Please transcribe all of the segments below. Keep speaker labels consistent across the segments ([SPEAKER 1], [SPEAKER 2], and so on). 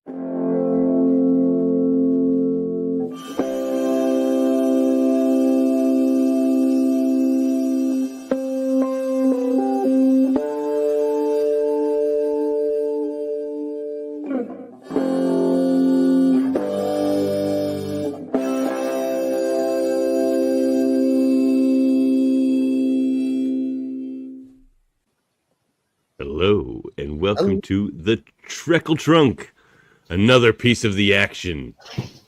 [SPEAKER 1] Hello, and welcome to the Trekle Trunk, another piece of the action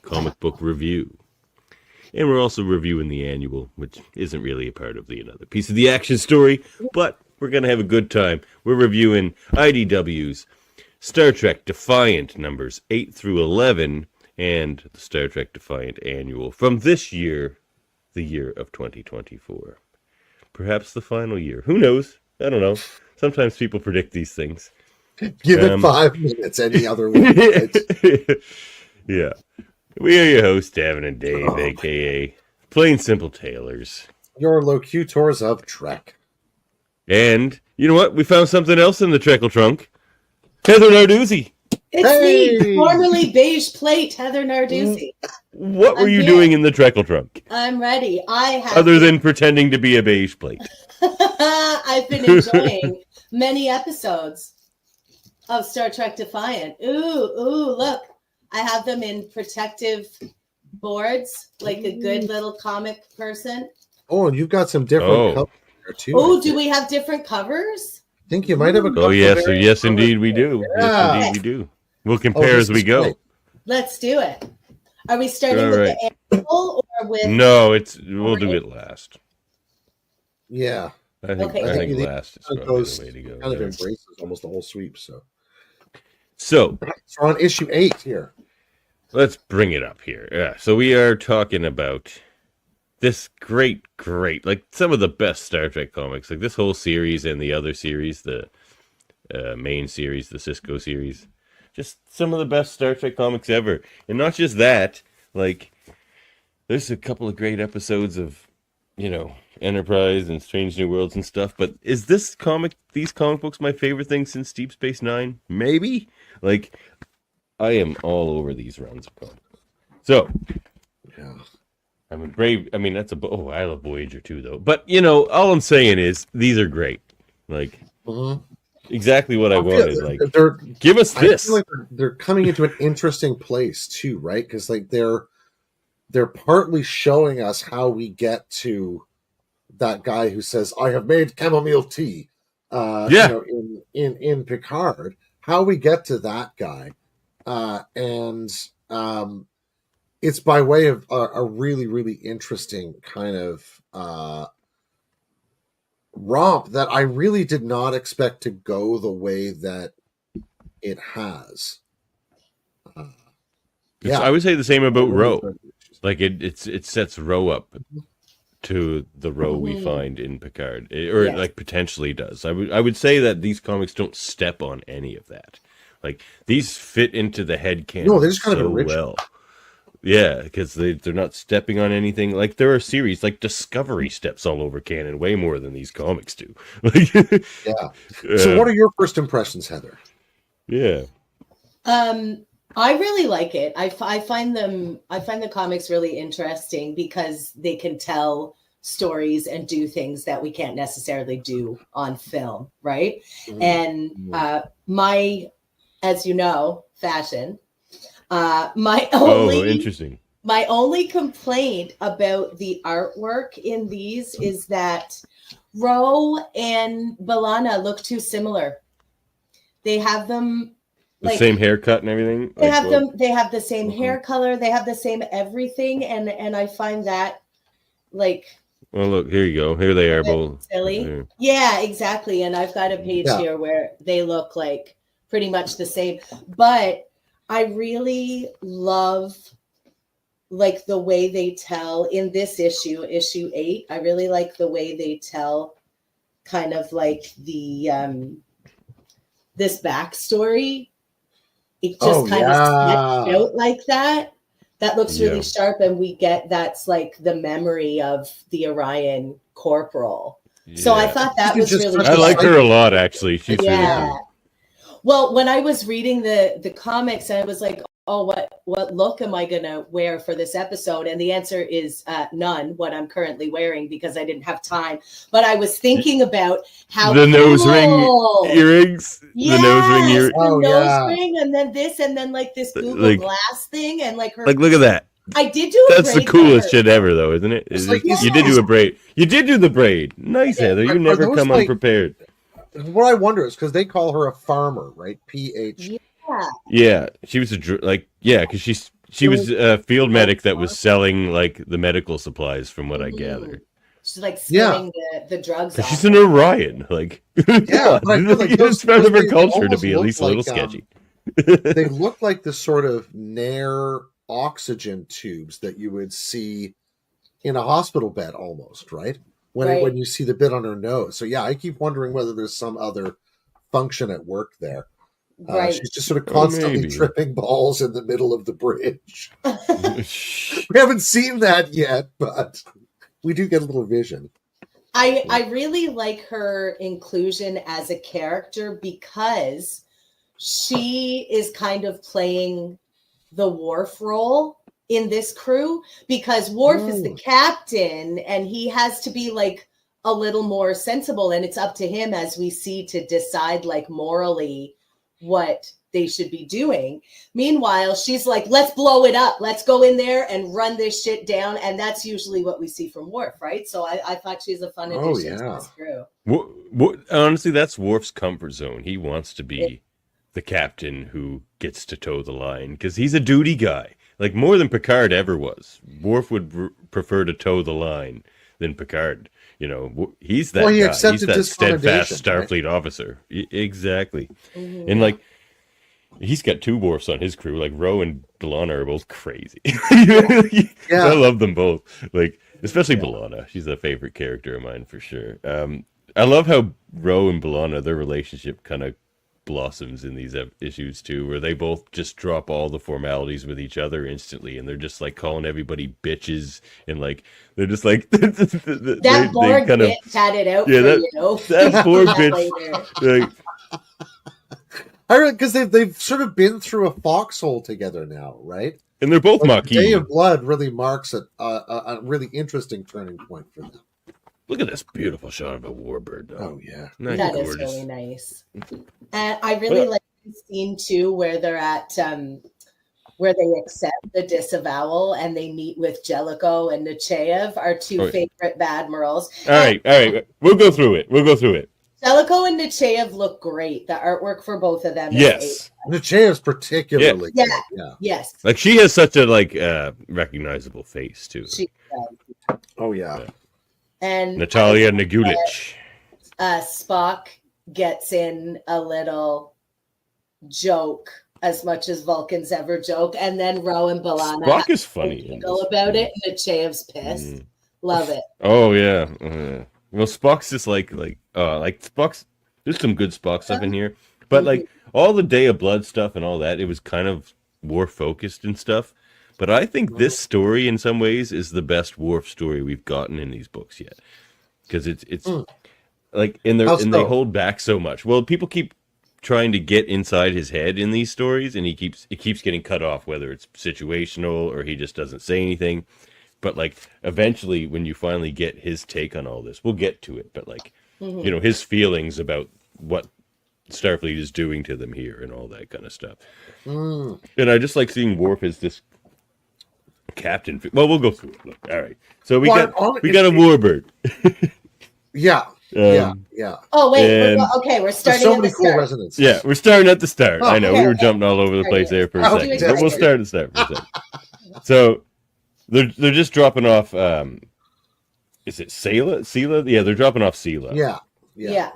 [SPEAKER 1] comic book review. And we're also reviewing the annual, which isn't really a part of the another piece of the action story, but we're going to have a good time. We're reviewing IDW's Star Trek Defiant numbers 8 through 11 and the Star Trek Defiant annual from this year, the year of 2024. Perhaps the final year. Who knows? I don't know. Sometimes people predict these things.
[SPEAKER 2] Give it 5 minutes any other way.
[SPEAKER 1] Yeah. We are your hosts, Davin and Dave, a.k.a. Plain Simple Tailors.
[SPEAKER 2] Your Locutors of Trek.
[SPEAKER 1] And, you know what? We found something else in the Trekle Trunk. Heather Narduzzi.
[SPEAKER 3] It's me, formerly Beige Plate, Heather Narduzzi.
[SPEAKER 1] What were you doing in the Trekle Trunk?
[SPEAKER 3] I'm ready.
[SPEAKER 1] Other than pretending to be a Beige Plate.
[SPEAKER 3] I've been enjoying many episodes of Star Trek Defiant. Ooh, look. I have them in protective boards, like a good little comic person.
[SPEAKER 2] Oh, and you've got some different covers there too.
[SPEAKER 3] Oh, do we have different covers?
[SPEAKER 2] I think you might have a cover.
[SPEAKER 1] Oh, yes, indeed we do. Yeah. Yes, indeed we do. We'll compare as we go.
[SPEAKER 2] Great.
[SPEAKER 3] Let's do it. Are we starting with the annual or with...
[SPEAKER 1] No, we'll do it last.
[SPEAKER 2] Yeah.
[SPEAKER 1] I think last is probably the way to go.
[SPEAKER 2] Kind of embraces almost the whole sweep.
[SPEAKER 1] So
[SPEAKER 2] we're on issue 8 here.
[SPEAKER 1] Let's bring it up here. Yeah. So we are talking about this great, like some of the best Star Trek comics, like this whole series and the other series, the main series, the Cisco series. Just some of the best Star Trek comics ever. And not just that, like there's a couple of great episodes of, Enterprise and Strange New Worlds and stuff, but is these comic books my favorite thing since Deep Space Nine? Maybe? Like, I am all over these runs of comics. So,
[SPEAKER 2] yeah.
[SPEAKER 1] I love Voyager too, though. But, all I'm saying is, these are great. Like, exactly what I wanted. Like, give us this.
[SPEAKER 2] I feel like they're coming into an interesting place too, right? Because like they're partly showing us how we get to that guy who says, "I have made chamomile tea." In Picard, how we get to that guy, and it's by way of a really, really interesting kind of romp that I really did not expect to go the way that it has.
[SPEAKER 1] I would say the same about Ro. Like it sets Ro up to the Ro we find in Picard, like potentially does. I would say that these comics don't step on any of that. Like these fit into the headcanon.
[SPEAKER 2] No, they're just kind of original.
[SPEAKER 1] Well. Yeah, because they're not stepping on anything. Like there are series like Discovery steps all over canon way more than these comics do.
[SPEAKER 2] Yeah. So, what are your first impressions, Heather?
[SPEAKER 1] Yeah.
[SPEAKER 3] I really like it. I find the comics really interesting because they can tell stories and do things that we can't necessarily do on film, right? And my, as you know, fashion. My only complaint about the artwork in these is that Ro and B'Elanna look too similar. They have them
[SPEAKER 1] the same haircut and everything.
[SPEAKER 3] They have the same hair color. They have the same everything, and I find that like.
[SPEAKER 1] Well, look, here you go. Here they are both.
[SPEAKER 3] Silly. Yeah, exactly. And I've got a page here where they look like pretty much the same, but I really love like the way they tell in this issue 8. I really like the way they tell kind of like the this backstory. It just kind of sets out like that. That looks really sharp, and we get that's like the memory of the Orion corporal. Yeah. So I thought that was really.
[SPEAKER 1] I like her a lot, actually. She's really cool.
[SPEAKER 3] Well, when I was reading the comics, I was like, oh, what look am I gonna wear for this episode? And the answer is none. What I'm currently wearing because I didn't have time. But I was thinking about how
[SPEAKER 1] The nose ring
[SPEAKER 3] cool.
[SPEAKER 1] earrings.
[SPEAKER 3] Yes,
[SPEAKER 1] The nose ring ear.
[SPEAKER 3] the
[SPEAKER 2] Oh,
[SPEAKER 3] nose
[SPEAKER 2] yeah.
[SPEAKER 3] ring, and then this, and then like this Google
[SPEAKER 1] Like-
[SPEAKER 3] Glass thing, and like her.
[SPEAKER 1] Like, look at that.
[SPEAKER 3] I did do a
[SPEAKER 1] That's the
[SPEAKER 3] braid
[SPEAKER 1] coolest
[SPEAKER 3] for her.
[SPEAKER 1] shit ever, though, isn't it?
[SPEAKER 2] It's like
[SPEAKER 1] You did do a braid. You did do the braid. Nice,
[SPEAKER 3] Yeah.
[SPEAKER 1] Heather. You
[SPEAKER 2] Are
[SPEAKER 1] never
[SPEAKER 2] those
[SPEAKER 1] come
[SPEAKER 2] like-
[SPEAKER 1] unprepared.
[SPEAKER 2] What I wonder is because they call her a farmer, right? PH.
[SPEAKER 3] Yeah.
[SPEAKER 1] Yeah, she was because she was a field medic that was selling like the medical supplies, from what I gather.
[SPEAKER 3] She's like stealing the drugs.
[SPEAKER 1] Because
[SPEAKER 3] Off.
[SPEAKER 1] she's an Orion, like
[SPEAKER 2] Yeah, but I feel like
[SPEAKER 1] it's
[SPEAKER 2] those-
[SPEAKER 1] part of her
[SPEAKER 2] they
[SPEAKER 1] culture to
[SPEAKER 2] almost
[SPEAKER 1] be at
[SPEAKER 2] look
[SPEAKER 1] least a little
[SPEAKER 2] like,
[SPEAKER 1] sketchy.
[SPEAKER 2] They look like the sort of Nair oxygen tubes that you would see in a hospital bed, almost, right? When you see the bit on her nose. So yeah, I keep wondering whether there's some other function at work there.
[SPEAKER 3] Right.
[SPEAKER 2] She's just sort of constantly
[SPEAKER 1] maybe.
[SPEAKER 2] tripping balls in the middle of the bridge. We haven't seen that yet, but we do get a little vision.
[SPEAKER 3] I really like her inclusion as a character because she is kind of playing the Worf role in this crew, because Worf is the captain and he has to be like a little more sensible, and it's up to him, as we see, to decide like morally what they should be doing. Meanwhile, she's like, let's blow it up. Let's go in there and run this shit down. And that's usually what we see from Worf, right? So I thought she's a fun addition to this crew.
[SPEAKER 1] Honestly, that's Worf's comfort zone. He wants to be the captain who gets to toe the line because he's a duty guy. Like more than Picard ever was. Worf would prefer to toe the line than Picard. You know, he's that guy. He's that steadfast Starfleet officer. Exactly.
[SPEAKER 3] Mm-hmm.
[SPEAKER 1] And like, he's got two Worfs on his crew. Like Ro and B'Elanna are both crazy. I love them both. Like, especially B'Elanna. She's a favorite character of mine for sure. I love how Ro and B'Elanna, their relationship kind of blossoms in these issues too, where they both just drop all the formalities with each other instantly, and they're just like calling everybody bitches, and like they're just like
[SPEAKER 3] that Borg
[SPEAKER 1] kind
[SPEAKER 3] bitch had it out for you.
[SPEAKER 1] That Borg bitch.
[SPEAKER 2] Because they've sort of been through a foxhole together now, right?
[SPEAKER 1] And they're both Maquis.
[SPEAKER 2] Day of Blood really marks a really interesting turning point for them.
[SPEAKER 1] Look at this beautiful shot of a warbird.
[SPEAKER 2] Oh yeah,
[SPEAKER 3] that is really nice. And I really like the scene too, where they're at where they accept the disavowal and they meet with Jellicoe and Nechayev, our two favorite Badmirals.
[SPEAKER 1] All right. We'll go through it.
[SPEAKER 3] Jellicoe and Nechayev look great. The artwork for both of them.
[SPEAKER 1] Yes.
[SPEAKER 2] Nechaev's particularly good.
[SPEAKER 3] Yes.
[SPEAKER 1] Like she has such a recognizable face too.
[SPEAKER 2] Oh yeah.
[SPEAKER 3] And
[SPEAKER 1] Natalia Nagulich.
[SPEAKER 3] Spock gets in a little joke, as much as Vulcans ever joke, and then Ro and B'Elanna
[SPEAKER 1] Spock is funny.
[SPEAKER 3] Go about it, and Nechaev's pissed. Love it.
[SPEAKER 1] Oh yeah. Well, Spock's just like Spock's. There's some good Spock stuff in here, but like all the Day of Blood stuff and all that, it was kind of war focused and stuff. But I think this story, in some ways, is the best Worf story we've gotten in these books yet, because it's like they hold back so much. Well, people keep trying to get inside his head in these stories, and it keeps getting cut off, whether it's situational or he just doesn't say anything. But like eventually, when you finally get his take on all this, we'll get to it. But like his feelings about what Starfleet is doing to them here and all that kind of stuff. And I just like seeing Worf as this captain. Well, we'll go through it. Look, all right. So we got a warbird.
[SPEAKER 2] Yeah.
[SPEAKER 3] Oh wait, we're starting.
[SPEAKER 2] So many cool resonances.
[SPEAKER 1] Yeah, we're starting at the start. I know we were jumping all over the place there for a second, but we'll start at the start for a second. So they're just dropping off. Is it Sela? Yeah, they're dropping off Sela.
[SPEAKER 2] Yeah.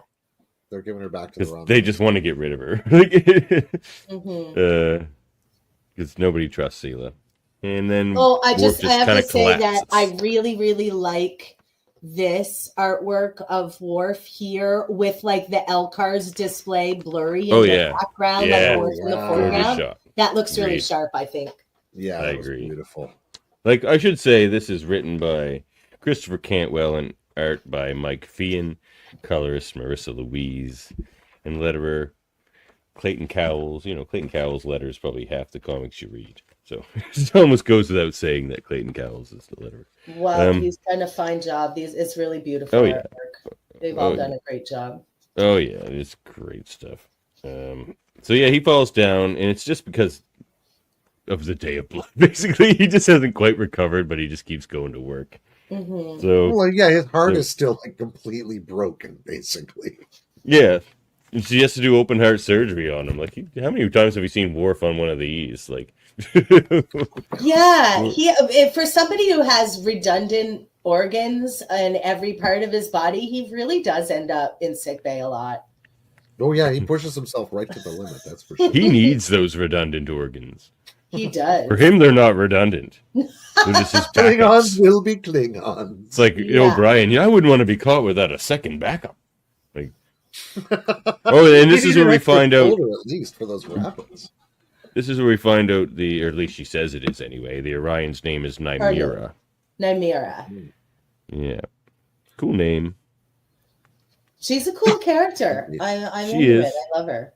[SPEAKER 2] They're giving her back to the rendezvous.
[SPEAKER 1] They just want to get rid of her. Because nobody trusts Sela. And then
[SPEAKER 3] I have to say
[SPEAKER 1] collapses.
[SPEAKER 3] that I really, really like this artwork of Worf here with like the Elcar's display blurry in the background, like Worf in the foreground. That looks really sharp, I think.
[SPEAKER 2] Yeah,
[SPEAKER 1] I agree.
[SPEAKER 2] Beautiful.
[SPEAKER 1] Like I should say, this is written by Christopher Cantwell and art by Mike Feehan, colorist Marissa Louise, and letterer Clayton Cowles. Clayton Cowles' letter is probably half the comics you read. So it almost goes without saying that Clayton Cowles is the letterer.
[SPEAKER 3] Well, he's done a fine job. It's really beautiful artwork. They've all done a great job.
[SPEAKER 1] Oh yeah, it's great stuff. So yeah, he falls down, and it's just because of the Day of Blood. Basically, he just hasn't quite recovered, but he just keeps going to work.
[SPEAKER 3] Mm-hmm.
[SPEAKER 1] So,
[SPEAKER 2] well, yeah, his heart is still like completely broken, basically.
[SPEAKER 1] Yeah, and she has to do open heart surgery on him. Like, how many times have you seen Worf on one of these? Like,
[SPEAKER 3] yeah, for somebody who has redundant organs in every part of his body, he really does end up in sickbay a lot.
[SPEAKER 2] Oh yeah, he pushes himself right to the limit. That's for sure.
[SPEAKER 1] He needs those redundant organs.
[SPEAKER 3] He does.
[SPEAKER 1] For him, they're not redundant. They're just his
[SPEAKER 2] Klingons will be Klingons.
[SPEAKER 1] It's like O'Brien. I wouldn't want to be caught without a second backup. Like, and this is where we find out.
[SPEAKER 2] At least for those rapids.
[SPEAKER 1] This is where we find out or at least she says it is anyway. The Orion's name is Nymera.
[SPEAKER 3] Nymera.
[SPEAKER 1] Yeah, cool name.
[SPEAKER 3] She's a cool character. I'm into it. I love her.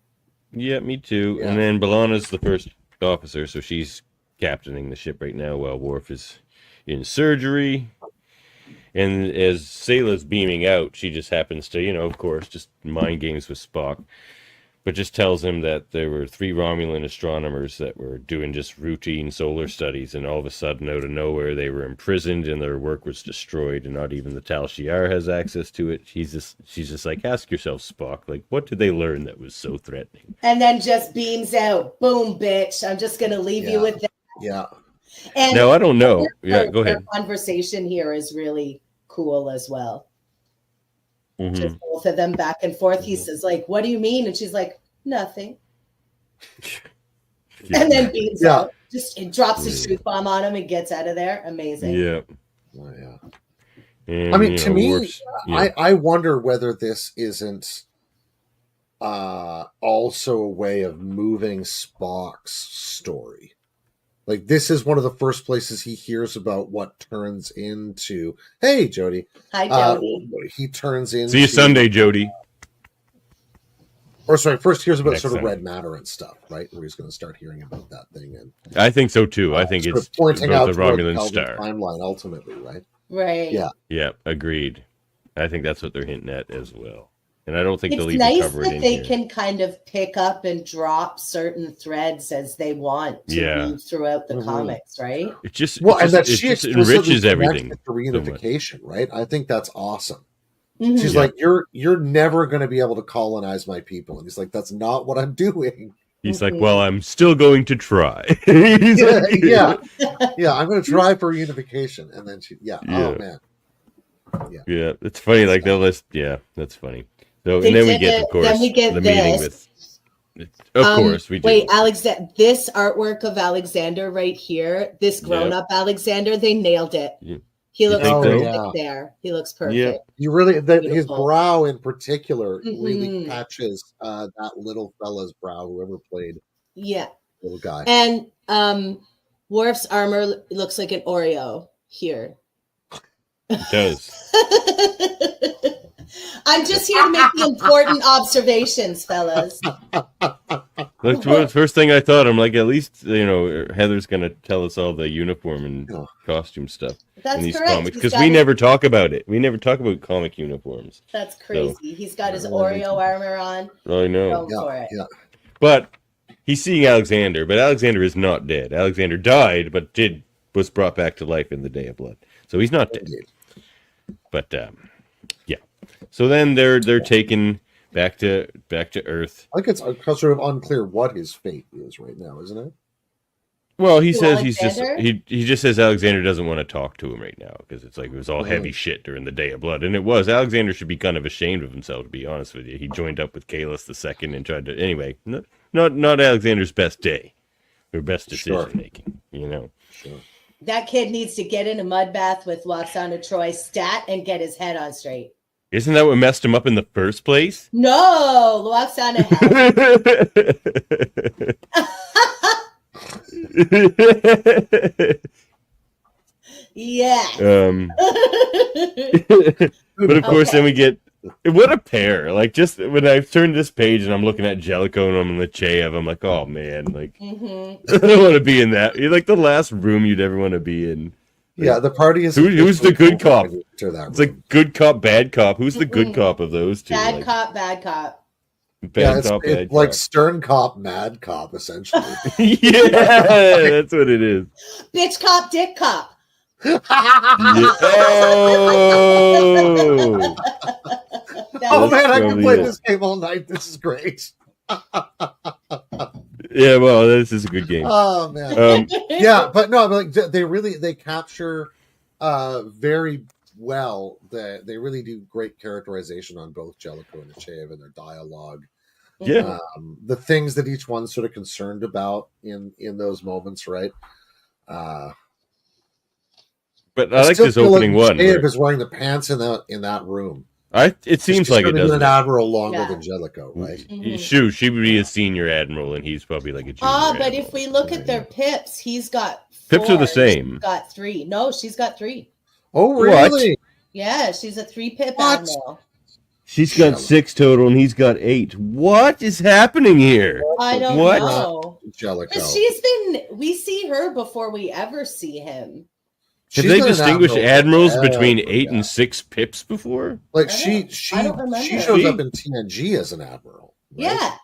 [SPEAKER 1] Yeah, me too.
[SPEAKER 2] Yeah.
[SPEAKER 1] And then B'Elanna's the first officer, so she's captaining the ship right now while Worf is in surgery. And as Sayla's beaming out, she just happens to, of course, just mind games with Spock. But just tells him that there were 3 Romulan astronomers that were doing just routine solar studies, and all of a sudden, out of nowhere, they were imprisoned and their work was destroyed, and not even the Tal Shiar has access to it. She's just like, ask yourself, Spock, like, what did they learn that was so threatening?
[SPEAKER 3] And then just beams out, boom, bitch. I'm just gonna leave you with that.
[SPEAKER 2] Yeah.
[SPEAKER 3] And
[SPEAKER 1] now I don't know. Yeah, go ahead.
[SPEAKER 3] Their conversation here is really cool as well.
[SPEAKER 1] Mm-hmm.
[SPEAKER 3] Just both of them back and forth. He says, like, what do you mean? And she's like, nothing. And then beams out. Just drops a truth bomb on him and gets out of there. Amazing.
[SPEAKER 1] Yeah.
[SPEAKER 2] Oh, yeah.
[SPEAKER 1] And,
[SPEAKER 2] I mean, to me,
[SPEAKER 1] Worf's,
[SPEAKER 2] I wonder whether this isn't also a way of moving Spock's story. Like, this is one of the first places he hears about what turns into... Hey, Jody.
[SPEAKER 3] Hi, Jody.
[SPEAKER 2] He turns into...
[SPEAKER 1] See you Sunday, Jody.
[SPEAKER 2] Or, sorry, first hears about
[SPEAKER 1] Next
[SPEAKER 2] sort of
[SPEAKER 1] Sunday.
[SPEAKER 2] red matter and stuff, right? Where he's going to start hearing about that thing. And
[SPEAKER 1] I think so, too. I think it's
[SPEAKER 2] pointing
[SPEAKER 1] about
[SPEAKER 2] out
[SPEAKER 1] the Romulan
[SPEAKER 2] Kelvin
[SPEAKER 1] star.
[SPEAKER 2] timeline, ultimately, right?
[SPEAKER 3] Right.
[SPEAKER 2] Yeah.
[SPEAKER 1] Yeah, agreed. I think that's what they're hinting at as well. And I don't think they'll
[SPEAKER 3] It's
[SPEAKER 1] even
[SPEAKER 3] nice
[SPEAKER 1] cover it
[SPEAKER 3] that
[SPEAKER 1] in
[SPEAKER 3] they
[SPEAKER 1] here.
[SPEAKER 3] can kind of pick up and drop certain threads as they want to weave throughout the comics, right?
[SPEAKER 1] It just
[SPEAKER 2] She
[SPEAKER 1] just enriches everything.
[SPEAKER 2] To reunification, right? I think that's awesome.
[SPEAKER 3] Mm-hmm.
[SPEAKER 2] She's like, you're never going to be able to colonize my people, and he's like, that's not what I'm doing.
[SPEAKER 1] He's like, well, I'm still going to try.
[SPEAKER 2] Yeah, I'm going to try for reunification, and then oh man,
[SPEAKER 1] yeah, it's funny. Like they'll list, that's funny. So and then we get, of course, the meeting with. Of course, we do.
[SPEAKER 3] Wait, this artwork of Alexander right here, this grown-up Alexander, they nailed it.
[SPEAKER 1] Yeah.
[SPEAKER 3] He looks perfect
[SPEAKER 2] so?
[SPEAKER 3] there. He looks perfect.
[SPEAKER 1] Yeah.
[SPEAKER 2] You really his brow in particular really catches that little fella's brow. Whoever played, little guy,
[SPEAKER 3] and Worf's armor looks like an Oreo here.
[SPEAKER 1] It does.
[SPEAKER 3] I'm just here to make the important observations, fellas.
[SPEAKER 1] That's the first thing I thought. I'm like, at least Heather's gonna tell us all the uniform and costume stuff in these comics, because we never talk about it. We never talk about comic uniforms.
[SPEAKER 3] That's crazy. So, he's got his Oreo armor on.
[SPEAKER 1] I know.
[SPEAKER 3] Yeah.
[SPEAKER 1] But he's seeing Alexander, but Alexander is not dead. Alexander died, but was brought back to life in the Day of Blood, so he's not dead. But so then they're taken back to Earth.
[SPEAKER 2] I think it's sort of unclear what his fate is right now, isn't it?
[SPEAKER 1] Well, he says he just says Alexander doesn't want to talk to him right now because it's like it was all heavy shit during the Day of Blood, and it was. Alexander should be kind of ashamed of himself, to be honest with you. He joined up with Kahless II and tried to not Alexander's best day or best decision making,
[SPEAKER 2] Sure.
[SPEAKER 3] That kid needs to get in a mud bath with Loxana Troy stat and get his head on straight.
[SPEAKER 1] Isn't that what messed him up in the first place?
[SPEAKER 3] No, Loxana Yeah.
[SPEAKER 1] But of course, then we get What a pair! Like, just when I turned this page and I'm looking at Jellicoe and I'm in the Chev, I'm like, oh man, like I don't want to be in that. You're like the last room you'd ever want to be in. Like,
[SPEAKER 2] Yeah, the party is
[SPEAKER 1] who's the good
[SPEAKER 2] officially
[SPEAKER 1] cop?
[SPEAKER 2] over when you enter that
[SPEAKER 1] It's
[SPEAKER 2] room.
[SPEAKER 1] like good cop, bad cop. Who's the good cop of those two?
[SPEAKER 3] Bad
[SPEAKER 1] Like,
[SPEAKER 3] cop, bad cop.
[SPEAKER 1] bad
[SPEAKER 2] it's
[SPEAKER 1] cop, bad
[SPEAKER 2] like
[SPEAKER 1] cop.
[SPEAKER 2] stern cop, mad cop, essentially.
[SPEAKER 1] Yeah, that's what it is.
[SPEAKER 3] Bitch cop, dick cop.
[SPEAKER 1] Yeah. Oh,
[SPEAKER 2] Oh man, I can
[SPEAKER 1] probably
[SPEAKER 2] play
[SPEAKER 1] it.
[SPEAKER 2] this game all night. This is great.
[SPEAKER 1] Yeah, well, this is a good game.
[SPEAKER 2] Oh man. Yeah, but no, like they capture very well. They really do great characterization on both Jellicoe and Achaev and their dialogue.
[SPEAKER 1] Yeah.
[SPEAKER 2] The things that each one's sort of concerned about in those moments, right?
[SPEAKER 1] But I like this opening one.
[SPEAKER 2] Achaev is wearing the pants in that room.
[SPEAKER 1] It seems like it
[SPEAKER 2] doesn't.
[SPEAKER 1] doesn't.
[SPEAKER 2] An admiral longer
[SPEAKER 3] Yeah.
[SPEAKER 2] than Jellicoe, right?
[SPEAKER 1] Shoot, she would be a senior admiral, and he's probably like a junior.
[SPEAKER 3] But
[SPEAKER 1] admiral.
[SPEAKER 3] if we look at their pips, he's got
[SPEAKER 1] Pips are the
[SPEAKER 3] 4,
[SPEAKER 1] same.
[SPEAKER 3] She's got 3. No, she's got 3.
[SPEAKER 2] Oh, really?
[SPEAKER 3] Yeah, she's a 3 pip
[SPEAKER 2] What?
[SPEAKER 3] admiral.
[SPEAKER 1] She's got 6 total, and he's got 8. What is happening here?
[SPEAKER 3] I don't
[SPEAKER 1] What?
[SPEAKER 3] know.
[SPEAKER 2] Jellicoe.
[SPEAKER 3] Because we see her before we ever see him.
[SPEAKER 1] Have
[SPEAKER 2] She's
[SPEAKER 1] they
[SPEAKER 2] been an
[SPEAKER 1] distinguished
[SPEAKER 2] admiral
[SPEAKER 1] admirals between
[SPEAKER 2] forever,
[SPEAKER 1] 8
[SPEAKER 2] yeah.
[SPEAKER 1] and 6 pips before?
[SPEAKER 2] Like
[SPEAKER 3] I don't remember.
[SPEAKER 2] she shows up in TNG as an admiral. Right?
[SPEAKER 3] Yeah.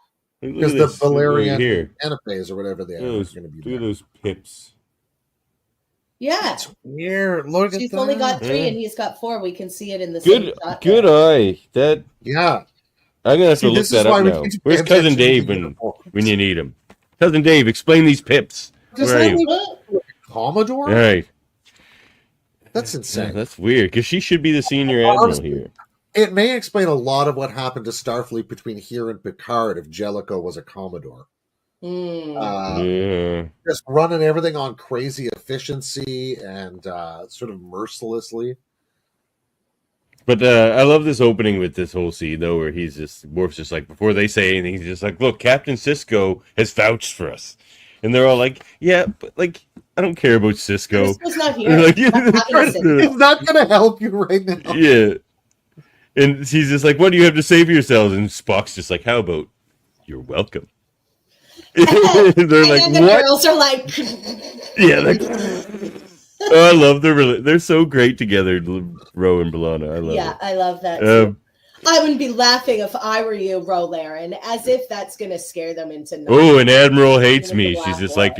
[SPEAKER 2] Because the Valerian
[SPEAKER 1] here.
[SPEAKER 2] Canapes or whatever they are going to be
[SPEAKER 1] Look
[SPEAKER 2] there.
[SPEAKER 1] at those pips.
[SPEAKER 3] Yeah.
[SPEAKER 2] It's weird. Look
[SPEAKER 3] She's
[SPEAKER 2] at
[SPEAKER 3] only
[SPEAKER 2] that.
[SPEAKER 3] got 3
[SPEAKER 1] Yeah.
[SPEAKER 3] and he's got 4. We can see it in the same shot
[SPEAKER 1] Good
[SPEAKER 3] there.
[SPEAKER 1] eye. That
[SPEAKER 2] Yeah.
[SPEAKER 1] I'm gonna have to
[SPEAKER 2] See,
[SPEAKER 1] look
[SPEAKER 2] this
[SPEAKER 1] that
[SPEAKER 2] is
[SPEAKER 1] up
[SPEAKER 2] why we
[SPEAKER 1] now.
[SPEAKER 2] need to pay
[SPEAKER 1] Where's Cousin
[SPEAKER 2] attention to
[SPEAKER 1] Dave
[SPEAKER 2] the
[SPEAKER 1] when
[SPEAKER 2] uniforms.
[SPEAKER 1] you need him? Cousin Dave, explain these pips.
[SPEAKER 2] Does
[SPEAKER 1] Where are
[SPEAKER 2] that
[SPEAKER 1] you?
[SPEAKER 2] look Commodore?
[SPEAKER 1] All right.
[SPEAKER 2] That's
[SPEAKER 1] Yeah,
[SPEAKER 2] insane.
[SPEAKER 1] that's weird because she should be the senior admiral
[SPEAKER 2] Honestly,
[SPEAKER 1] here.
[SPEAKER 2] It may explain a lot of what happened to Starfleet between here and Picard if Jellicoe was a Commodore.
[SPEAKER 1] Yeah.
[SPEAKER 2] Just running everything on crazy efficiency and sort of mercilessly.
[SPEAKER 1] But I love this opening with this whole scene though, where Worf's just like before they say anything, he's just like, "Look, Captain Sisko has vouched for us," and they're all like, "Yeah, but like I don't care about Sisko."
[SPEAKER 3] Sisko's not here.
[SPEAKER 1] Like,
[SPEAKER 3] What happened to Sisko?
[SPEAKER 2] It's not going to help you right now.
[SPEAKER 1] Yeah, and he's just like, "What do you have to say for yourselves?" And Spock's just like, "How about you're welcome?" They're
[SPEAKER 3] And
[SPEAKER 1] like,
[SPEAKER 3] then the
[SPEAKER 1] "What?"
[SPEAKER 3] girls are like,
[SPEAKER 1] Yeah, like. Oh, I love they're so great together, Ro and B'Elanna. I love
[SPEAKER 3] yeah,
[SPEAKER 1] it.
[SPEAKER 3] I love that. Too. I wouldn't be laughing if I were you, Rolaren, as if that's going to scare them into nothing.
[SPEAKER 1] Oh, an admiral hates
[SPEAKER 3] Into
[SPEAKER 1] me.
[SPEAKER 3] the
[SPEAKER 1] She's
[SPEAKER 3] black
[SPEAKER 1] just
[SPEAKER 3] hole.
[SPEAKER 1] like,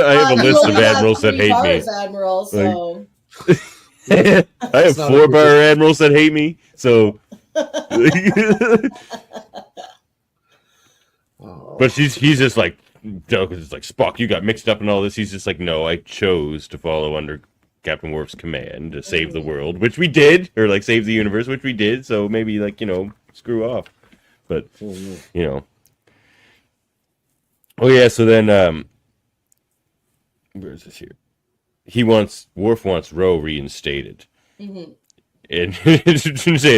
[SPEAKER 1] I have a
[SPEAKER 3] You
[SPEAKER 1] list of
[SPEAKER 3] only have
[SPEAKER 1] admirals that
[SPEAKER 3] 3
[SPEAKER 1] hate me.
[SPEAKER 3] bars, Admiral, so
[SPEAKER 1] I have
[SPEAKER 2] not
[SPEAKER 1] 4
[SPEAKER 2] a
[SPEAKER 1] bar admirals that hate me. So,
[SPEAKER 2] Oh.
[SPEAKER 1] but he's just like, it's like Spock. You got mixed up in all this. He's just like, no, I chose to follow under Captain Worf's command to save the world, which we did, or like save the universe, which we did. So maybe like screw off. But oh yeah. So then, where is this here? Worf wants Ro reinstated. And James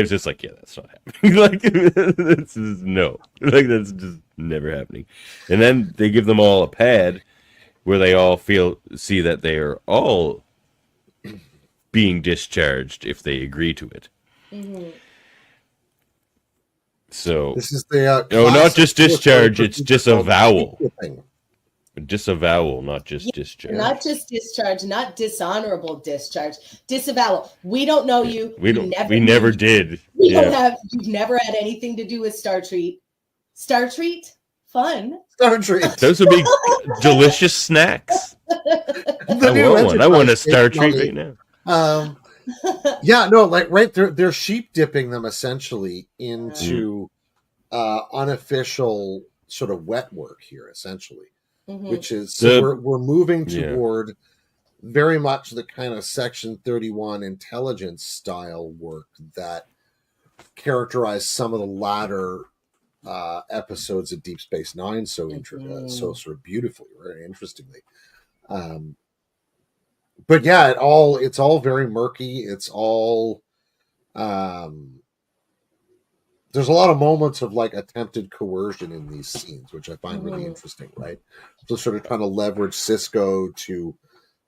[SPEAKER 1] just like, yeah, that's not happening. Like, this is no. Like, that's just never happening. And then they give them all a pad where they all see that they are all being discharged if they agree to it. So,
[SPEAKER 2] This is the
[SPEAKER 1] no, not
[SPEAKER 2] classic
[SPEAKER 1] just discharge,
[SPEAKER 2] Star Trek
[SPEAKER 1] it's disavowal.
[SPEAKER 2] thing.
[SPEAKER 1] Disavowal, not just discharge.
[SPEAKER 3] not just discharge, not dishonorable discharge, disavowal. We don't know you.
[SPEAKER 1] We
[SPEAKER 3] You
[SPEAKER 1] never did.
[SPEAKER 3] We don't
[SPEAKER 1] Yeah.
[SPEAKER 3] have. You've never had anything to do with Star Treat. Star Treat, fun.
[SPEAKER 2] Star Trek.
[SPEAKER 1] Those would be delicious snacks.
[SPEAKER 2] The
[SPEAKER 1] I
[SPEAKER 2] new
[SPEAKER 1] want one. I want a
[SPEAKER 2] Enterprise
[SPEAKER 1] Star
[SPEAKER 2] Treat
[SPEAKER 1] Treat right now.
[SPEAKER 2] Yeah, no, like right, they're sheep dipping them essentially into unofficial sort of wet work here, essentially, which is we're moving toward very much the kind of Section 31 intelligence style work that characterized some of the latter episodes of Deep Space Nine so sort of beautifully, very interestingly. But yeah, it's all very murky. It's all there's a lot of moments of like attempted coercion in these scenes, which I find really interesting, right? So sort of trying to leverage Sisko to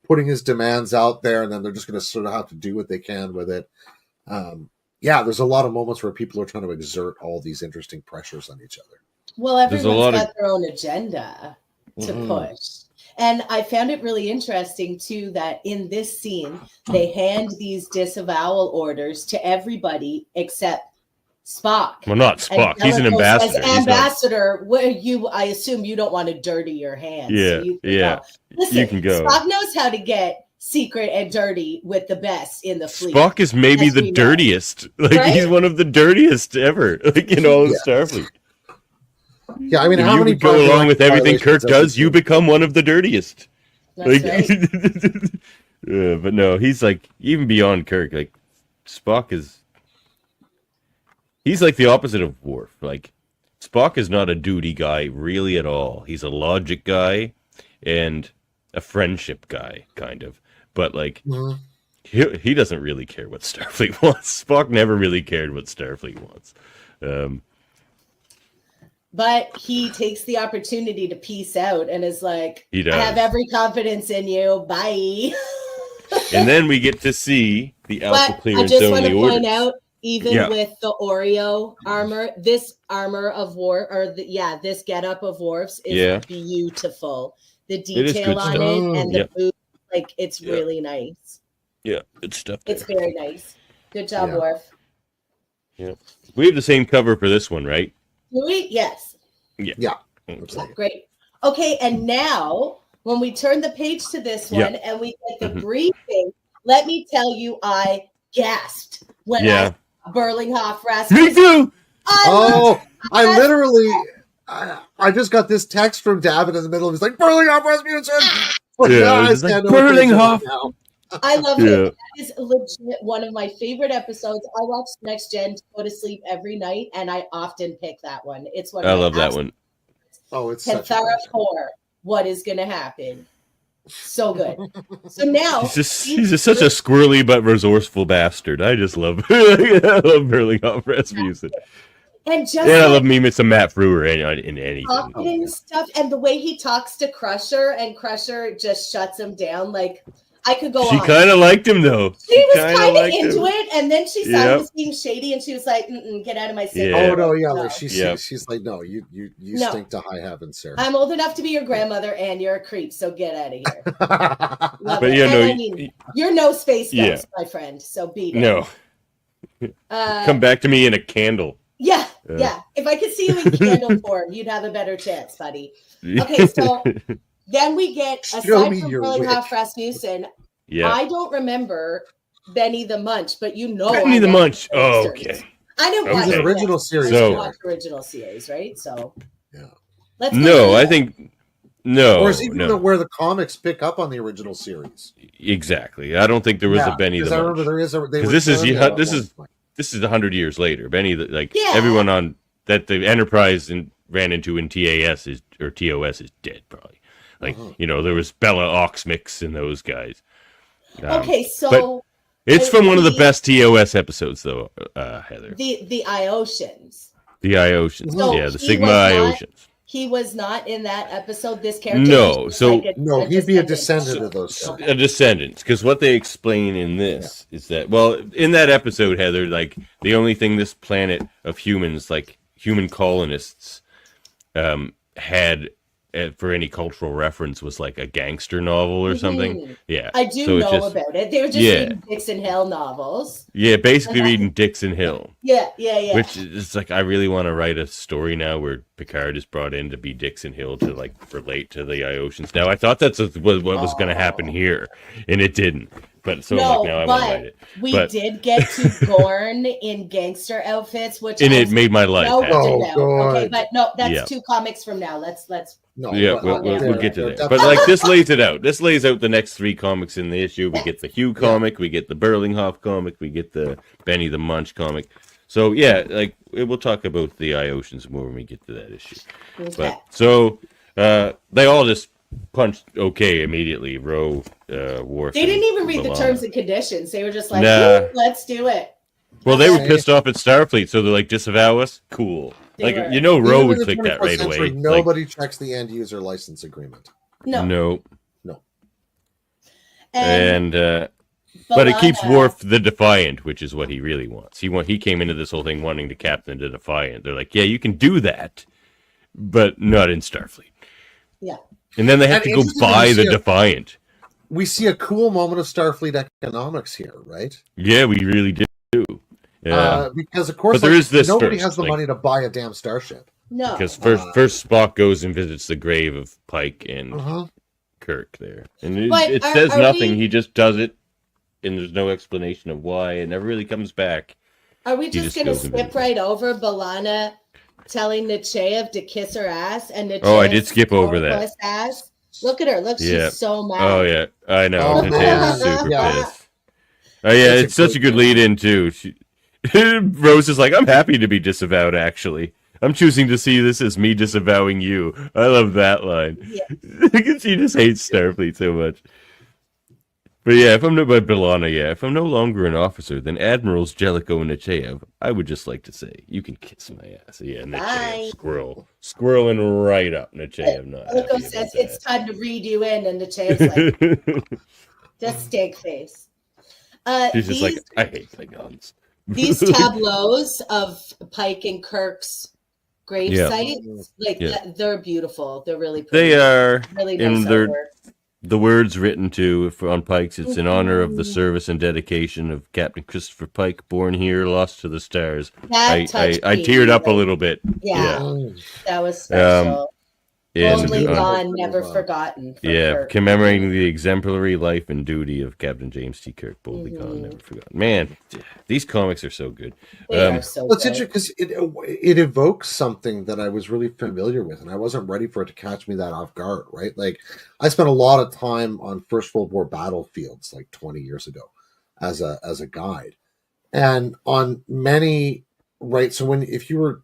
[SPEAKER 2] putting his demands out there, and then they're just going to sort of have to do what they can with it. yeah, there's a lot of moments where people are trying to exert all these interesting pressures on each other.
[SPEAKER 3] Well, everyone's got their own agenda to push. And I found it really interesting, too, that in this scene, they hand these disavowal orders to everybody except Spock.
[SPEAKER 1] Well, not Spock. He's an ambassador.
[SPEAKER 3] As ambassador, I assume you don't want to dirty your hands.
[SPEAKER 1] Yeah,
[SPEAKER 3] so
[SPEAKER 1] yeah.
[SPEAKER 3] Listen,
[SPEAKER 1] you can go.
[SPEAKER 3] Spock knows how to get secret and dirty with the best in the fleet.
[SPEAKER 1] Spock is maybe the dirtiest. Like, right? He's one of the dirtiest ever, like, in all of Starfleet.
[SPEAKER 2] Yeah, I mean,
[SPEAKER 1] if
[SPEAKER 2] how many
[SPEAKER 1] go along with everything Kirk does, you become one of the dirtiest.
[SPEAKER 3] That's right.
[SPEAKER 1] Yeah, but no, he's like, even beyond Kirk, like, Spock is... He's like the opposite of Worf. Like, Spock is not a duty guy, really, at all. He's a logic guy and a friendship guy, kind of. But, like, he doesn't really care what Starfleet wants. Spock never really cared what Starfleet wants.
[SPEAKER 3] But he takes the opportunity to peace out and is like,
[SPEAKER 1] I
[SPEAKER 3] have every confidence in you. Bye.
[SPEAKER 1] And then we get to see the Alpha Clearance
[SPEAKER 3] Only orders. I just
[SPEAKER 1] want to
[SPEAKER 3] point out, even with the Oreo armor, this armor of Worf, this getup of Worf's is beautiful. The detail on it and the boots, like, it's really nice.
[SPEAKER 1] Yeah, good stuff there.
[SPEAKER 3] It's very nice. Good job, Worf.
[SPEAKER 1] Yeah. We have the same cover for this one, right?
[SPEAKER 3] Yes.
[SPEAKER 2] Yeah.
[SPEAKER 3] Great. Okay, and now when we turn the page to this one and we get the briefing, let me tell you, I gasped when I saw Berlinghoff Rasmussen.
[SPEAKER 1] Me too.
[SPEAKER 2] I literally, I just got this text from David in the middle of it. He's like, Berlinghoff Rasmussen.
[SPEAKER 1] It's like, Berlinghoff.
[SPEAKER 3] I love it. That is legit one of my favorite episodes. I watch Next Gen to go to sleep every night, and I often pick that one. It's one.
[SPEAKER 1] I love that one.
[SPEAKER 2] Oh, it's
[SPEAKER 3] Panthera 4. What is going to happen? So good. So now
[SPEAKER 1] he's just such a squirrely but resourceful bastard. I just love I love Berlinghoff Rasmussen.
[SPEAKER 3] And
[SPEAKER 1] I love me with some Matt Frewer in anything.
[SPEAKER 3] Talking stuff, and the way he talks to Crusher, and Crusher just shuts him down. Like, I could go on.
[SPEAKER 1] She kind of liked him, though.
[SPEAKER 3] She was kind of into it, and then she saw he was being shady, and she was like, get out of my city.
[SPEAKER 2] Oh, no, no. She's like, no, you stink to high heaven, sir.
[SPEAKER 3] I'm old enough to be your grandmother, and you're a creep, so get out of here.
[SPEAKER 1] But
[SPEAKER 3] you're no space ghost, my friend, so beat it.
[SPEAKER 1] No. Come back to me in a candle.
[SPEAKER 3] Yeah. If I could see you in candle form, you'd have a better chance, buddy. Okay, so... Then we get, aside from Berlinghoff Rasmussen, I don't remember Benny the Munch, but
[SPEAKER 1] Benny the Munch. Oh, okay.
[SPEAKER 3] I didn't watch
[SPEAKER 2] the original series.
[SPEAKER 3] Watch original series, right? So, let's
[SPEAKER 1] I think no.
[SPEAKER 2] Or is it even where the comics pick up on the original series?
[SPEAKER 1] Exactly. I don't think there was a Benny the Munch. I remember
[SPEAKER 2] there is a.
[SPEAKER 1] Because this is 100 years later. Benny, everyone on that the Enterprise ran into in TOS is dead, probably. Like, there was Bella Oxmix and those guys.
[SPEAKER 3] Okay, so...
[SPEAKER 1] It's from one of the best TOS episodes, though, Heather.
[SPEAKER 3] The Iosians.
[SPEAKER 1] The Iosians, the Sigma Iosians.
[SPEAKER 3] He was not in that episode, this character?
[SPEAKER 1] No,
[SPEAKER 2] he'd be a descendant of those guys.
[SPEAKER 1] A descendant, because what they explain in this is that, in that episode, Heather, like, the only thing this planet of humans, like, human colonists, had... for any cultural reference was like a gangster novel or something. Yeah.
[SPEAKER 3] I do know about it. They were just reading Dixon Hill novels.
[SPEAKER 1] Yeah, basically reading Dixon Hill.
[SPEAKER 3] Yeah.
[SPEAKER 1] Which is like, I really want to write a story now where Picard is brought in to be Dixon Hill to like relate to the Iosians. Now, I thought that's what was going to happen here, and it didn't. But so now I want to write it.
[SPEAKER 3] We did get to Gorn in gangster outfits, which
[SPEAKER 1] it made my life happy.
[SPEAKER 3] Okay, but no, that's 2 comics from now. Let's
[SPEAKER 1] we'll get to that. But like, this lays it out. This lays out the next 3 comics in the issue. We get the Hugh comic, we get the Berlinghoff comic, we get the Benny the Munch comic. So we'll talk about the Iosians more when we get to that issue.
[SPEAKER 3] Okay.
[SPEAKER 1] But so they all just punched immediately. Worf.
[SPEAKER 3] They didn't even read the terms and conditions. They were just like, let's do it.
[SPEAKER 1] Well, they were pissed off at Starfleet, so they're like, disavow us? Cool. Ro would click that right away.
[SPEAKER 2] Nobody checks the end user license agreement.
[SPEAKER 3] No.
[SPEAKER 1] And But it keeps
[SPEAKER 3] B'Elanna,
[SPEAKER 1] Worf the Defiant, which is what he really wants. He came into this whole thing wanting to captain the Defiant. They're like, yeah, you can do that, but not in Starfleet.
[SPEAKER 3] yeah.
[SPEAKER 1] And then they have
[SPEAKER 2] And
[SPEAKER 1] to go
[SPEAKER 2] interestingly,
[SPEAKER 1] buy the Defiant.
[SPEAKER 2] We see a cool moment of Starfleet economics here, right?
[SPEAKER 1] Yeah, we really do.
[SPEAKER 2] Because of course,
[SPEAKER 1] but there is this
[SPEAKER 2] nobody
[SPEAKER 1] first,
[SPEAKER 2] has the
[SPEAKER 1] like-
[SPEAKER 2] money to buy a damn starship.
[SPEAKER 3] No.
[SPEAKER 1] Because first Spock goes and visits the grave of Pike and Kirk there. And
[SPEAKER 3] But
[SPEAKER 1] it
[SPEAKER 3] are-
[SPEAKER 1] says
[SPEAKER 3] are
[SPEAKER 1] nothing.
[SPEAKER 3] we-
[SPEAKER 1] He just does it, and there's no explanation of why. It never really comes back.
[SPEAKER 3] Are we
[SPEAKER 1] He
[SPEAKER 3] just
[SPEAKER 1] just
[SPEAKER 3] going to
[SPEAKER 1] goes and
[SPEAKER 3] skip
[SPEAKER 1] visits.
[SPEAKER 3] right over B'Elanna telling Nechayev to kiss her ass? And Nechayev
[SPEAKER 1] Oh, I did skip over that.
[SPEAKER 3] ass? Look at her. Look,
[SPEAKER 1] Yeah.
[SPEAKER 3] she's so mad.
[SPEAKER 1] Oh, yeah. I know.
[SPEAKER 2] Oh,
[SPEAKER 1] Natalia's
[SPEAKER 2] man.
[SPEAKER 1] super
[SPEAKER 2] Yeah.
[SPEAKER 1] pissed. Oh, yeah.
[SPEAKER 2] It's
[SPEAKER 1] It's
[SPEAKER 2] a
[SPEAKER 1] such a
[SPEAKER 2] great
[SPEAKER 1] good lead in, too. Rose is like, I'm happy to be disavowed, actually. I'm choosing to see this as me disavowing you. I love that line.
[SPEAKER 3] Yeah.
[SPEAKER 1] She just hates Starfleet so much. But yeah, if I'm no longer an officer, then Admirals Jellicoe and Nechayev, I would just like to say, you can kiss my ass. Yeah,
[SPEAKER 3] Bye.
[SPEAKER 1] Nechayev, squirreling right up. Nechayev, not
[SPEAKER 3] Jellicoe
[SPEAKER 1] happy
[SPEAKER 3] says,
[SPEAKER 1] about
[SPEAKER 3] it's time to read you in. And Nechayev's like,
[SPEAKER 1] that.
[SPEAKER 3] just steak face.
[SPEAKER 1] She's just like, I hate Klingons.
[SPEAKER 3] These tableaus of Pike and Kirk's grave
[SPEAKER 1] Yeah.
[SPEAKER 3] sites, like
[SPEAKER 1] Yeah.
[SPEAKER 3] they're beautiful. They're really pretty.
[SPEAKER 1] They are,
[SPEAKER 3] really
[SPEAKER 1] and
[SPEAKER 3] nice
[SPEAKER 1] they're
[SPEAKER 3] artwork.
[SPEAKER 1] the words written to on Pike's. It's in honor of the service and dedication of Captain Christopher Pike, born here, lost to the stars. I
[SPEAKER 3] touched me.
[SPEAKER 1] teared up a little bit.
[SPEAKER 3] Yeah,
[SPEAKER 2] Mm.
[SPEAKER 3] that was special.
[SPEAKER 1] And,
[SPEAKER 3] Only
[SPEAKER 2] uh,
[SPEAKER 3] gone, never forgotten. for
[SPEAKER 1] yeah,
[SPEAKER 3] Kirk.
[SPEAKER 1] commemorating the exemplary life and duty of Captain James T. Kirk, boldly gone, never forgotten. Man, these comics are so good.
[SPEAKER 3] They are so
[SPEAKER 2] Well, it's
[SPEAKER 3] good.
[SPEAKER 2] interesting because it evokes something that I was really familiar with, and I wasn't ready for it to catch me that off guard, right? Like, I spent a lot of time on First World War battlefields like 20 years ago as a guide, and on many, right? So if you were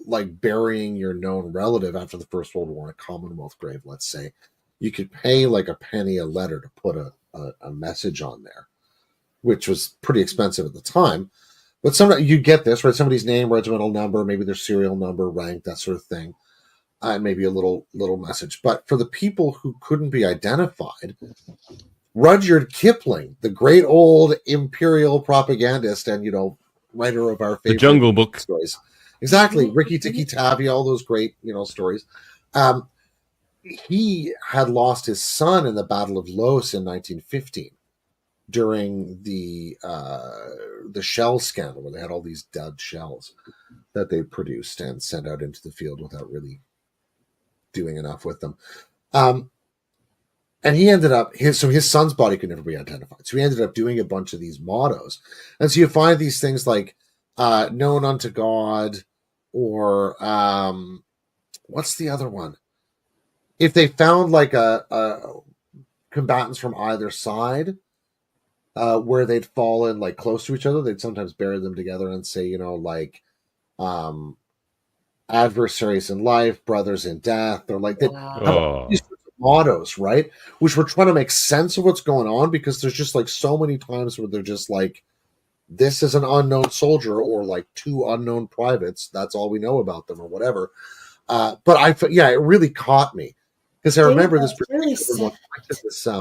[SPEAKER 2] like burying your known relative after the First World War in a Commonwealth grave, let's say, you could pay like a penny a letter to put a message on there, which was pretty expensive at the time. But sometimes you get this, right? Somebody's name, regimental number, maybe their serial number, rank, that sort of thing. Maybe a little message. But for the people who couldn't be identified, Rudyard Kipling, the great old imperial propagandist and, writer of our favorite
[SPEAKER 1] The Jungle Book.
[SPEAKER 2] stories. Exactly. Ricky Tikki Tavi, all those great, stories. He had lost his son in the Battle of Loos in 1915 during the shell scandal, where they had all these dud shells that they produced and sent out into the field without really doing enough with them. And he ended up, his son's body could never be identified. So he ended up doing a bunch of these mottos. And so you find these things like, known unto God, or what's the other one? If they found like a combatants from either side, where they'd fallen like close to each other, they'd sometimes bury them together and say, adversaries in life, brothers in death, or like
[SPEAKER 3] Wow.
[SPEAKER 2] these mottos, right? Which we're trying to make sense of what's going on, because there's just like so many times where they're just like, this is an unknown soldier, or like two unknown privates. That's all we know about them, or whatever. But it really caught me, because I remember this
[SPEAKER 3] really
[SPEAKER 2] particular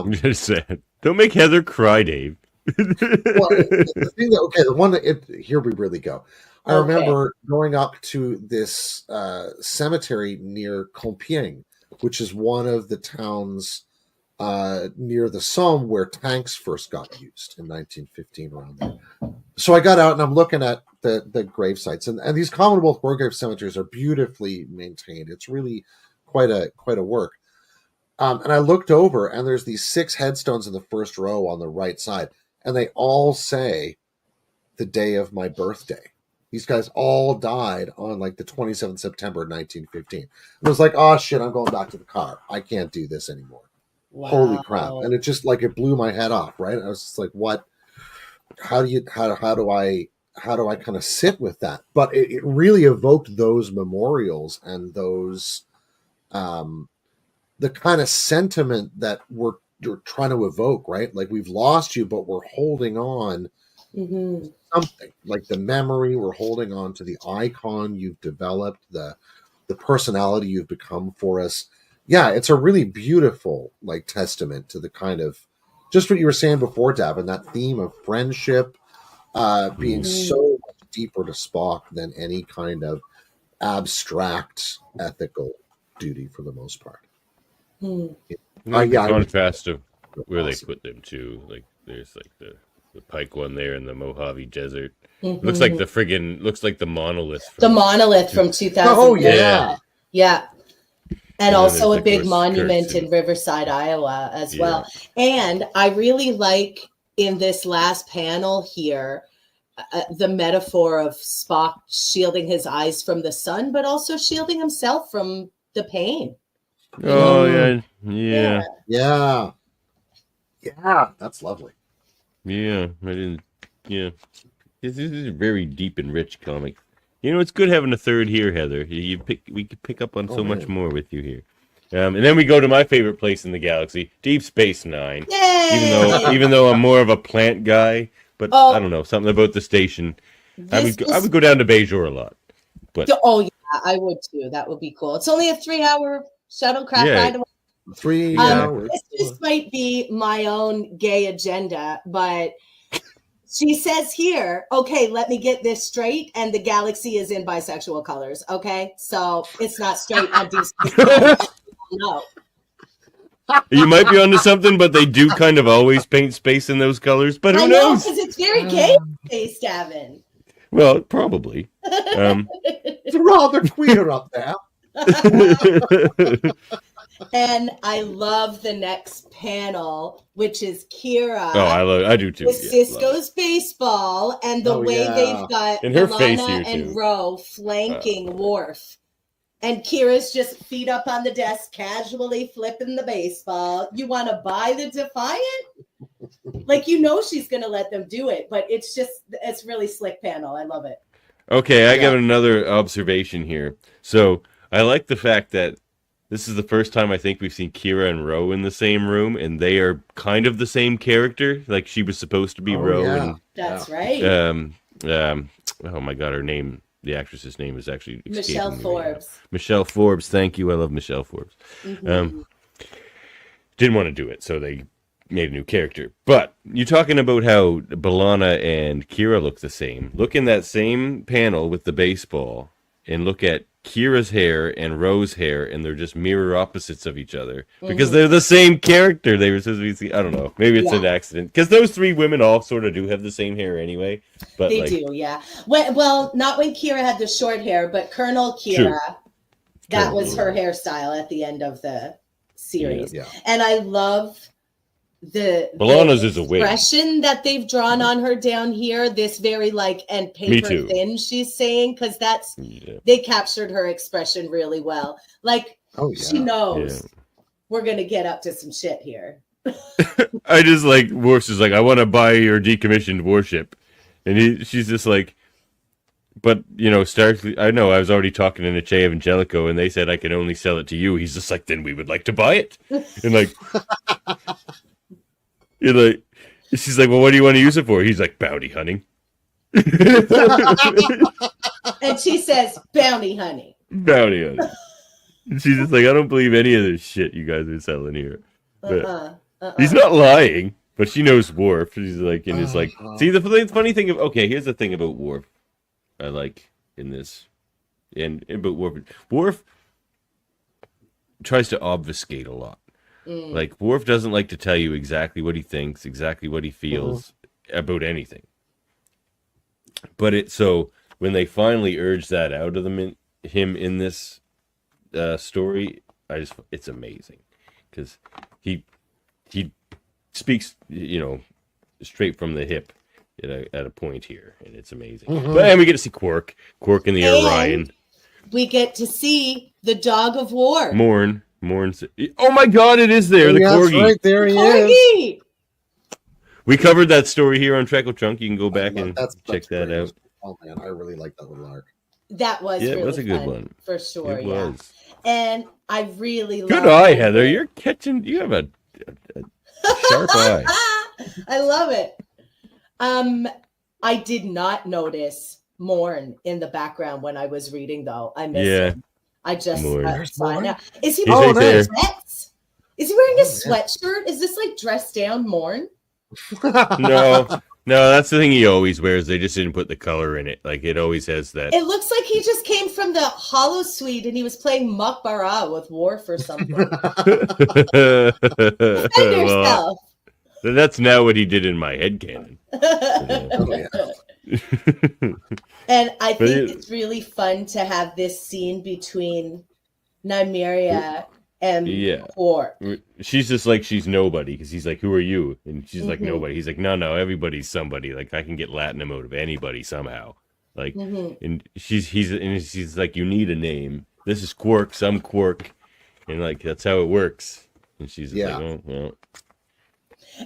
[SPEAKER 2] one.
[SPEAKER 1] Just sad. Don't make Heather cry, Dave.
[SPEAKER 2] The thing the one that here we really go. I
[SPEAKER 3] Okay.
[SPEAKER 2] remember going up to this cemetery near Compiègne, which is one of the towns near the Somme where tanks first got used in 1915, around there. So I got out and I'm looking at the grave sites, and these Commonwealth War grave cemeteries are beautifully maintained. It's really quite a work. And I looked over, and there's these 6 headstones in the first row on the right side, and they all say the day of my birthday. These guys all died on like the 27th September 1915. And I was like, oh shit, I'm going back to the car. I can't do this anymore.
[SPEAKER 3] Wow.
[SPEAKER 2] Holy crap. And it just like, it blew my head off, right? I was just like, what, how do I kind of sit with that? But it really evoked those memorials and those, the kind of sentiment that we're trying to evoke, right? Like, we've lost you, but we're holding on
[SPEAKER 3] Mm-hmm.
[SPEAKER 2] something, like the memory. We're holding on to the icon you've developed, the personality you've become for us. Yeah, it's a really beautiful like testament to the kind of just what you were saying before, Davin, that theme of friendship being so much deeper to Spock than any kind of abstract ethical duty for the most part.
[SPEAKER 1] The contrast of where they put them too. Like there's like the Pike one there in the Mojave Desert. Looks like the monolith.
[SPEAKER 3] The monolith from 2000.
[SPEAKER 2] Oh yeah.
[SPEAKER 3] And also a big monument in Riverside, Iowa as well. And I really like in this last panel here, the metaphor of Spock shielding his eyes from the sun, but also shielding himself from the pain.
[SPEAKER 1] Oh, yeah.
[SPEAKER 2] That's lovely.
[SPEAKER 1] Yeah, I didn't. Yeah, this is a very deep and rich comic. You know, it's good having a third here, Heather. We could pick up on so much more with you here. And then we go to my favorite place in the galaxy, Deep Space Nine.
[SPEAKER 3] Yay!
[SPEAKER 1] Even though I'm more of a plant guy, but I don't know, something about the station. I would go down to Bajor a lot. But
[SPEAKER 3] I would too. That would be cool. It's only a 3-hour shuttlecraft ride away.
[SPEAKER 2] 3 hours.
[SPEAKER 3] This just might be my own gay agenda, but she says here, okay, let me get this straight, and the galaxy is in bisexual colors. Okay, so it's not straight on Deep Space Nine. No.
[SPEAKER 1] You might be onto something, but they do kind of always paint space in those colors. But who knows?
[SPEAKER 3] Because it's very gay space, Davin.
[SPEAKER 1] Well, probably.
[SPEAKER 2] It's rather queer up there.
[SPEAKER 3] And I love the next panel, which is Kira.
[SPEAKER 1] Oh, I do too.
[SPEAKER 3] With Cisco's baseball and the way they've got
[SPEAKER 1] and her face here
[SPEAKER 3] and
[SPEAKER 1] too.
[SPEAKER 3] Ro flanking Worf. And Kira's just feet up on the desk, casually flipping the baseball. You want to buy the Defiant? Like, she's going to let them do it, but it's really slick panel. I love it.
[SPEAKER 1] Okay, I got another observation here. So I like the fact that this is the first time I think we've seen Kira and Ro in the same room, and they are kind of the same character. Like she was supposed to be Ro.
[SPEAKER 2] Yeah.
[SPEAKER 1] And,
[SPEAKER 3] That's right.
[SPEAKER 1] Oh my God, her name. The actress's name is actually
[SPEAKER 3] Michelle Forbes.
[SPEAKER 1] Michelle Forbes, thank you. I love Michelle Forbes. Didn't want to do it, so they made a new character. But you're talking about how B'Elanna and Kira look the same. Look in that same panel with the baseball, and look at Kira's hair and Ro's hair, and they're just mirror opposites of each other because they're the same character. They were supposed to be. I don't know. Maybe it's an accident because those three women all sort of do have the same hair anyway. But
[SPEAKER 3] they do, yeah. Well, not when Kira had the short hair, but Colonel Kira, that was her hairstyle at the end of the series. Yeah. And I love the
[SPEAKER 1] is a wig.
[SPEAKER 3] Expression that they've drawn on her down here. This very and paper thin. She's saying because that's they captured her expression really well. Like she knows we're gonna get up to some shit here.
[SPEAKER 1] I just like Worf's is like, I want to buy your decommissioned warship, and she's just like, but Starfleet. I know I was already talking to Che Evangelico, and they said I can only sell it to you. He's just like, then we would like to buy it, and like. You're like, she's like, well, what do you want to use it for? He's like, bounty hunting.
[SPEAKER 3] And she says, bounty hunting.
[SPEAKER 1] Bounty hunting. And she's just like, I don't believe any of this shit you guys are selling here. But he's not lying, but she knows Worf. She's like, and it's like, see, the funny thing of, okay, here's the thing about Worf. I like in this, but Worf tries to obfuscate a lot. Like, Worf doesn't like to tell you exactly what he thinks, exactly what he feels about anything. But so when they finally urge that out of him in this story, it's amazing because he speaks, straight from the hip at a point here, and it's amazing. And we get to see Quark in the Orion.
[SPEAKER 3] We get to see the dog of war,
[SPEAKER 1] Morn. Oh my God, it is there. The Corgi.
[SPEAKER 2] That's right, there he is.
[SPEAKER 1] We covered that story here on Trekle Chunk. You can go back and check that out.
[SPEAKER 2] Oh man, I really like that little arc.
[SPEAKER 3] That was really
[SPEAKER 1] it was a good
[SPEAKER 3] fun,
[SPEAKER 1] one
[SPEAKER 3] for sure.
[SPEAKER 1] It was.
[SPEAKER 3] And I really
[SPEAKER 1] good eye, Heather. You have a sharp eye.
[SPEAKER 3] I love it. I did not notice Morn in the background when I was reading, though. I missed him. I just saw it now. Is he wearing jets? Is he wearing wearing a sweatshirt? Is this like dress down morn?
[SPEAKER 1] No, that's the thing he always wears. They just didn't put the color in it. Like it always has that.
[SPEAKER 3] It looks like he just came from the Hollow Suite and he was playing Makbara with Worf or something. Defend yourself.
[SPEAKER 1] That's now what he did in my headcanon.
[SPEAKER 3] And I think it's really fun to have this scene between Nymeria and Quark.
[SPEAKER 1] She's just like, she's nobody, because he's like, who are you? And she's like, nobody. He's like, no, everybody's somebody. Like, I can get Latinum out of anybody somehow. Like, and she's like, you need a name. This is Quark, some Quark. And like, that's how it works. And she's like, oh, well.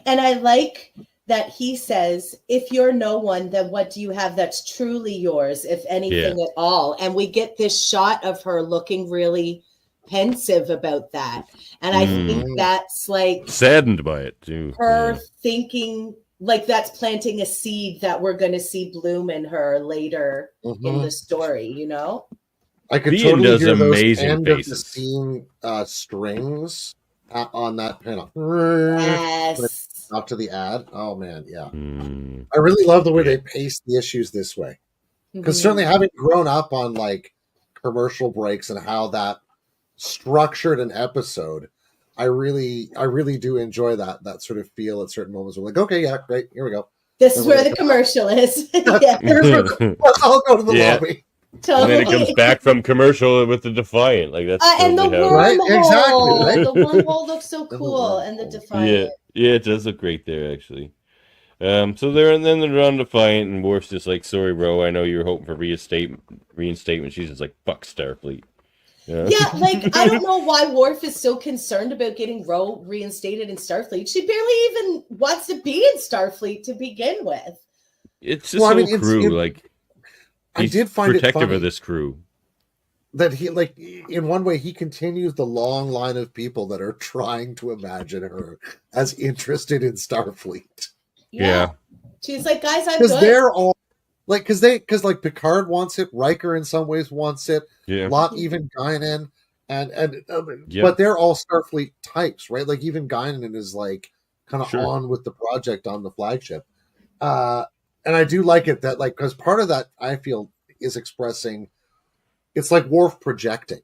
[SPEAKER 3] And I like that he says, if you're no one, then what do you have that's truly yours, if anything at all? And we get this shot of her looking really pensive about that. And I think that's like
[SPEAKER 1] saddened by it too.
[SPEAKER 3] Her thinking like that's planting a seed that we're going to see bloom in her later in the story, you know?
[SPEAKER 2] I could totally hear those end of the scene strings on that panel.
[SPEAKER 3] Yes.
[SPEAKER 2] Up to the ad. Oh man, yeah. I really love the way they pace the issues this way. Because certainly having grown up on like commercial breaks and how that structured an episode, I really do enjoy that sort of feel at certain moments. We're like, okay, yeah, great, here we go.
[SPEAKER 3] This is where the commercial is.
[SPEAKER 2] I'll go to the lobby.
[SPEAKER 3] Totally.
[SPEAKER 1] And then it comes back from commercial with the Defiant, like that's
[SPEAKER 3] and the wormhole.
[SPEAKER 2] Right? Exactly. Right?
[SPEAKER 3] The wormhole looks so cool, and the Defiant.
[SPEAKER 1] Yeah, it does look great there actually. So they're on Defiant, and Worf's just like, sorry, bro, I know you were hoping for reinstatement. She's just like, fuck Starfleet. Yeah,
[SPEAKER 3] like I don't know why Worf is so concerned about getting Ro reinstated in Starfleet. She barely even wants to be in Starfleet to begin with.
[SPEAKER 1] It's just crew, like.
[SPEAKER 2] I did find it
[SPEAKER 1] protective
[SPEAKER 2] funny
[SPEAKER 1] of this crew.
[SPEAKER 2] That he, like, in one way, he continues the long line of people that are trying to imagine her as interested in Starfleet.
[SPEAKER 1] Yeah.
[SPEAKER 3] She's like, guys, I'm
[SPEAKER 2] because
[SPEAKER 3] good.
[SPEAKER 2] They're all like, because like Picard wants it, Riker in some ways wants it, Lot, even Guinan, but they're all Starfleet types, right? Like even Guinan is like kind of on with the project on the flagship. And I do like it that, like, because part of that I feel is expressing, it's like Worf projecting,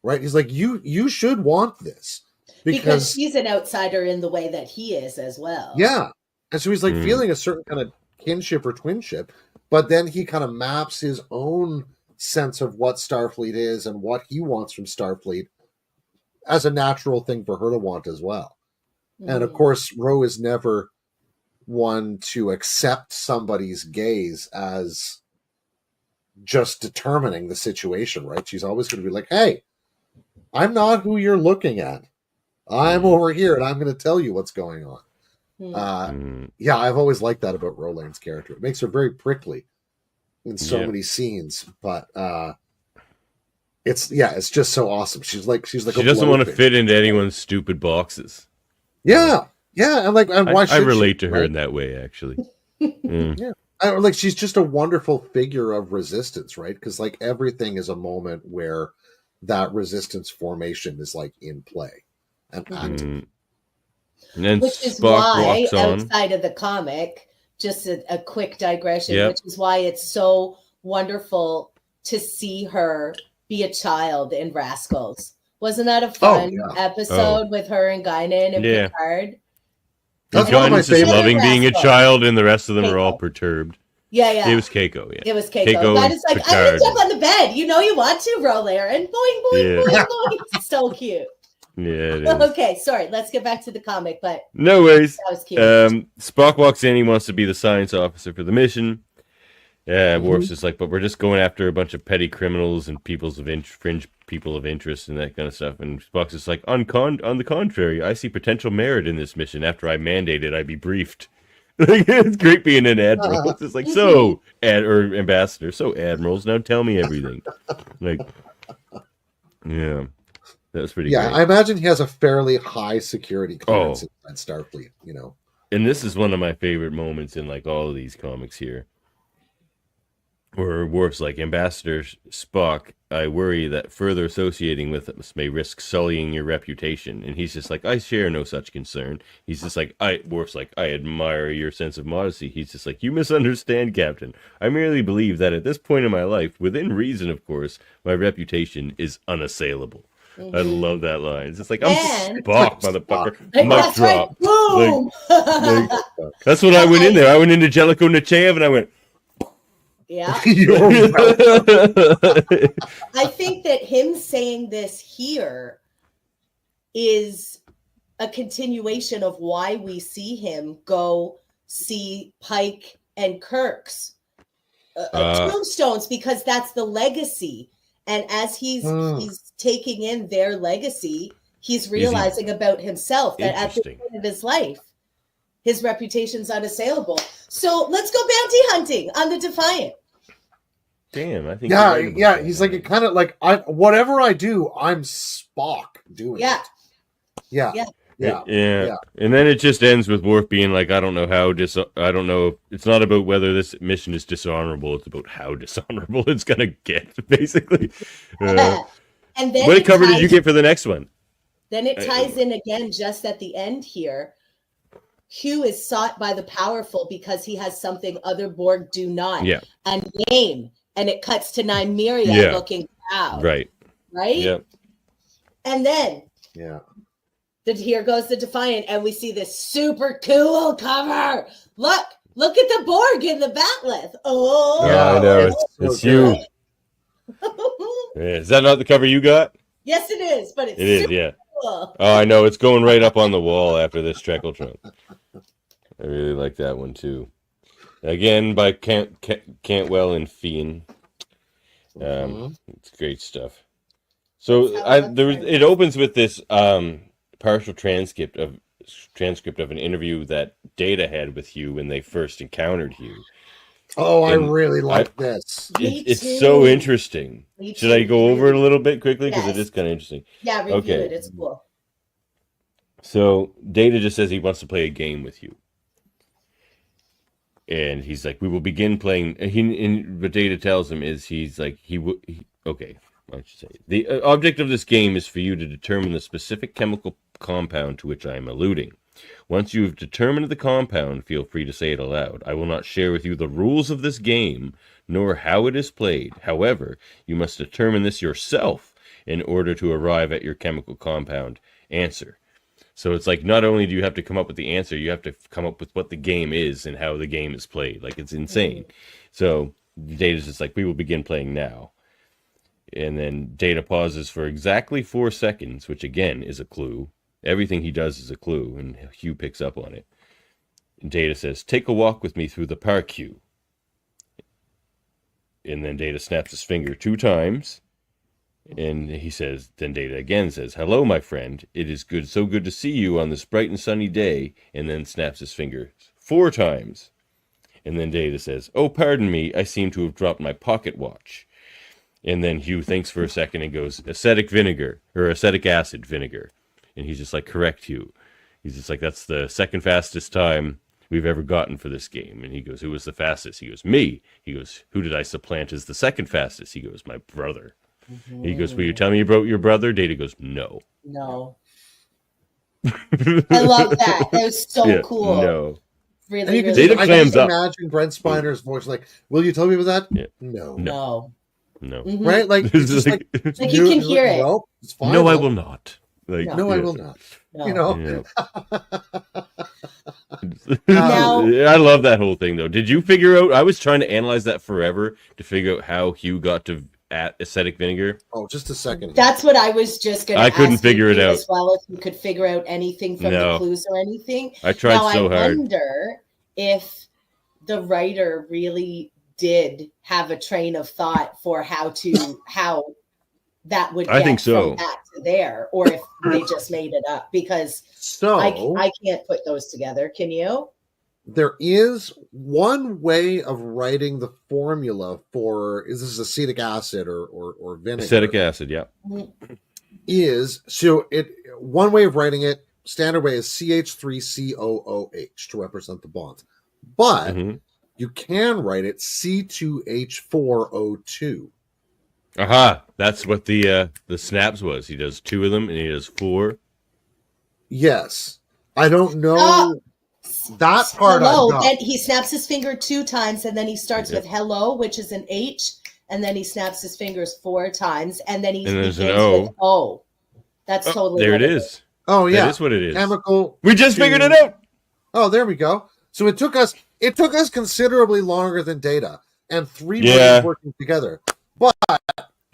[SPEAKER 2] right? He's like, you should want this
[SPEAKER 3] because she's an outsider in the way that he is as well.
[SPEAKER 2] Yeah, and so he's like feeling a certain kind of kinship or twinship, but then he kind of maps his own sense of what Starfleet is and what he wants from Starfleet as a natural thing for her to want as well. And of course, Ro is never one to accept somebody's gaze as just determining the situation, right? She's always going to be like, hey, I'm not who you're looking at. I'm over here and I'm going to tell you what's going on. Yeah, I've always liked that about Rolane's character. It makes her very prickly in so many scenes, but it's just so awesome. She's like she
[SPEAKER 1] doesn't want to fit into anyone's stupid boxes.
[SPEAKER 2] Yeah, and like, and why
[SPEAKER 1] I relate to her in that way, actually.
[SPEAKER 2] Yeah, like she's just a wonderful figure of resistance, right? Because like everything is a moment where that resistance formation is like in play and active.
[SPEAKER 1] And then
[SPEAKER 3] which is
[SPEAKER 1] Spock
[SPEAKER 3] why,
[SPEAKER 1] walks on.
[SPEAKER 3] outside of the comic, just a quick digression, which is why it's so wonderful to see her be a child in Rascals. Wasn't that a fun episode with her and Guinan and Picard?
[SPEAKER 1] Guinan's just loving being a child, and the rest of them are all perturbed.
[SPEAKER 3] Yeah.
[SPEAKER 1] It was Keiko,
[SPEAKER 3] It was Keiko. That is like, Picard. I'm going to jump on the bed. You know you want to, Rolaire. And boing, boing, boing. It's so cute.
[SPEAKER 1] Yeah, it is.
[SPEAKER 3] Okay, sorry. Let's get back to the comic, but
[SPEAKER 1] no worries.
[SPEAKER 3] That was cute.
[SPEAKER 1] Spock walks in. He wants to be the science officer for the mission. Worf's just like, but we're just going after a bunch of petty criminals and fringe people of interest and that kind of stuff. And Spock's just like, on the contrary, I see potential merit in this mission. After I mandate it, I be briefed. It's great being an admiral. It's just like, or ambassador. So admirals, now tell me everything. Like, yeah. That was pretty great.
[SPEAKER 2] I imagine he has a fairly high security clearance inside Starfleet, you know.
[SPEAKER 1] And this is one of my favorite moments in like all of these comics here. Where Worf's like, Ambassador Spock, I worry that further associating with us may risk sullying your reputation. And he's just like, I share no such concern. He's just like, Worf's like, I admire your sense of modesty. He's just like, you misunderstand, Captain. I merely believe that at this point in my life, within reason, of course, my reputation is unassailable. Mm-hmm. I love that line. It's just like, I'm Spock, motherfucker. Mic drop.
[SPEAKER 3] Boom!
[SPEAKER 1] That's what I went in there. I went into Jellicoe Nechayev and I went,
[SPEAKER 3] yeah. I think that him saying this here is a continuation of why we see him go see Pike and Kirk's tombstones, because that's the legacy. And as he's taking in their legacy, he's realizing about himself that at the end of his life, his reputation's unassailable. So let's go bounty hunting on the Defiant.
[SPEAKER 1] Damn, I think.
[SPEAKER 2] Yeah. He's like, it kind of like, whatever I do, I'm Spock doing it. Yeah.
[SPEAKER 1] And then it just ends with Worf being like, I don't know. It's not about whether this mission is dishonorable. It's about how dishonorable it's gonna get, basically.
[SPEAKER 3] And then
[SPEAKER 1] what cover did you get for the next one?
[SPEAKER 3] Then it ties in again, just at the end here. Hugh is sought by the powerful because he has something other Borg do not.
[SPEAKER 1] Yeah.
[SPEAKER 3] A name. And it cuts to Nymeria looking proud.
[SPEAKER 1] Right?
[SPEAKER 2] Yeah.
[SPEAKER 3] And then here goes the Defiant, and we see this super cool cover. Look at the Borg in the Batleth. Oh,
[SPEAKER 1] yeah, I know. It's you. Is that not the cover you got?
[SPEAKER 3] Yes, it is. But it
[SPEAKER 1] is, cool. Oh, I know. It's going right up on the wall after this Trekle. I really like that one too. Again, by Cantwell and Fian. It's great stuff. So it opens with this partial transcript of an interview that Data had with Hugh when they first encountered Hugh.
[SPEAKER 2] Oh, I really like this.
[SPEAKER 1] It's so interesting. Should I go over it a little bit quickly? Because it is kind of interesting.
[SPEAKER 3] Yeah, review it. It's cool.
[SPEAKER 1] So Data just says he wants to play a game with you. And he's like, we will begin playing. What Data tells him is he's like, okay, why don't you say it? The object of this game is for you to determine the specific chemical compound to which I am alluding. Once you have determined the compound, feel free to say it aloud. I will not share with you the rules of this game, nor how it is played. However, you must determine this yourself in order to arrive at your chemical compound answer. So it's like, not only do you have to come up with the answer, you have to come up with what the game is and how the game is played. Like, it's insane. So Data's just like, we will begin playing now. And then Data pauses for exactly 4 seconds, which again is a clue. Everything he does is a clue, and Hugh picks up on it. And Data says, take a walk with me through the park, Hugh. And then Data snaps his finger 2 times. And he says, then Data again says, hello, my friend. It is so good to see you on this bright and sunny day. And then snaps his finger 4 times. And then Data says, oh, pardon me, I seem to have dropped my pocket watch. And then Hugh thinks for a second and goes, acetic acid vinegar. And he's just like, correct, Hugh. He's just like, that's the second fastest time we've ever gotten for this game. And he goes, who was the fastest? He goes, me. He goes, who did I supplant as the second fastest? He goes, my brother. Mm-hmm. He goes, will you tell me about your brother? Data goes, no.
[SPEAKER 3] No. I love that. That was so cool.
[SPEAKER 1] No.
[SPEAKER 3] Really,
[SPEAKER 2] really.
[SPEAKER 1] Data clams up.
[SPEAKER 2] Imagine Brent Spiner's voice like, will you tell me about that?
[SPEAKER 1] Yeah.
[SPEAKER 2] No.
[SPEAKER 3] Mm-hmm.
[SPEAKER 2] Right? Like, it's
[SPEAKER 3] like you can hear it.
[SPEAKER 2] No, it's fine.
[SPEAKER 1] No, I will not. Like,
[SPEAKER 2] no, I will not.
[SPEAKER 3] No.
[SPEAKER 2] You know?
[SPEAKER 3] Yeah.
[SPEAKER 1] I love that whole thing, though. Did you figure out? I was trying to analyze that forever to figure out how Hugh got to acetic vinegar.
[SPEAKER 2] Oh, just a second.
[SPEAKER 3] That's what I was just going to ask.
[SPEAKER 1] I couldn't figure it out.
[SPEAKER 3] As well, if you could figure out anything from the clues or anything.
[SPEAKER 1] I tried so hard.
[SPEAKER 3] I wonder if the writer really did have a train of thought for how that would get
[SPEAKER 1] I think so.
[SPEAKER 3] From that to there, or if they just made it up, because I can't put those together. Can you?
[SPEAKER 2] There is one way of writing the formula for, is this acetic acid or vinegar?
[SPEAKER 1] Acetic acid, yeah.
[SPEAKER 2] One way of writing it, standard way, is CH3COOH to represent the bonds. But you can write it C2H4O2.
[SPEAKER 1] Aha! That's what the snaps was. He does 2 of them, and he does 4.
[SPEAKER 2] Yes. I don't
[SPEAKER 3] Ah,
[SPEAKER 2] know that part I've
[SPEAKER 3] hello.
[SPEAKER 2] got.
[SPEAKER 3] Then he snaps his finger 2 times, and then he starts with hello, which is an H, and then he snaps his fingers 4 times, and then he
[SPEAKER 1] And there's
[SPEAKER 3] begins
[SPEAKER 1] an O.
[SPEAKER 3] with O. That's totally
[SPEAKER 1] There
[SPEAKER 3] what
[SPEAKER 1] it is.
[SPEAKER 2] Oh yeah.
[SPEAKER 1] That is what it is.
[SPEAKER 2] Chemical.
[SPEAKER 1] We just figured it out.
[SPEAKER 2] Oh, there we go. So it took us considerably longer than Data and 3
[SPEAKER 1] Yeah.
[SPEAKER 2] brains working together.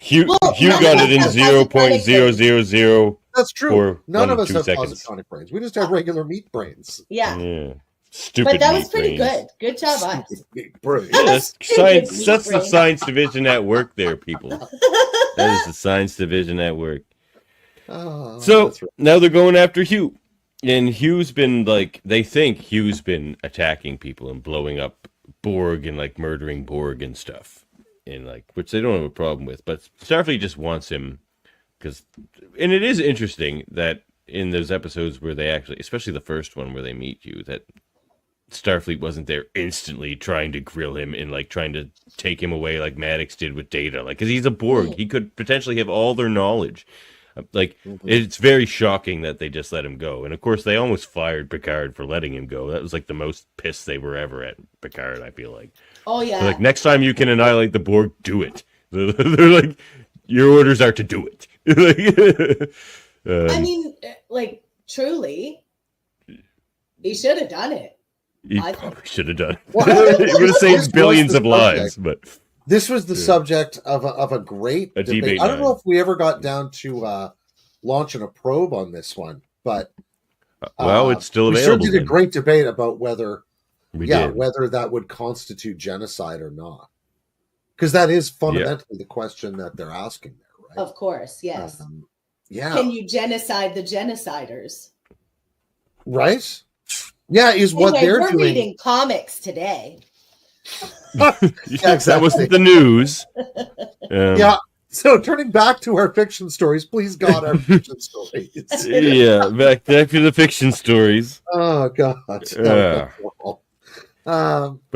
[SPEAKER 1] Hugh
[SPEAKER 3] Well,
[SPEAKER 1] got it in
[SPEAKER 3] none of us have
[SPEAKER 1] 0.000.
[SPEAKER 2] That's true.
[SPEAKER 1] For
[SPEAKER 2] None of
[SPEAKER 1] 1
[SPEAKER 2] us
[SPEAKER 1] 2
[SPEAKER 2] have
[SPEAKER 1] seconds.
[SPEAKER 2] positonic brains. We just have regular meat brains.
[SPEAKER 3] Yeah.
[SPEAKER 1] Stupid.
[SPEAKER 3] But that was
[SPEAKER 1] meat
[SPEAKER 3] pretty
[SPEAKER 1] brains.
[SPEAKER 3] good. Good job, us.
[SPEAKER 2] Meat brains.
[SPEAKER 1] Yeah, that's
[SPEAKER 3] Stupid
[SPEAKER 1] science.
[SPEAKER 3] meat
[SPEAKER 1] That's the
[SPEAKER 3] brain.
[SPEAKER 1] science division at work, there, people. That is the science division at work.
[SPEAKER 2] Oh,
[SPEAKER 1] So
[SPEAKER 2] that's right.
[SPEAKER 1] now they're going after Hugh, and Hugh's been they think Hugh's been attacking people and blowing up Borg and murdering Borg and stuff, and which they don't have a problem with. But Starfleet just wants him and it is interesting that in those episodes where they actually, especially the first one where they meet you, that Starfleet wasn't there instantly trying to grill him and trying to take him away like Maddox did with Data, because he's a Borg, he could potentially have all their knowledge. It's very shocking that they just let him go, and of course they almost fired Picard for letting him go. That was the most pissed they were ever at Picard. I feel like.
[SPEAKER 3] Oh yeah.
[SPEAKER 1] They're next time you can annihilate the Borg, do it. They're your orders are to do it.
[SPEAKER 3] I mean, truly, he should have done it.
[SPEAKER 1] He probably should have done it.
[SPEAKER 2] Well,
[SPEAKER 1] It would have saved billions of
[SPEAKER 2] the
[SPEAKER 1] lives, but
[SPEAKER 2] this was the subject of a great debate. I don't know if we ever got down to launching a probe on this one, but
[SPEAKER 1] it's still
[SPEAKER 2] we
[SPEAKER 1] available.
[SPEAKER 2] sure did a great debate about whether
[SPEAKER 1] did.
[SPEAKER 2] whether that would constitute genocide or not, because that is fundamentally the question that they're asking there, right?
[SPEAKER 3] Of course, yes.
[SPEAKER 2] Yeah.
[SPEAKER 3] Can you genocide the genociders?
[SPEAKER 2] Right? Yeah, is what they're
[SPEAKER 3] we're
[SPEAKER 2] doing.
[SPEAKER 3] reading comics today.
[SPEAKER 2] Exactly.
[SPEAKER 1] That wasn't the news.
[SPEAKER 2] Yeah. So turning back to our fiction stories, please God, our fiction stories.
[SPEAKER 1] Yeah, back to the fiction stories.
[SPEAKER 2] Oh God.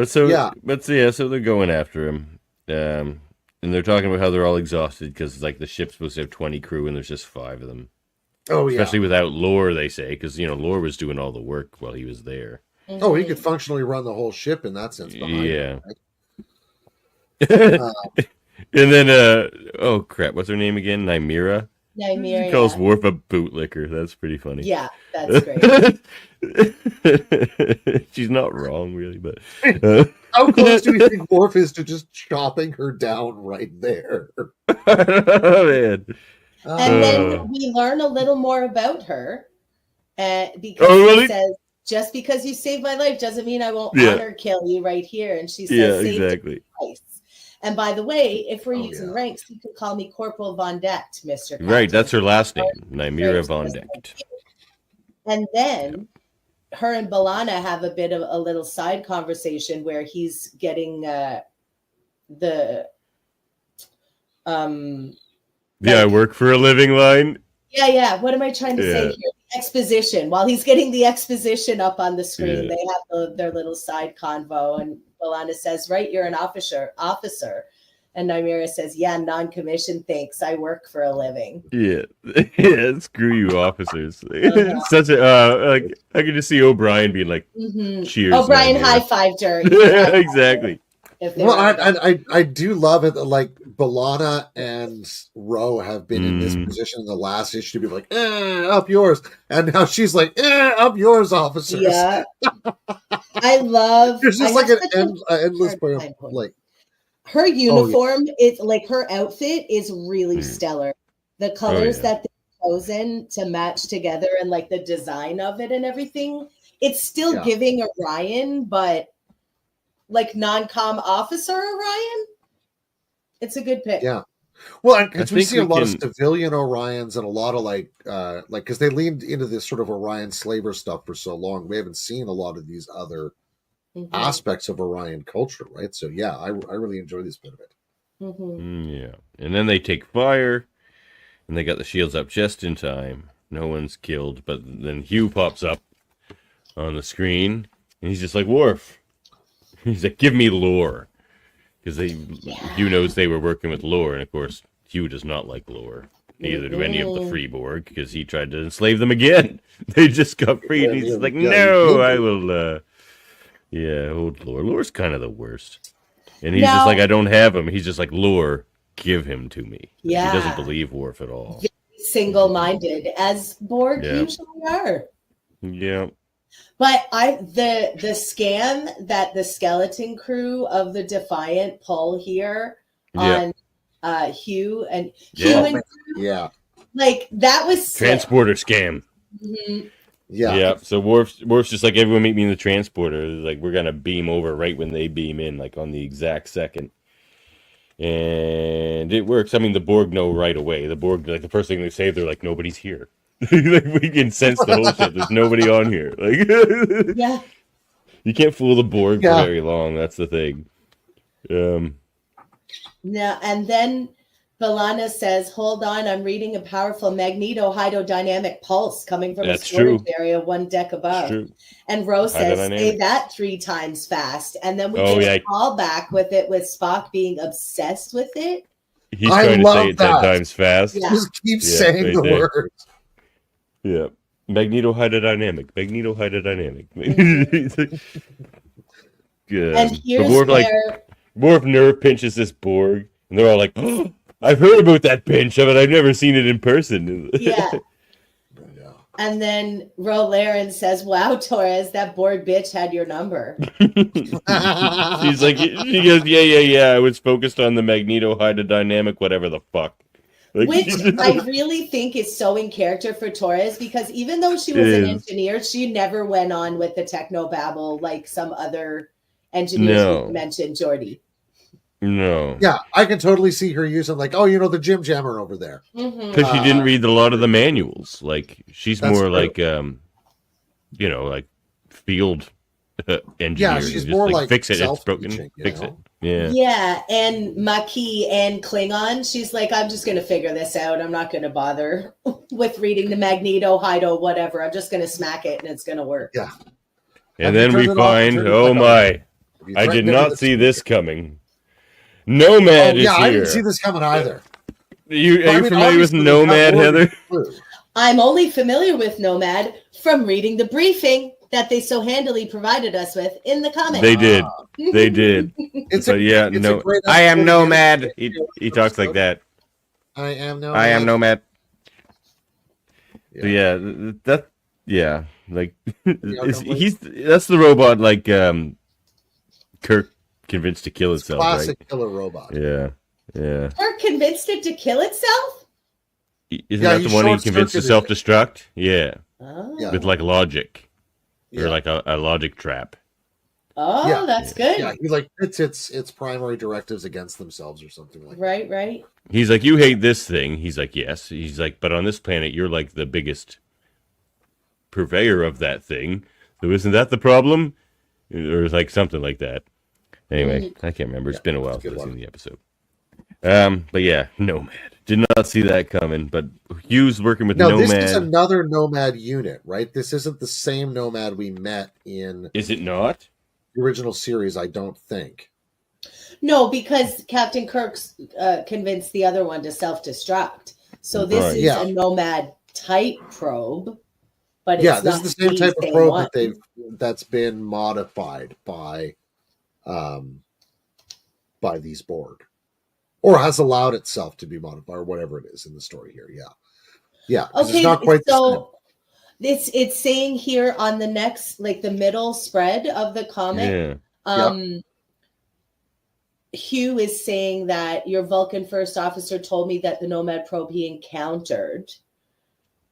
[SPEAKER 1] So they're going after him, and they're talking about how they're all exhausted because the ship's supposed to have 20 crew and there's just 5 of them.
[SPEAKER 2] Oh yeah.
[SPEAKER 1] Especially without Lore, they say, because Lore was doing all the work while he was there.
[SPEAKER 2] Oh, he could functionally run the whole ship in that sense.
[SPEAKER 1] Yeah.
[SPEAKER 2] Him, right?
[SPEAKER 1] And then, oh crap, what's her name again? Nymeria?
[SPEAKER 3] Nymeria.
[SPEAKER 1] She calls Worf a bootlicker. That's pretty funny.
[SPEAKER 3] Yeah, that's great.
[SPEAKER 1] She's not wrong, really, but
[SPEAKER 2] how close do you think Worf is to just chopping her down right there?
[SPEAKER 1] Oh, man.
[SPEAKER 3] And then we learn a little more about her, because
[SPEAKER 1] really?
[SPEAKER 3] he says, "Just because you saved my life doesn't mean I won't honor kill you right here." And she says,
[SPEAKER 1] "Yeah, exactly."
[SPEAKER 3] And by the way, if we're using ranks, you can call me Corporal Von Decht, Mr. Captain.
[SPEAKER 1] Right, that's her last name, Nymeria Von Decht.
[SPEAKER 3] And then her and B'Elanna have a bit of a little side conversation where he's getting
[SPEAKER 1] I work for a living line.
[SPEAKER 3] Yeah. What am I trying to say here? Exposition. While he's getting the exposition up on the screen, they have their little side convo, and B'Elanna says, "Right, you're an officer." And Nymeria says, "Yeah, non-commissioned, thanks. I work for a living."
[SPEAKER 1] Yeah, screw you, officers. Such a I could just see O'Brien being like, "Cheers."
[SPEAKER 3] O'Brien high-fived her.
[SPEAKER 1] Yeah, exactly.
[SPEAKER 2] Well, I do love it that B'Elanna and Ro have been in this position in the last issue to be like, up yours, and now she's like, up yours, officers.
[SPEAKER 3] Yeah, I love.
[SPEAKER 2] There's just an endless point of
[SPEAKER 3] her uniform. It's her outfit is really stellar. The colors that they've chosen to match together and the design of it and everything. It's still giving Orion, but non-com officer Orion. It's a good pick.
[SPEAKER 2] Yeah. Well, because we see a lot of civilian Orions and a lot of because they leaned into this sort of Orion slaver stuff for so long. We haven't seen a lot of these other aspects of Orion culture, right? So yeah, I really enjoy this bit of it.
[SPEAKER 1] Yeah. And then they take fire and they got the shields up just in time. No one's killed, but then Hugh pops up on the screen and he's just like, "Worf." He's like, "Give me Lore." Because Hugh knows they were working with Lore, and of course, Hugh does not like lore. Neither do any of the Freeborg, because he tried to enslave them again. They just got freed, and he's like, no, I will, old lore. Lore's kind of the worst. And he's just like, I don't have him. He's just like, lore, give him to me.
[SPEAKER 3] Yeah.
[SPEAKER 1] He doesn't believe Worf at all.
[SPEAKER 3] Very single-minded, as Borg usually are.
[SPEAKER 1] Yeah.
[SPEAKER 3] But the scam that the skeleton crew of the Defiant pull here on Hugh and like that was
[SPEAKER 1] transporter scam.
[SPEAKER 3] Mm-hmm.
[SPEAKER 1] Yeah. So Worf's just like, everyone meet me in the transporter. Like, we're gonna beam over right when they beam in, like on the exact second. And it works. I mean, the Borg know right away. The Borg, like, the first thing they say, they're like, nobody's here. Like, we can sense the whole shit. There's nobody on here. Like,
[SPEAKER 3] yeah.
[SPEAKER 1] You can't fool the Borg for very long. That's the thing.
[SPEAKER 3] Now, and then B'Elanna says, hold on, I'm reading a powerful magneto-hydrodynamic pulse coming from a storage area 1 deck above. And Rose says, say that 3 times fast. And then we get a call back with it, with Spock being obsessed with it.
[SPEAKER 1] He's trying to say it 10 times fast.
[SPEAKER 2] Yeah. Just keep saying the words.
[SPEAKER 1] Yeah. Magneto-hydrodynamic. Good.
[SPEAKER 3] And here's
[SPEAKER 1] Worf nerve pinches this Borg, and they're all like, oh, I've heard about that pinch of it. I've never seen it in person.
[SPEAKER 3] Yeah. And then Rolaren says, wow, Torres, that Borg bitch had your number.
[SPEAKER 1] She's like, she goes, yeah. I was focused on the magneto-hydrodynamic, whatever the fuck. Like,
[SPEAKER 3] which I really think is so in character for Torres, because even though she was an engineer, she never went on with the technobabble like some other engineers we mentioned, Geordi.
[SPEAKER 1] No.
[SPEAKER 2] Yeah, I can totally see her using, like, the Jim Jammer over there.
[SPEAKER 1] Because she didn't read a lot of the manuals. Like, she's more like, like field engineer.
[SPEAKER 2] Yeah, she's more like
[SPEAKER 1] fix it, it's broken, fix it. Yeah.
[SPEAKER 3] Yeah, and Maquis and Klingon, she's like, I'm just going to figure this out. I'm not going to bother with reading the Magneto, Hydro, whatever. I'm just going to smack it and it's going to work.
[SPEAKER 2] Yeah.
[SPEAKER 1] And then we find, oh my, I did not see this coming. Nomad is here.
[SPEAKER 2] I didn't see this coming either.
[SPEAKER 1] Are you familiar with Nomad, Heather?
[SPEAKER 3] I'm only familiar with Nomad from reading the briefing that they so handily provided us with in the comics.
[SPEAKER 1] They did. I am Nomad. He talks like that.
[SPEAKER 2] I am
[SPEAKER 1] Nomad. Like that's the robot, like Kirk convinced to kill itself.
[SPEAKER 2] Classic killer robot.
[SPEAKER 1] Yeah.
[SPEAKER 3] Kirk convinced it to kill itself?
[SPEAKER 1] Isn't that the one he convinced to self-destruct? Yeah.
[SPEAKER 3] Oh.
[SPEAKER 2] Yeah.
[SPEAKER 1] With like logic. Or like a logic trap.
[SPEAKER 3] Oh, that's good.
[SPEAKER 2] Yeah, he like its primary directives against themselves or something like that.
[SPEAKER 3] Right.
[SPEAKER 1] He's like, you hate this thing. He's like, yes. He's like, but on this planet, you're like the biggest purveyor of that thing. So isn't that the problem? Or like something like that. Anyway, I can't remember. It's been a while since I've seen the episode. But yeah, Nomad. Did not see that coming, but Hugh's working with Nomad.
[SPEAKER 2] This is another Nomad unit, right? This isn't the same Nomad we met in...
[SPEAKER 1] Is it not?
[SPEAKER 2] The original series, I don't think.
[SPEAKER 3] No, because Captain Kirk's convinced the other one to self-destruct. So this is a Nomad type probe, but it's
[SPEAKER 2] this is the same type of probe that's been modified by these Borg. Or has allowed itself to be modified, or whatever it is in the story here. Yeah.
[SPEAKER 3] Okay,
[SPEAKER 2] it's not quite
[SPEAKER 3] so it's saying here on the next, like the middle spread of the comic, Hugh is saying that your Vulcan first officer told me that the Nomad probe he encountered,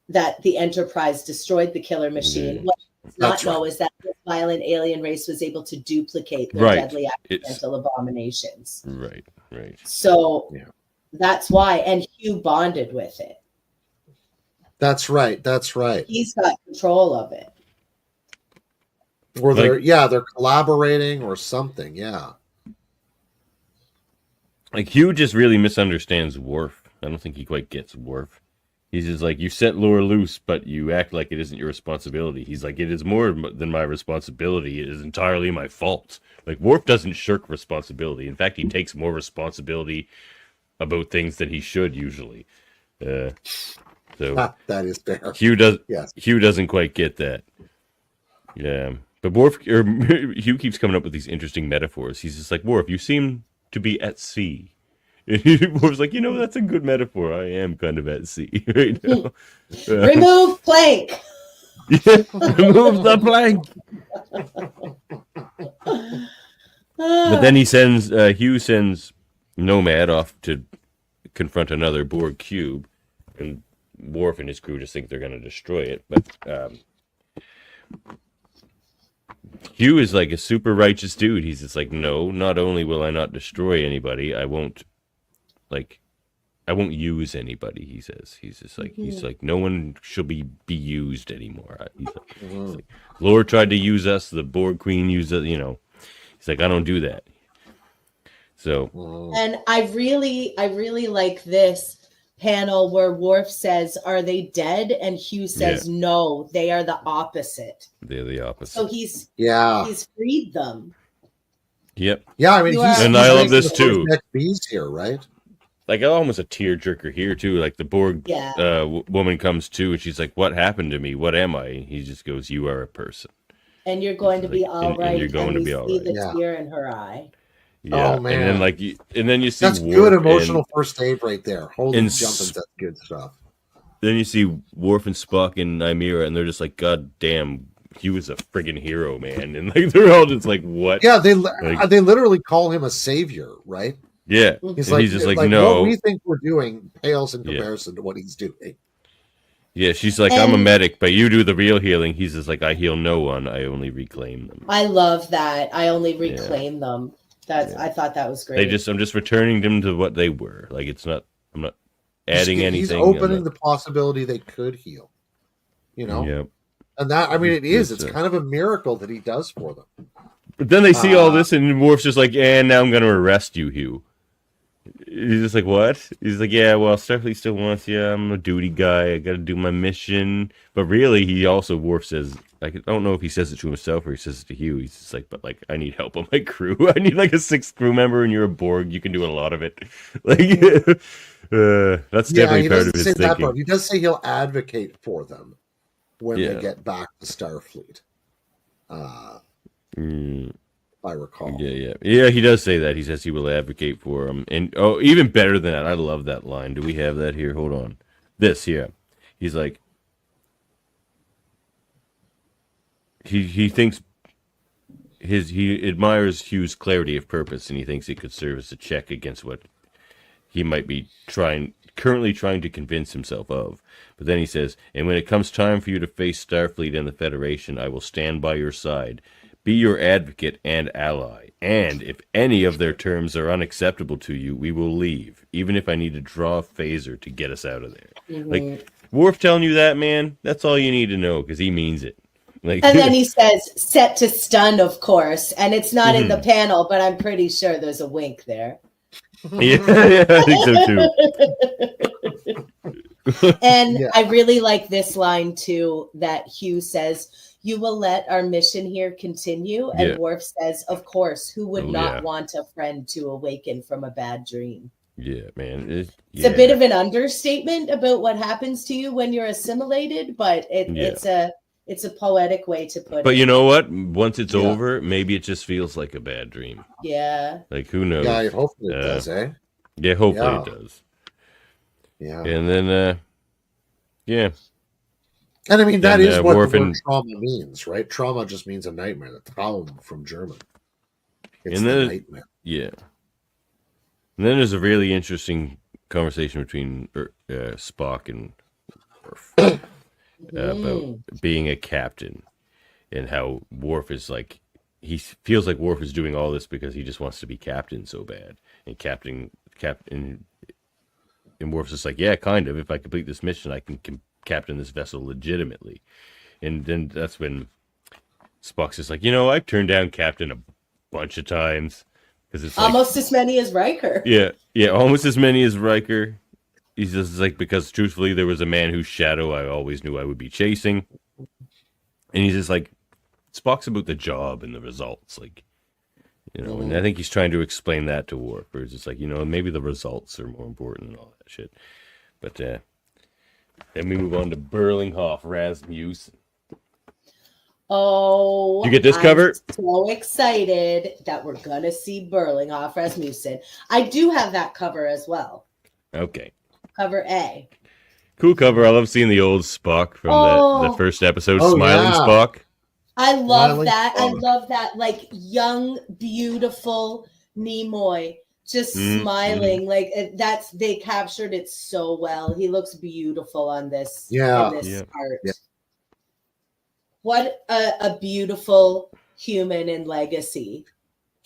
[SPEAKER 3] that the Enterprise destroyed the killer machine. What he does not know is that this violent alien race was able to duplicate their deadly accidental abominations.
[SPEAKER 1] Right.
[SPEAKER 3] So that's why, and Hugh bonded with it.
[SPEAKER 2] That's right.
[SPEAKER 3] He's got control of it.
[SPEAKER 2] Or they're collaborating or something. Yeah.
[SPEAKER 1] Like Hugh just really misunderstands Worf. I don't think he quite gets Worf. He's just like, you set lore loose, but you act like it isn't your responsibility. He's like, it is more than my responsibility. It is entirely my fault. Like, Worf doesn't shirk responsibility. In fact, he takes more responsibility about things than he should usually. So
[SPEAKER 2] That is fair. Yes.
[SPEAKER 1] Hugh doesn't quite get that. Yeah, but Hugh keeps coming up with these interesting metaphors. He's just like, Worf, you seem to be at sea. And Worf's like, that's a good metaphor. I am kind of at sea right now.
[SPEAKER 3] Remove plank.
[SPEAKER 1] Yeah, remove the plank. But then Hugh sends Nomad off to confront another Borg cube, and Worf and his crew just think they're going to destroy it. But Hugh is like a super righteous dude. He's just like, no, not only will I not destroy anybody, I won't use anybody. He says he's like no one should be used anymore. He's like, Lord tried to use us, the Borg Queen used us. He's like, I don't do that. So,
[SPEAKER 3] and I really like this panel where Worf says, "Are they dead?" and Hugh says, "No, they are the opposite."
[SPEAKER 1] They're the opposite.
[SPEAKER 3] So he's freed them.
[SPEAKER 1] Yep.
[SPEAKER 2] Yeah, I mean,
[SPEAKER 1] and I love this too.
[SPEAKER 2] Bees here, right?
[SPEAKER 1] Like almost a tearjerker here too. Like the Borg woman comes to, and she's like, "What happened to me? What am I?" And he just goes, "You are a person,
[SPEAKER 3] and you're going to be all right."
[SPEAKER 1] And you're going to be all right.
[SPEAKER 3] The tear in her eye.
[SPEAKER 1] Yeah. Oh man! And then you see
[SPEAKER 2] that's
[SPEAKER 1] Worf
[SPEAKER 2] good emotional first aid right there. Holy jumping, that's good stuff.
[SPEAKER 1] Then you see Worf and Spock and Nymeria, and they're just like, "God damn, he was a friggin' hero, man!" And like they're all just like, "What?"
[SPEAKER 2] Yeah, they literally call him a savior, right?
[SPEAKER 1] Yeah,
[SPEAKER 2] he's just like,
[SPEAKER 1] "No,
[SPEAKER 2] what we think we're doing pales in comparison to what he's doing."
[SPEAKER 1] Yeah, she's like, I'm a medic, but you do the real healing. He's just like, I heal no one. I only reclaim them.
[SPEAKER 3] I love that. I only reclaim them. I thought that was great.
[SPEAKER 1] I'm just returning them to what they were. Like I'm not adding anything.
[SPEAKER 2] He's opening the possibility they could heal.
[SPEAKER 1] Yep.
[SPEAKER 2] And that, I mean, it's kind of a miracle that he does for them.
[SPEAKER 1] But then they see all this, and Worf's just like, and now I'm going to arrest you, Hugh. He's just like, what? He's like, yeah, well, Starfleet still wants you. I'm a duty guy. I got to do my mission. But really, Worf says, like, I don't know if he says it to himself or he says it to Hugh. He's just like, but like, I need help on my crew. I need like a 6th crew member, and you're a Borg. You can do a lot of it. Like, that's definitely part of his thinking.
[SPEAKER 2] He does say he'll advocate for them when they get back to Starfleet. I recall.
[SPEAKER 1] Yeah. He does say that. He says he will advocate for him, and even better than that, I love that line. Do we have that here? Hold on. This, he's like, he thinks he admires Hugh's clarity of purpose, and he thinks it could serve as a check against what he might be currently trying to convince himself of. But then he says, and when it comes time for you to face Starfleet and the Federation, I will stand by your side, be your advocate and ally. And if any of their terms are unacceptable to you, we will leave, even if I need to draw a phaser to get us out of there. Mm-hmm. Like, Worf telling you that, man, that's all you need to know, because he means it. Like,
[SPEAKER 3] and then he says, set to stun, of course. And it's not in the panel, but I'm pretty sure there's a wink there.
[SPEAKER 1] Yeah, I think so
[SPEAKER 3] too. And I really like this line too, that Hugh says, you will let our mission here continue. And Worf says, of course, who would not want a friend to awaken from a bad dream?
[SPEAKER 1] Yeah, man.
[SPEAKER 3] It's a bit of an understatement about what happens to you when you're assimilated, but it's a poetic way to put it.
[SPEAKER 1] But you know what? Once it's over, maybe it just feels like a bad dream.
[SPEAKER 3] Yeah.
[SPEAKER 1] Like, who knows?
[SPEAKER 2] Yeah, hopefully it does, eh?
[SPEAKER 1] Yeah, hopefully it does.
[SPEAKER 2] Yeah.
[SPEAKER 1] And then,
[SPEAKER 2] And I mean, that is what the word trauma means, right? Trauma just means a nightmare. The Traum from German. It's the nightmare.
[SPEAKER 1] Yeah. And then there's a really interesting conversation between Spock and Worf. About being a captain, and how Worf is like, he feels like Worf is doing all this because he just wants to be captain so bad, and captain, and Worf's just like, yeah, kind of. If I complete this mission, I can captain this vessel legitimately. And then that's when Spock's just like, I've turned down captain a bunch of times because it's
[SPEAKER 3] almost as many as Riker.
[SPEAKER 1] Yeah, almost as many as Riker. He's just like, because truthfully, there was a man whose shadow I always knew I would be chasing. And he's just like, Spock's about the job and the results. Like, You know, and I think he's trying to explain that to Worf, where it's just like, maybe the results are more important and all that shit. But then we move on to Berlinghoff Rasmussen.
[SPEAKER 3] Oh,
[SPEAKER 1] you get this cover?
[SPEAKER 3] I'm so excited that we're gonna see Berlinghoff Rasmussen. I do have that cover as well.
[SPEAKER 1] Okay.
[SPEAKER 3] Cover A.
[SPEAKER 1] Cool cover. I love seeing the old Spock from the first episode, Smiling Spock.
[SPEAKER 3] I love
[SPEAKER 2] Smiling
[SPEAKER 3] that.
[SPEAKER 2] Spock.
[SPEAKER 3] I love that, like, young, beautiful Nimoy just smiling. Like, they captured it so well. He looks beautiful on this art.
[SPEAKER 2] Yeah.
[SPEAKER 3] What a beautiful human in Legacy.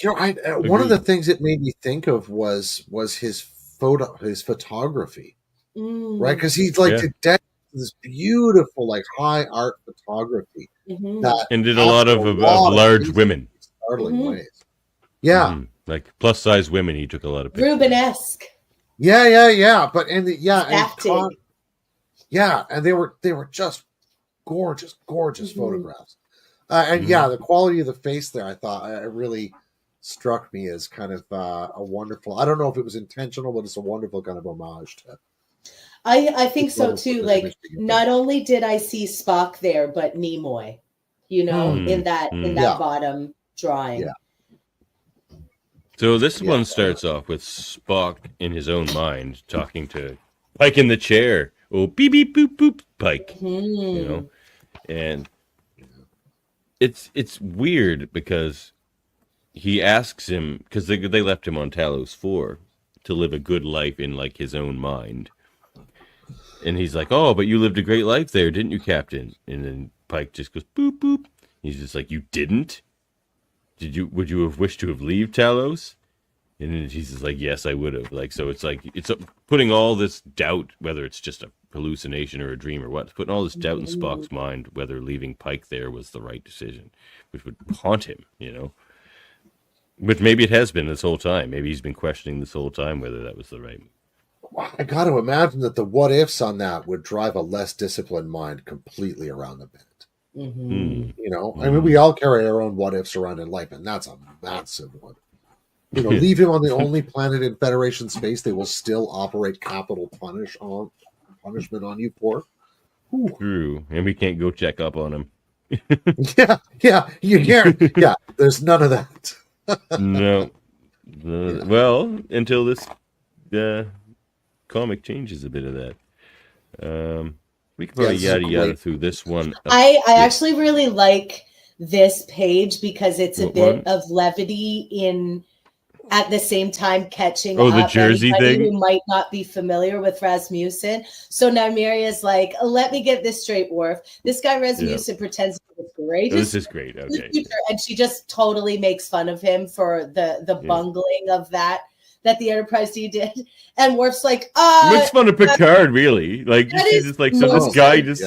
[SPEAKER 2] One of the things it made me think of was his photography, right? Because he's like this beautiful, like high art photography,
[SPEAKER 1] and did a lot of large women,
[SPEAKER 2] startling ways. Yeah,
[SPEAKER 1] like plus size women. He took a lot of pictures.
[SPEAKER 3] Rubenesque.
[SPEAKER 2] Yeah. But and they were just gorgeous photographs. And the quality of the face there, I thought it really struck me as kind of a wonderful. I don't know if it was intentional, but it's a wonderful kind of homage to.
[SPEAKER 3] I think so too. Like, not only did I see Spock there, but Nimoy, in that bottom drawing.
[SPEAKER 2] Yeah.
[SPEAKER 1] So this one starts off with Spock in his own mind talking to Pike in the chair. Oh, beep beep boop boop, Pike. And it's weird because he asks him, because they left him on Talos 4 to live a good life in like his own mind. And he's like, "Oh, but you lived a great life there, didn't you, Captain?" And then Pike just goes, "Boop, boop." He's just like, "You didn't? Would you have wished to have left Talos?" And then he's just like, "Yes, I would have." Like, so it's like, it's putting all this doubt, whether it's just a hallucination or a dream or what, putting all this doubt in Spock's mind, whether leaving Pike there was the right decision, which would haunt him, Which maybe it has been this whole time. Maybe he's been questioning this whole time whether that was the right.
[SPEAKER 2] I got to imagine that the what ifs on that would drive a less disciplined mind completely around the bend. I mean, we all carry our own what ifs around in life, and that's a massive one. Leave him on the only planet in Federation space they will still operate capital punishment on you for.
[SPEAKER 1] True, and we can't go check up on him.
[SPEAKER 2] You can't. Yeah, there's none of that.
[SPEAKER 1] No. Well, until this comic changes a bit of that. We could probably yada through this one.
[SPEAKER 3] I actually really like this page because it's a bit of levity in at the same time catching up
[SPEAKER 1] the Jersey thing
[SPEAKER 3] who might not be familiar with Rasmussen. So Nymeria is like, "Let me get this straight, Worf. This guy Rasmussen pretends to be the greatest.
[SPEAKER 1] This is great. Okay.
[SPEAKER 3] And she just totally makes fun of him for the bungling of that the Enterprise D did. And Worf's like,
[SPEAKER 1] makes fun of Picard, really. Like, she's just like, so this guy just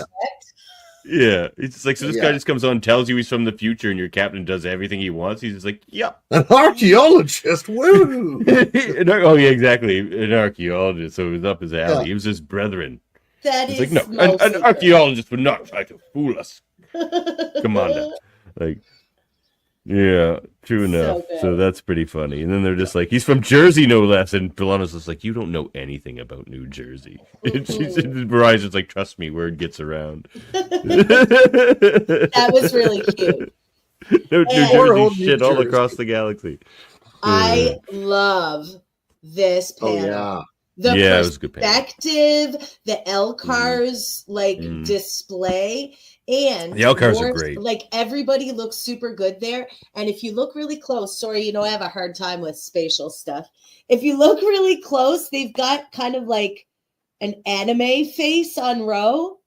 [SPEAKER 1] it's just like, so this guy just comes on and tells you he's from the future and your captain does everything he wants. He's just like, yep.
[SPEAKER 2] An archaeologist, woo!
[SPEAKER 1] Oh, yeah, exactly. An archaeologist, so it was up his alley. He was his brethren.
[SPEAKER 3] That is
[SPEAKER 1] like, no, an archaeologist would not try to fool us. Come on now. Like, yeah, true enough. So that's pretty funny. And then they're just like, he's from Jersey, no less. And B'Elanna's just like, you don't know anything about New Jersey. Mariah's just like, trust me, word gets around.
[SPEAKER 3] That was really cute.
[SPEAKER 1] New Jersey shit all across the galaxy.
[SPEAKER 3] I love this panel. The perspective, the Elcars display, and
[SPEAKER 1] the Elcars are great.
[SPEAKER 3] Like, everybody looks super good there. And if you look really close, sorry, I have a hard time with spatial stuff. If you look really close, they've got kind of like an anime face on Ro.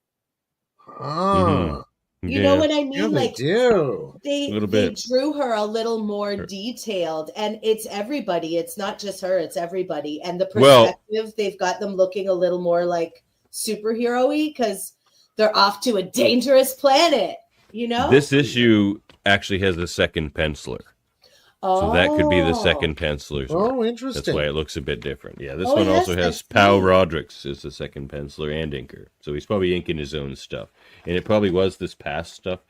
[SPEAKER 3] You know what I mean?
[SPEAKER 2] Yeah, like,
[SPEAKER 3] they drew her a little more detailed, and it's everybody. It's not just her; it's everybody. And the perspective, they've got them looking a little more like superhero-y because they're off to a dangerous planet.
[SPEAKER 1] This issue actually has a second penciler. So that could be the second penciler.
[SPEAKER 2] Oh, interesting.
[SPEAKER 1] That's why it looks a bit different. Yeah, this one also has Pau Rodrix as the second penciler and inker. So he's probably inking his own stuff. And it probably was this past stuff.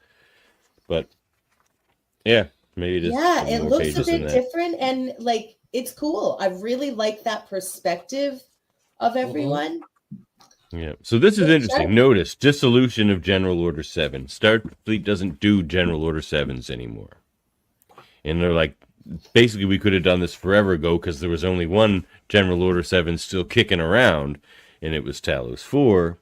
[SPEAKER 1] But, yeah, Maybe just
[SPEAKER 3] Yeah,
[SPEAKER 1] some
[SPEAKER 3] it
[SPEAKER 1] more
[SPEAKER 3] looks a
[SPEAKER 1] pages than
[SPEAKER 3] bit
[SPEAKER 1] that.
[SPEAKER 3] different, and like it's cool. I really like that perspective of everyone.
[SPEAKER 1] Yeah. So this is
[SPEAKER 3] It's
[SPEAKER 1] interesting.
[SPEAKER 3] sharp.
[SPEAKER 1] Notice dissolution of General Order 7. Starfleet doesn't do General Order 7s anymore. And they're like, basically, we could have done this forever ago because there was only one General Order 7 still kicking around, and it was Talos 4.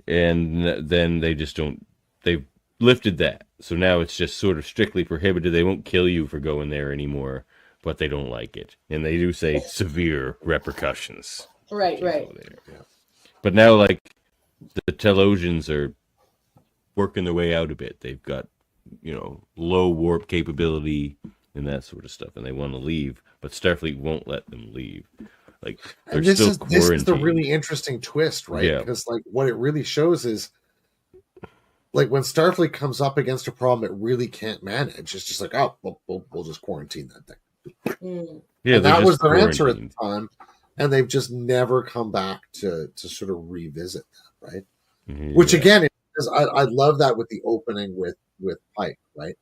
[SPEAKER 1] And then they just don't, they've lifted that. So now it's just sort of strictly prohibited. They won't kill you for going there anymore, but they don't like it. And they do say severe repercussions.
[SPEAKER 3] Right, right.
[SPEAKER 2] Yeah.
[SPEAKER 1] But now, like, the Telosians are working their way out a bit. They've got, low warp capability and that sort of stuff, and they want to leave, but Starfleet won't let them leave. Like, they're
[SPEAKER 2] And this
[SPEAKER 1] still
[SPEAKER 2] is
[SPEAKER 1] quarantined.
[SPEAKER 2] the really interesting twist, right?
[SPEAKER 1] Yeah.
[SPEAKER 2] Because like what it really shows is like when Starfleet comes up against a problem it really can't manage, it's just like, oh, we'll just quarantine that thing.
[SPEAKER 1] Yeah,
[SPEAKER 2] And
[SPEAKER 1] they're
[SPEAKER 2] that
[SPEAKER 1] just
[SPEAKER 2] was their answer at the
[SPEAKER 1] quarantined.
[SPEAKER 2] time, and they've just never come back to sort of revisit that, right?
[SPEAKER 1] Mhm,
[SPEAKER 2] Which
[SPEAKER 1] yeah.
[SPEAKER 2] again, is, I love that with the opening with Pike, right?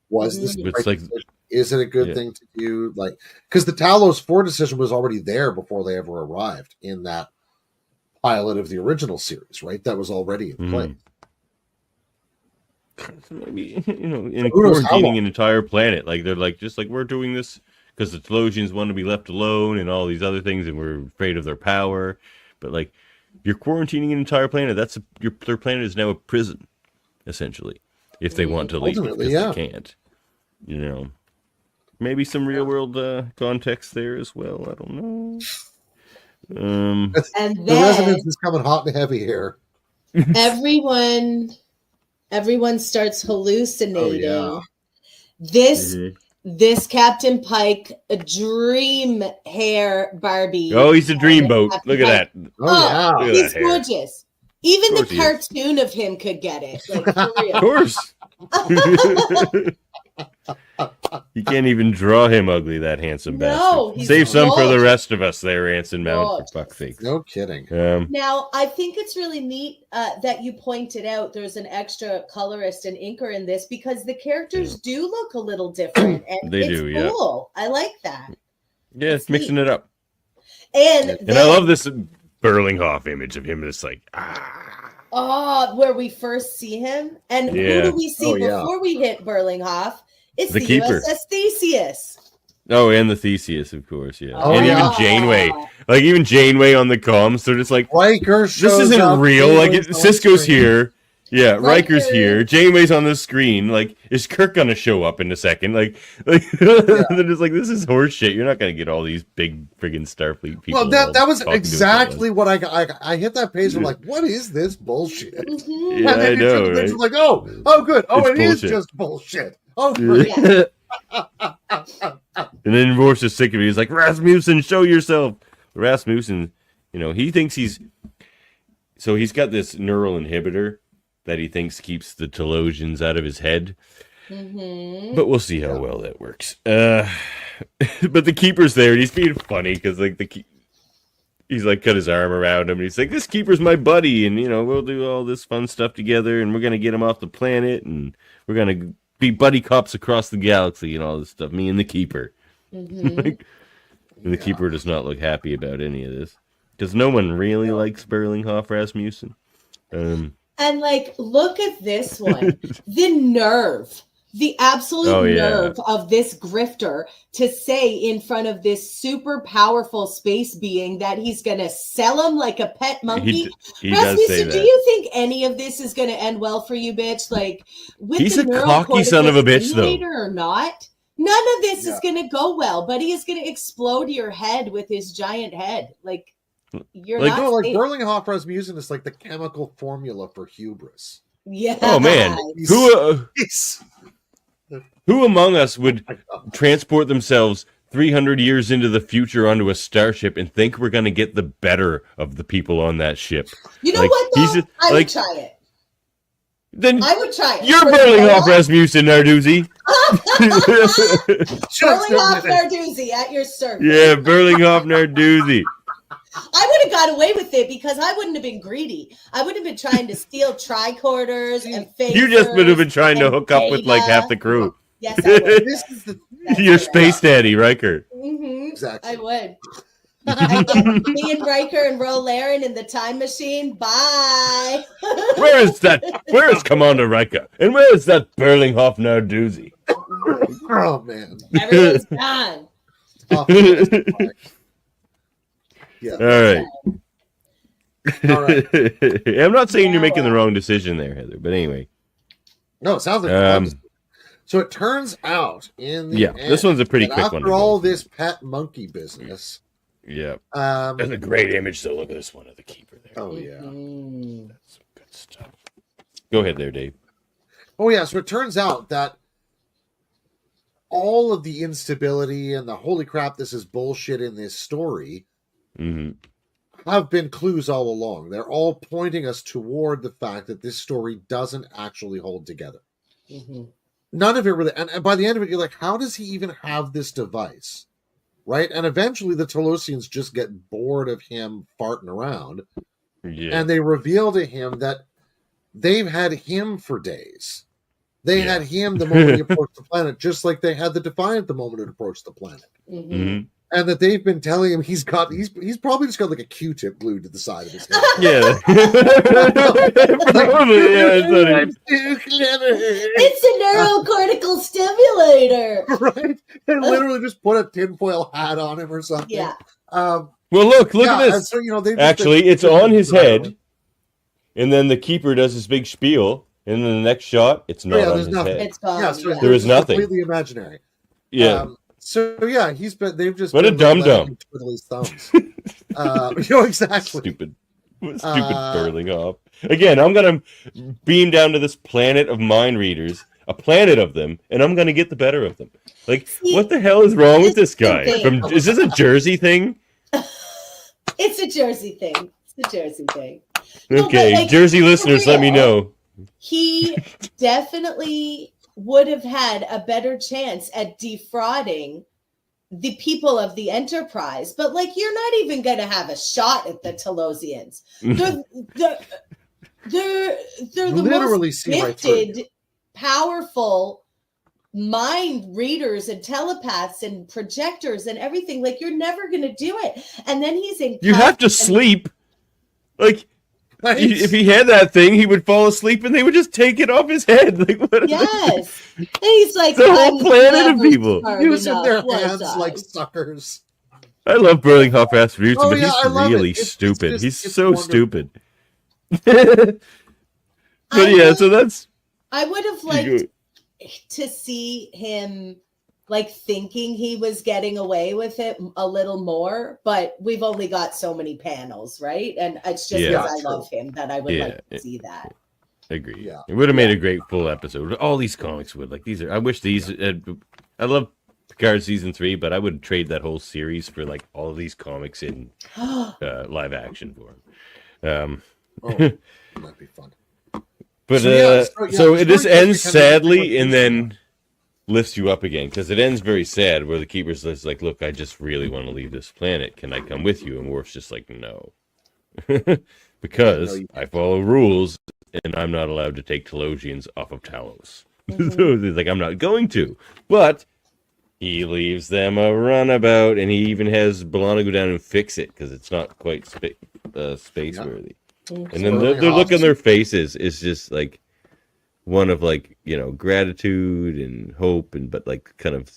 [SPEAKER 2] Was this the
[SPEAKER 1] It's
[SPEAKER 2] right
[SPEAKER 1] like-
[SPEAKER 2] decision? Is it a good
[SPEAKER 1] Yeah.
[SPEAKER 2] thing to do? Like, because the Talos 4 decision was already there before they ever arrived in that pilot of the original series, right? That was already in play.
[SPEAKER 1] Maybe, in
[SPEAKER 2] Who knows how
[SPEAKER 1] quarantining
[SPEAKER 2] long?
[SPEAKER 1] an entire planet, like they're like, just like, we're doing this because the Telosians want to be left alone and all these other things, and we're afraid of their power. But like, you're quarantining an entire planet. Their planet is now a prison, essentially, if they want to leave,
[SPEAKER 2] Ultimately,
[SPEAKER 1] because
[SPEAKER 2] yeah.
[SPEAKER 1] they can't. Maybe some real world context there as well. I don't know.
[SPEAKER 3] And
[SPEAKER 2] The
[SPEAKER 3] then
[SPEAKER 2] resonance is coming hot and heavy here.
[SPEAKER 3] everyone starts hallucinating.
[SPEAKER 2] Oh,
[SPEAKER 3] This Captain Pike, a dream hair Barbie.
[SPEAKER 1] Oh, he's a dreamboat.
[SPEAKER 3] Captain
[SPEAKER 1] Look at
[SPEAKER 3] Pike.
[SPEAKER 1] that.
[SPEAKER 2] Oh, yeah.
[SPEAKER 1] Look at
[SPEAKER 3] He's
[SPEAKER 1] that hair.
[SPEAKER 3] gorgeous. Even
[SPEAKER 1] Of
[SPEAKER 3] the
[SPEAKER 1] course he is.
[SPEAKER 3] cartoon of him could get it. Like, for
[SPEAKER 1] Of
[SPEAKER 3] real.
[SPEAKER 1] course. You can't even draw him ugly, that handsome
[SPEAKER 3] No,
[SPEAKER 1] bastard.
[SPEAKER 3] he's
[SPEAKER 1] Save some for the
[SPEAKER 3] gorgeous.
[SPEAKER 1] rest of us there, Anson Mount,
[SPEAKER 3] Gorgeous.
[SPEAKER 1] for fuck's sake.
[SPEAKER 2] No kidding.
[SPEAKER 3] Now, I think it's really neat that you pointed out there's an extra colorist and inker in this because the characters do look a little different. And
[SPEAKER 1] They
[SPEAKER 3] it's
[SPEAKER 1] do, yeah.
[SPEAKER 3] cool. I like that.
[SPEAKER 1] Yeah, it's mixing it up.
[SPEAKER 3] And
[SPEAKER 1] And
[SPEAKER 3] then,
[SPEAKER 1] I love this Berlinghoff image of him just like,
[SPEAKER 3] where we first see him. And who
[SPEAKER 1] Yeah.
[SPEAKER 3] do we see
[SPEAKER 2] Oh, yeah.
[SPEAKER 3] before we hit Berlinghoff? It's
[SPEAKER 1] The
[SPEAKER 3] the
[SPEAKER 1] Keeper.
[SPEAKER 3] USS Theseus.
[SPEAKER 1] Oh, and the Theseus, of course, yeah.
[SPEAKER 2] Oh,
[SPEAKER 1] and
[SPEAKER 2] yeah.
[SPEAKER 1] even Janeway. Like, even Janeway on the comms, they're just like,
[SPEAKER 2] Riker
[SPEAKER 1] this
[SPEAKER 2] shows
[SPEAKER 1] isn't
[SPEAKER 2] up,
[SPEAKER 1] real. Like,
[SPEAKER 2] Janeway's on
[SPEAKER 1] Cisco's
[SPEAKER 2] screen.
[SPEAKER 1] here. Yeah, Riker's
[SPEAKER 3] Riker.
[SPEAKER 1] here. Janeway's on the screen. Like, is Kirk gonna show up in a second? Like they're just like, this is horse shit. You're not gonna get all these big friggin' Starfleet people.
[SPEAKER 2] Well, that
[SPEAKER 1] all
[SPEAKER 2] was
[SPEAKER 1] talking to each other.
[SPEAKER 2] exactly what I hit that page. I'm like, what is this bullshit?
[SPEAKER 3] Mhm.
[SPEAKER 1] Yeah,
[SPEAKER 2] And then
[SPEAKER 1] I
[SPEAKER 2] you
[SPEAKER 1] know,
[SPEAKER 2] turn the page,
[SPEAKER 1] right?
[SPEAKER 2] I'm like, oh, good. Oh,
[SPEAKER 1] It's
[SPEAKER 2] it is
[SPEAKER 1] bullshit.
[SPEAKER 2] just bullshit. Oh, great.
[SPEAKER 3] Yeah.
[SPEAKER 1] And then Worf's is sick of it. He's like, Rasmussen, show yourself. Rasmussen, he thinks he's got this neural inhibitor that he thinks keeps the Telosians out of his head.
[SPEAKER 3] Mhm.
[SPEAKER 1] But we'll see how well that works. But the Keeper's there, and he's being funny because like he's like cut his arm around him, and he's like, "This Keeper's my buddy, and we'll do all this fun stuff together, and we're gonna get him off the planet, and we're gonna be buddy cops across the galaxy, and all this stuff. Me and the Keeper."
[SPEAKER 3] Mhm.
[SPEAKER 1] And the Keeper does not look happy about any of this because no one really likes Berlinghoff Rasmussen.
[SPEAKER 3] And like, look at this one. The nerve, the absolute
[SPEAKER 1] Oh, yeah.
[SPEAKER 3] nerve of this grifter to say in front of this super powerful space being that he's going to sell him like a pet monkey.
[SPEAKER 1] He does say
[SPEAKER 3] Rasmussen,
[SPEAKER 1] that.
[SPEAKER 3] do you think any of this is going to end well for you, bitch? Like, with
[SPEAKER 1] He's
[SPEAKER 3] the
[SPEAKER 1] a
[SPEAKER 3] neural
[SPEAKER 1] cocky son of a
[SPEAKER 3] cortex
[SPEAKER 1] bitch, though.
[SPEAKER 3] stimulator or not? None of this
[SPEAKER 2] Yeah.
[SPEAKER 3] is going to go well, but he is going to explode your head with his giant head. Like, you're
[SPEAKER 1] Like,
[SPEAKER 3] not
[SPEAKER 2] No, like
[SPEAKER 3] safe.
[SPEAKER 2] Berlinghoff Rasmussen is like the chemical formula for hubris.
[SPEAKER 3] Yeah.
[SPEAKER 1] Oh man,
[SPEAKER 2] He's-
[SPEAKER 1] who among us would transport themselves 300 years into the future onto a starship and think we're going to get the better of the people on that ship?
[SPEAKER 3] You know
[SPEAKER 1] Like,
[SPEAKER 3] what, though?
[SPEAKER 1] he's just-
[SPEAKER 3] I
[SPEAKER 1] like-
[SPEAKER 3] would try it.
[SPEAKER 1] Then
[SPEAKER 3] I would try it.
[SPEAKER 1] you're
[SPEAKER 3] For the
[SPEAKER 1] Berlinghoff
[SPEAKER 3] Berlinghoff-
[SPEAKER 1] Rasmussen, Narduzzi.
[SPEAKER 3] Berlinghoff Narduzzi at your service.
[SPEAKER 1] Yeah, Berlinghoff Narduzzi.
[SPEAKER 3] I would have got away with it because I wouldn't have been greedy. I would have been trying to steal tricorders and phasers.
[SPEAKER 1] You just would have been trying to
[SPEAKER 3] and
[SPEAKER 1] hook up with like
[SPEAKER 3] data.
[SPEAKER 1] half the crew.
[SPEAKER 3] Yes, I would.
[SPEAKER 2] This is the
[SPEAKER 1] Your space daddy, Riker.
[SPEAKER 2] exactly.
[SPEAKER 3] I would. I get me and Riker and Ro Laren in the time machine. Bye.
[SPEAKER 1] Where is Commander Riker? And where is that Berlinghoff Narduzzi?
[SPEAKER 2] Oh man.
[SPEAKER 3] Everyone's gone.
[SPEAKER 2] Oh, yeah.
[SPEAKER 1] All right.
[SPEAKER 2] All right.
[SPEAKER 1] I'm not saying you're making the wrong decision there, Heather, but anyway.
[SPEAKER 2] No, it sounds like so it turns out in the end,
[SPEAKER 1] this one's a pretty quick one.
[SPEAKER 2] After all this pet monkey business.
[SPEAKER 1] Yeah. That's a great image, though. Look at this one of the keeper there.
[SPEAKER 2] Oh, yeah.
[SPEAKER 1] That's some good stuff. Go ahead there, Dave.
[SPEAKER 2] Oh, yeah. So it turns out that all of the instability and the holy crap, this is bullshit in this story have been clues all along. They're all pointing us toward the fact that this story doesn't actually hold together. None of it really. And by the end of it, you're like, how does he even have this device? Right? And eventually the Telosians just get bored of him farting around.
[SPEAKER 1] Yeah.
[SPEAKER 2] And they reveal to him that they've had him for days. They had him the moment he approached the planet, just like they had the Defiant the moment it approached the planet. And that they've been telling him he's probably just got like a Q-tip glued to the side of his head.
[SPEAKER 1] Yeah. Probably,
[SPEAKER 2] I'm too clever.
[SPEAKER 3] It's a neurocortical stimulator.
[SPEAKER 2] Right? They literally just put a tinfoil hat on him or something.
[SPEAKER 3] Yeah.
[SPEAKER 1] Well, look at this.
[SPEAKER 2] So,
[SPEAKER 1] actually, it's on his head, and then the keeper does his big spiel, and then the next shot, it's not on his head.
[SPEAKER 3] It's gone.
[SPEAKER 2] Yeah, so
[SPEAKER 1] there is nothing.
[SPEAKER 2] Completely imaginary.
[SPEAKER 1] Yeah.
[SPEAKER 2] So yeah, they've just
[SPEAKER 1] what a dum-dum.
[SPEAKER 2] Twiddle his thumbs. Exactly.
[SPEAKER 1] Stupid Berlinghoff. Again, I'm gonna beam down to this planet of mind readers, a planet of them, and I'm gonna get the better of them. Like, what the hell is wrong with this guy? Is this a Jersey thing?
[SPEAKER 3] It's a Jersey thing.
[SPEAKER 1] Okay,
[SPEAKER 3] no,
[SPEAKER 1] Jersey listeners, let me know.
[SPEAKER 3] He definitely would have had a better chance at defrauding the people of the Enterprise, but like, you're not even going to have a shot at the Telosians. They're the
[SPEAKER 2] literally
[SPEAKER 3] most gifted, powerful mind readers and telepaths and projectors and everything. Like, you're never going to do it. And then he's in.
[SPEAKER 1] You have to sleep. Like, if he had that thing, he would fall asleep and they would just take it off his head. Like, what?
[SPEAKER 3] Yes. And he's like,
[SPEAKER 1] the whole planet of people
[SPEAKER 2] using their hands like suckers.
[SPEAKER 1] I love Berlinghoff Rasputin, but he's really stupid. He's so wonderful. Stupid. But so that's.
[SPEAKER 3] I would have liked to see him like thinking he was getting away with it a little more, but we've only got so many panels, right? And it's just because I love him that I would like to see that.
[SPEAKER 1] Agree. Yeah. It would have made a great full episode. All these comics would. Like, these are. I wish these. I love Picard season 3, but I would trade that whole series for like all of these comics in live action for him.
[SPEAKER 2] That might be fun.
[SPEAKER 1] But so this ends sadly, and then lifts you up again, because it ends very sad, where the keeper's like, "Look, I just really want to leave this planet. Can I come with you?" And Worf's just like, "No." Because I follow rules, and I'm not allowed to take Telosians off of Talos. So he's like, I'm not going to. But he leaves them a runabout, and he even has B'Elanna go down and fix it, because it's not quite space-worthy. And then the look on their faces is just like one of like, gratitude and hope, and but like kind of,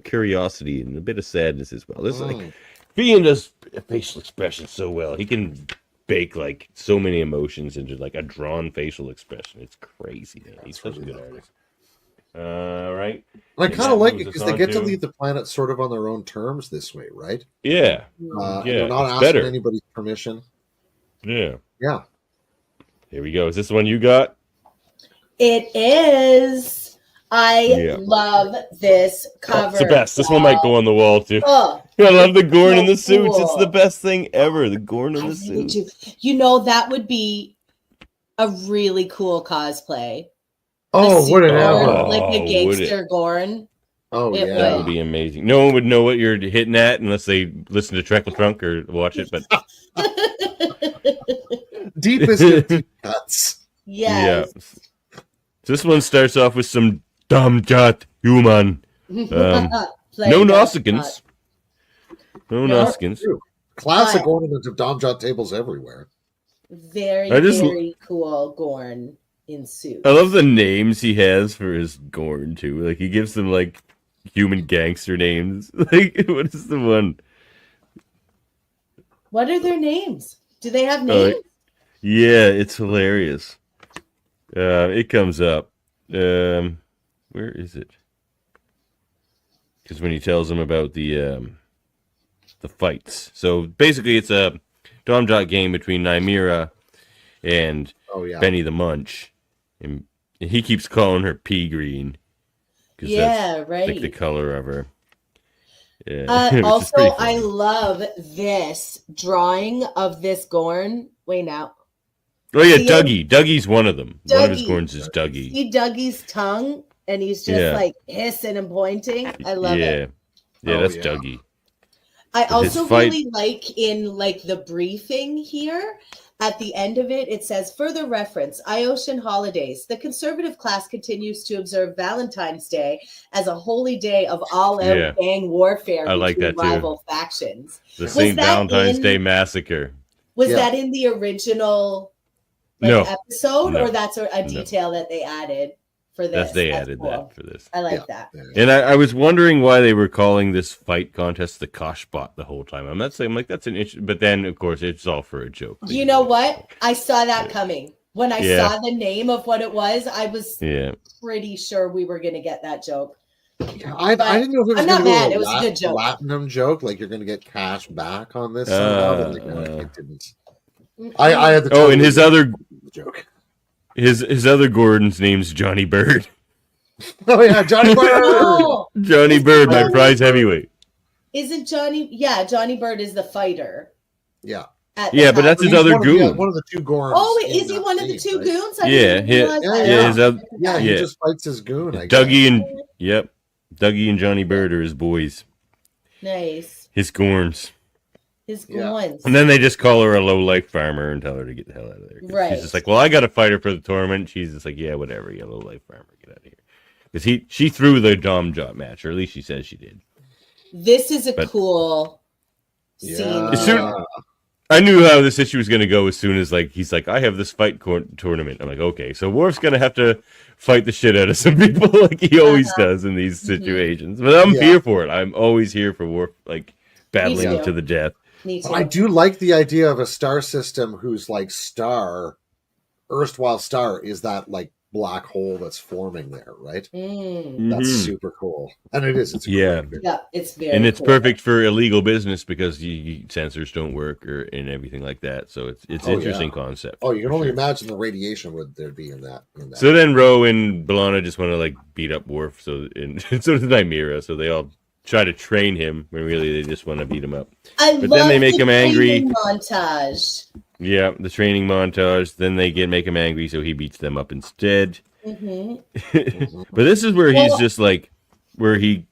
[SPEAKER 1] curiosity and a bit of sadness as well. This is like, Ian does facial expression so well. He can bake like so many emotions into like a drawn facial expression. It's crazy. He's such a good artist. Right.
[SPEAKER 2] And I kind of like it because they get to leave the planet sort of on their own terms this way, right?
[SPEAKER 1] Yeah.
[SPEAKER 2] They're not asking anybody's permission.
[SPEAKER 1] Yeah.
[SPEAKER 2] Yeah.
[SPEAKER 1] Here we go. Is this the one you got?
[SPEAKER 3] It is. I love this cover.
[SPEAKER 1] It's the best. This one might go on the wall too.
[SPEAKER 3] Oh,
[SPEAKER 1] I love the Gorn in the suits. It's the best thing ever. The Gorn in the suits.
[SPEAKER 3] That would be a really cool cosplay.
[SPEAKER 2] Oh, would it ever?
[SPEAKER 3] Like a gangster Gorn.
[SPEAKER 2] Oh, yeah.
[SPEAKER 1] That would be amazing. No one would know what you're hitting at unless they listen to Trekle Trunk or watch it. But
[SPEAKER 2] deepest deep cuts.
[SPEAKER 3] Yes.
[SPEAKER 1] Yeah. This one starts off with some dumb jut. Human.
[SPEAKER 3] Play
[SPEAKER 1] No
[SPEAKER 3] that
[SPEAKER 1] Nausicaans. No
[SPEAKER 3] No.
[SPEAKER 1] Nausicaans.
[SPEAKER 2] Classic
[SPEAKER 3] But-
[SPEAKER 2] ornament of Domjot tables everywhere.
[SPEAKER 3] Very,
[SPEAKER 1] I just-
[SPEAKER 3] very cool Gorn in suit.
[SPEAKER 1] I love the names he has for his Gorn too. Like he gives them like human gangster names. Like what is the one?
[SPEAKER 3] What are their names? Do they have names?
[SPEAKER 1] Yeah, it's hilarious. It comes up. Where is it? Because when he tells them about the fights. So basically, it's a Domjot game between Nymeria and
[SPEAKER 2] Oh yeah.
[SPEAKER 1] Benny the Munch, and he keeps calling her pea green. 'Cause
[SPEAKER 3] Yeah,
[SPEAKER 1] that's
[SPEAKER 3] right.
[SPEAKER 1] like the color of her. Yeah, which is
[SPEAKER 3] Also,
[SPEAKER 1] pretty
[SPEAKER 3] I
[SPEAKER 1] funny.
[SPEAKER 3] love this drawing of this Gorn. Wait now.
[SPEAKER 1] Oh yeah,
[SPEAKER 3] See,
[SPEAKER 1] Dougie. Dougie's one of them. One of his
[SPEAKER 3] Dougie.
[SPEAKER 1] Gorns is Dougie.
[SPEAKER 3] See Dougie's tongue, and he's just
[SPEAKER 1] Yeah.
[SPEAKER 3] like hissing and pointing. I love it.
[SPEAKER 1] Yeah,
[SPEAKER 2] Oh,
[SPEAKER 1] that's
[SPEAKER 2] yeah.
[SPEAKER 1] Dougie.
[SPEAKER 3] I
[SPEAKER 1] His
[SPEAKER 3] also
[SPEAKER 1] fight-
[SPEAKER 3] really like in like the briefing here at the end of it, it says further reference Ioshan holidays. The conservative class continues to observe Valentine's Day as a holy day of all out
[SPEAKER 1] Yeah.
[SPEAKER 3] gang warfare
[SPEAKER 1] I like
[SPEAKER 3] between
[SPEAKER 1] that too.
[SPEAKER 3] rival factions.
[SPEAKER 1] The
[SPEAKER 3] Was
[SPEAKER 1] St.
[SPEAKER 3] that
[SPEAKER 1] Valentine's
[SPEAKER 3] in-
[SPEAKER 1] Day Massacre.
[SPEAKER 3] Was
[SPEAKER 2] Yeah.
[SPEAKER 3] that in the original
[SPEAKER 1] No.
[SPEAKER 3] episode,
[SPEAKER 1] No.
[SPEAKER 3] or that's a detail that they added for this?
[SPEAKER 1] That's they added
[SPEAKER 3] cool.
[SPEAKER 1] that for this.
[SPEAKER 3] I like
[SPEAKER 2] Yeah.
[SPEAKER 3] that.
[SPEAKER 1] And I was wondering why they were calling this fight contest the Koshbot the whole time. I'm not saying like that's an issue, but then of course it's all for a joke.
[SPEAKER 3] You know what? I saw that coming. When I
[SPEAKER 1] Yeah.
[SPEAKER 3] saw the name of what it was, I was
[SPEAKER 1] Yeah.
[SPEAKER 3] pretty sure we were going to get that joke.
[SPEAKER 2] Yeah, I didn't know if it was
[SPEAKER 3] I'm
[SPEAKER 2] going
[SPEAKER 3] not
[SPEAKER 2] to go
[SPEAKER 3] mad.
[SPEAKER 2] a
[SPEAKER 3] It was a good joke.
[SPEAKER 2] Latinum joke, like you're going to get cash back on this somehow. But like, no, it didn't. I had the
[SPEAKER 1] Oh, and his other
[SPEAKER 2] joke.
[SPEAKER 1] his other Gordon's name's Johnny Bird.
[SPEAKER 2] Oh yeah, Johnny Bird.
[SPEAKER 3] Oh,
[SPEAKER 1] Johnny Bird, my
[SPEAKER 3] Johnny
[SPEAKER 1] prize
[SPEAKER 3] Bird.
[SPEAKER 1] heavyweight.
[SPEAKER 3] isn't Johnny? Yeah, Johnny Bird is the fighter.
[SPEAKER 2] Yeah.
[SPEAKER 3] At
[SPEAKER 1] Yeah,
[SPEAKER 3] the
[SPEAKER 1] but that's
[SPEAKER 3] house.
[SPEAKER 1] his other
[SPEAKER 2] one of the-
[SPEAKER 1] goon.
[SPEAKER 2] one of the two Gorns.
[SPEAKER 3] Oh,
[SPEAKER 2] in
[SPEAKER 3] is he
[SPEAKER 2] that
[SPEAKER 3] one of the
[SPEAKER 2] scene,
[SPEAKER 3] two
[SPEAKER 2] right?
[SPEAKER 3] goons? I
[SPEAKER 1] Yeah,
[SPEAKER 3] didn't
[SPEAKER 1] he-
[SPEAKER 3] realize that.
[SPEAKER 1] Yeah, his other,
[SPEAKER 2] Yeah, he
[SPEAKER 1] Yeah.
[SPEAKER 2] just fights his goon. I guess.
[SPEAKER 1] Dougie and yep, Dougie and Johnny Bird are his boys,
[SPEAKER 3] Nice.
[SPEAKER 1] his Gorns.
[SPEAKER 3] His
[SPEAKER 2] Yeah.
[SPEAKER 3] goons.
[SPEAKER 1] And then they just call her a low life farmer and tell her to get the hell out of there. 'Cause
[SPEAKER 3] Right.
[SPEAKER 1] She's just like, well, I got to fight her for the tournament. She's just like, yeah, whatever, you low life farmer, get out of here. Because she threw the Dom Jot match, or at least she says she did.
[SPEAKER 3] This is a
[SPEAKER 1] But-
[SPEAKER 3] cool scene.
[SPEAKER 2] Yeah.
[SPEAKER 1] As soon- I knew how this issue was going to go as soon as like he's like, I have this fight tournament. I'm like, okay, so Worf's going to have to fight the shit out of some people like he always does in these situations. But I'm
[SPEAKER 2] Yeah.
[SPEAKER 1] here for it. I'm always here for Worf, like battling
[SPEAKER 3] too.
[SPEAKER 1] to the death.
[SPEAKER 3] Me too.
[SPEAKER 2] I do like the idea of a star system whose like star, erstwhile star, is that like black hole that's forming there, right? That's
[SPEAKER 1] Mhm.
[SPEAKER 2] super cool, and it is. It's a
[SPEAKER 1] Yeah.
[SPEAKER 2] great-
[SPEAKER 3] Yeah, it's very
[SPEAKER 1] And it's
[SPEAKER 3] cool.
[SPEAKER 1] perfect for illegal business because sensors don't work and everything like that. So it's
[SPEAKER 2] Oh,
[SPEAKER 1] interesting
[SPEAKER 2] yeah.
[SPEAKER 1] concept.
[SPEAKER 2] Oh, you can
[SPEAKER 1] for
[SPEAKER 2] only
[SPEAKER 1] sure.
[SPEAKER 2] imagine the radiation would there be in that.
[SPEAKER 1] So then Ro and B'Elanna just want to like beat up Worf. So and so does Nymeria. So they all try to train him when really they just want to beat him up.
[SPEAKER 3] I
[SPEAKER 1] But
[SPEAKER 3] love
[SPEAKER 1] then they make
[SPEAKER 3] the
[SPEAKER 1] him angry.
[SPEAKER 3] training montage.
[SPEAKER 1] Yeah, the training montage. Then they make him angry, so he beats them up instead.
[SPEAKER 3] hmm
[SPEAKER 1] But this is where he's
[SPEAKER 3] Well-
[SPEAKER 1] just like, where he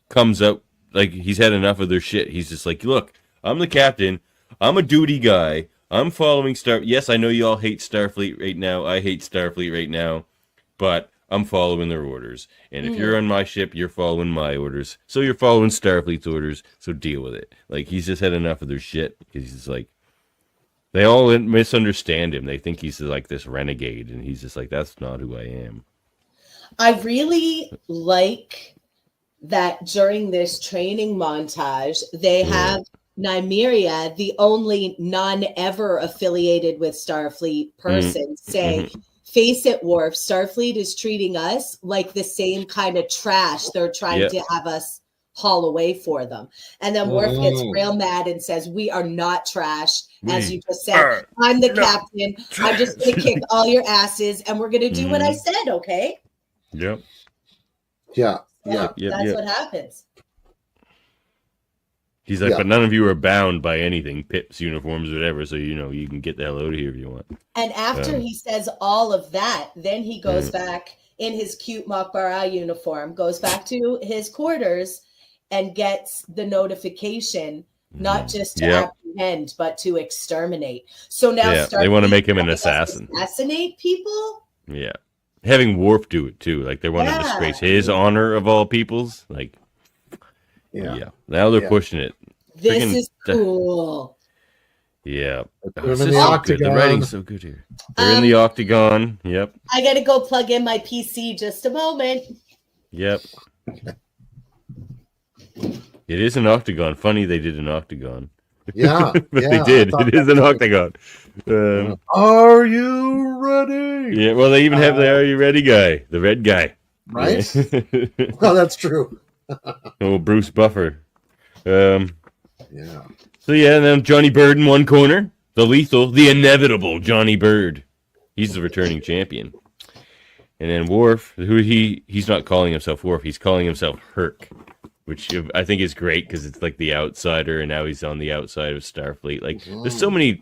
[SPEAKER 1] comes up, like he's had enough of their shit. He's just like, look, I'm the captain. I'm a duty guy. I'm following Star. Yes, I know you all hate Starfleet right now. I hate Starfleet right now, but I'm following their orders. And if you're on my ship, you're following my orders. So you're following Starfleet's orders. So deal with it. Like he's just had enough of their shit because he's just like. They all misunderstand him. They think he's like this renegade, and he's just like, that's not who I am.
[SPEAKER 3] I really like that during this training montage, they have Nymeria, the only non-ever affiliated with Starfleet person, say, face it, Worf, Starfleet is treating us like the same kind of trash they're trying to have us haul away for them. And then Worf gets real mad and says, we are not trash. As you just said, I'm the captain. I'm just going to kick all your asses and we're going to do what I said, okay?
[SPEAKER 1] Yep.
[SPEAKER 2] Yeah,
[SPEAKER 3] So
[SPEAKER 2] yeah.
[SPEAKER 3] that's what happens.
[SPEAKER 1] He's like,
[SPEAKER 2] Yeah.
[SPEAKER 1] but none of you are bound by anything, pips, uniforms, whatever. So you can get the hell out of here if you want.
[SPEAKER 3] And after he says all of that, then he goes back in his cute Makbara uniform, goes back to his quarters and gets the notification, not just to apprehend, but to exterminate. So now
[SPEAKER 1] Yeah, they wanna
[SPEAKER 3] Starfleet
[SPEAKER 1] make him an
[SPEAKER 3] wants us to
[SPEAKER 1] assassin.
[SPEAKER 3] Assassinate people?
[SPEAKER 1] Yeah. having Worf do it too. Like, they want to disgrace his honor of all people's. Like, yeah. Now they're pushing it.
[SPEAKER 3] This
[SPEAKER 1] Freaking-
[SPEAKER 3] is cool.
[SPEAKER 1] Yeah.
[SPEAKER 2] Put
[SPEAKER 1] Oh,
[SPEAKER 2] them
[SPEAKER 1] this
[SPEAKER 2] in
[SPEAKER 1] is
[SPEAKER 2] the
[SPEAKER 1] so good.
[SPEAKER 2] octagon.
[SPEAKER 1] The writing's so good here. They're in the octagon. Yep.
[SPEAKER 3] I gotta go plug in my PC just a moment.
[SPEAKER 1] Yep. It is an octagon. Funny they did an octagon.
[SPEAKER 2] Yeah,
[SPEAKER 1] but
[SPEAKER 2] yeah,
[SPEAKER 1] they did.
[SPEAKER 2] I thought
[SPEAKER 1] It is
[SPEAKER 2] that
[SPEAKER 1] an
[SPEAKER 2] was
[SPEAKER 1] octagon.
[SPEAKER 2] Are you ready?
[SPEAKER 1] Yeah, well, they even have the Are You Ready guy, the red guy.
[SPEAKER 2] Right?
[SPEAKER 1] Yeah.
[SPEAKER 2] Well, that's true.
[SPEAKER 1] Oh, Bruce Buffer.
[SPEAKER 2] Yeah.
[SPEAKER 1] So, yeah, and then Johnny Bird in one corner. The lethal, the inevitable Johnny Bird. He's the returning champion. And then Worf, who he's not calling himself Worf, he's calling himself Herc, which I think is great because it's like the outsider, and now he's on the outside of Starfleet. Like, there's so many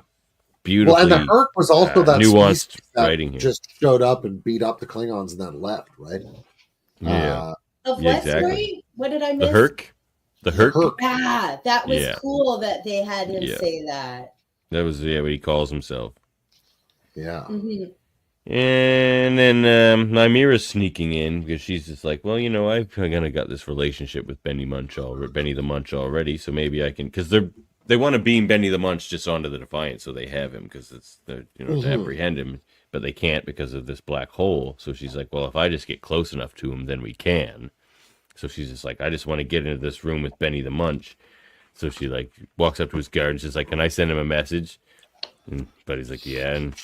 [SPEAKER 1] beautiful,
[SPEAKER 2] Well, and the Herc was also that
[SPEAKER 1] nuanced
[SPEAKER 2] species that
[SPEAKER 1] writing here.
[SPEAKER 2] just showed up and beat up the Klingons and then left, right?
[SPEAKER 1] Yeah.
[SPEAKER 3] Of
[SPEAKER 1] Yeah,
[SPEAKER 3] what
[SPEAKER 1] exactly.
[SPEAKER 3] story? What did I miss?
[SPEAKER 1] The Herc? The Herc?
[SPEAKER 2] Herc.
[SPEAKER 3] Yeah, that was
[SPEAKER 1] Yeah.
[SPEAKER 3] cool that they had him
[SPEAKER 1] Yeah.
[SPEAKER 3] say that.
[SPEAKER 1] That was, what he calls himself.
[SPEAKER 2] Yeah.
[SPEAKER 3] Mhm.
[SPEAKER 1] And then Nymira's sneaking in because she's just like, well, I've kind of got this relationship with Benny the Munch already, so maybe I can, because they want to beam Benny the Munch just onto the Defiant, so they have him because it's to apprehend him, but they can't because of this black hole. So she's like, well, if I just get close enough to him, then we can. So she's just like, I just want to get into this room with Benny the Munch. So she like walks up to his guard and she's like, can I send him a message? But he's like, yeah. And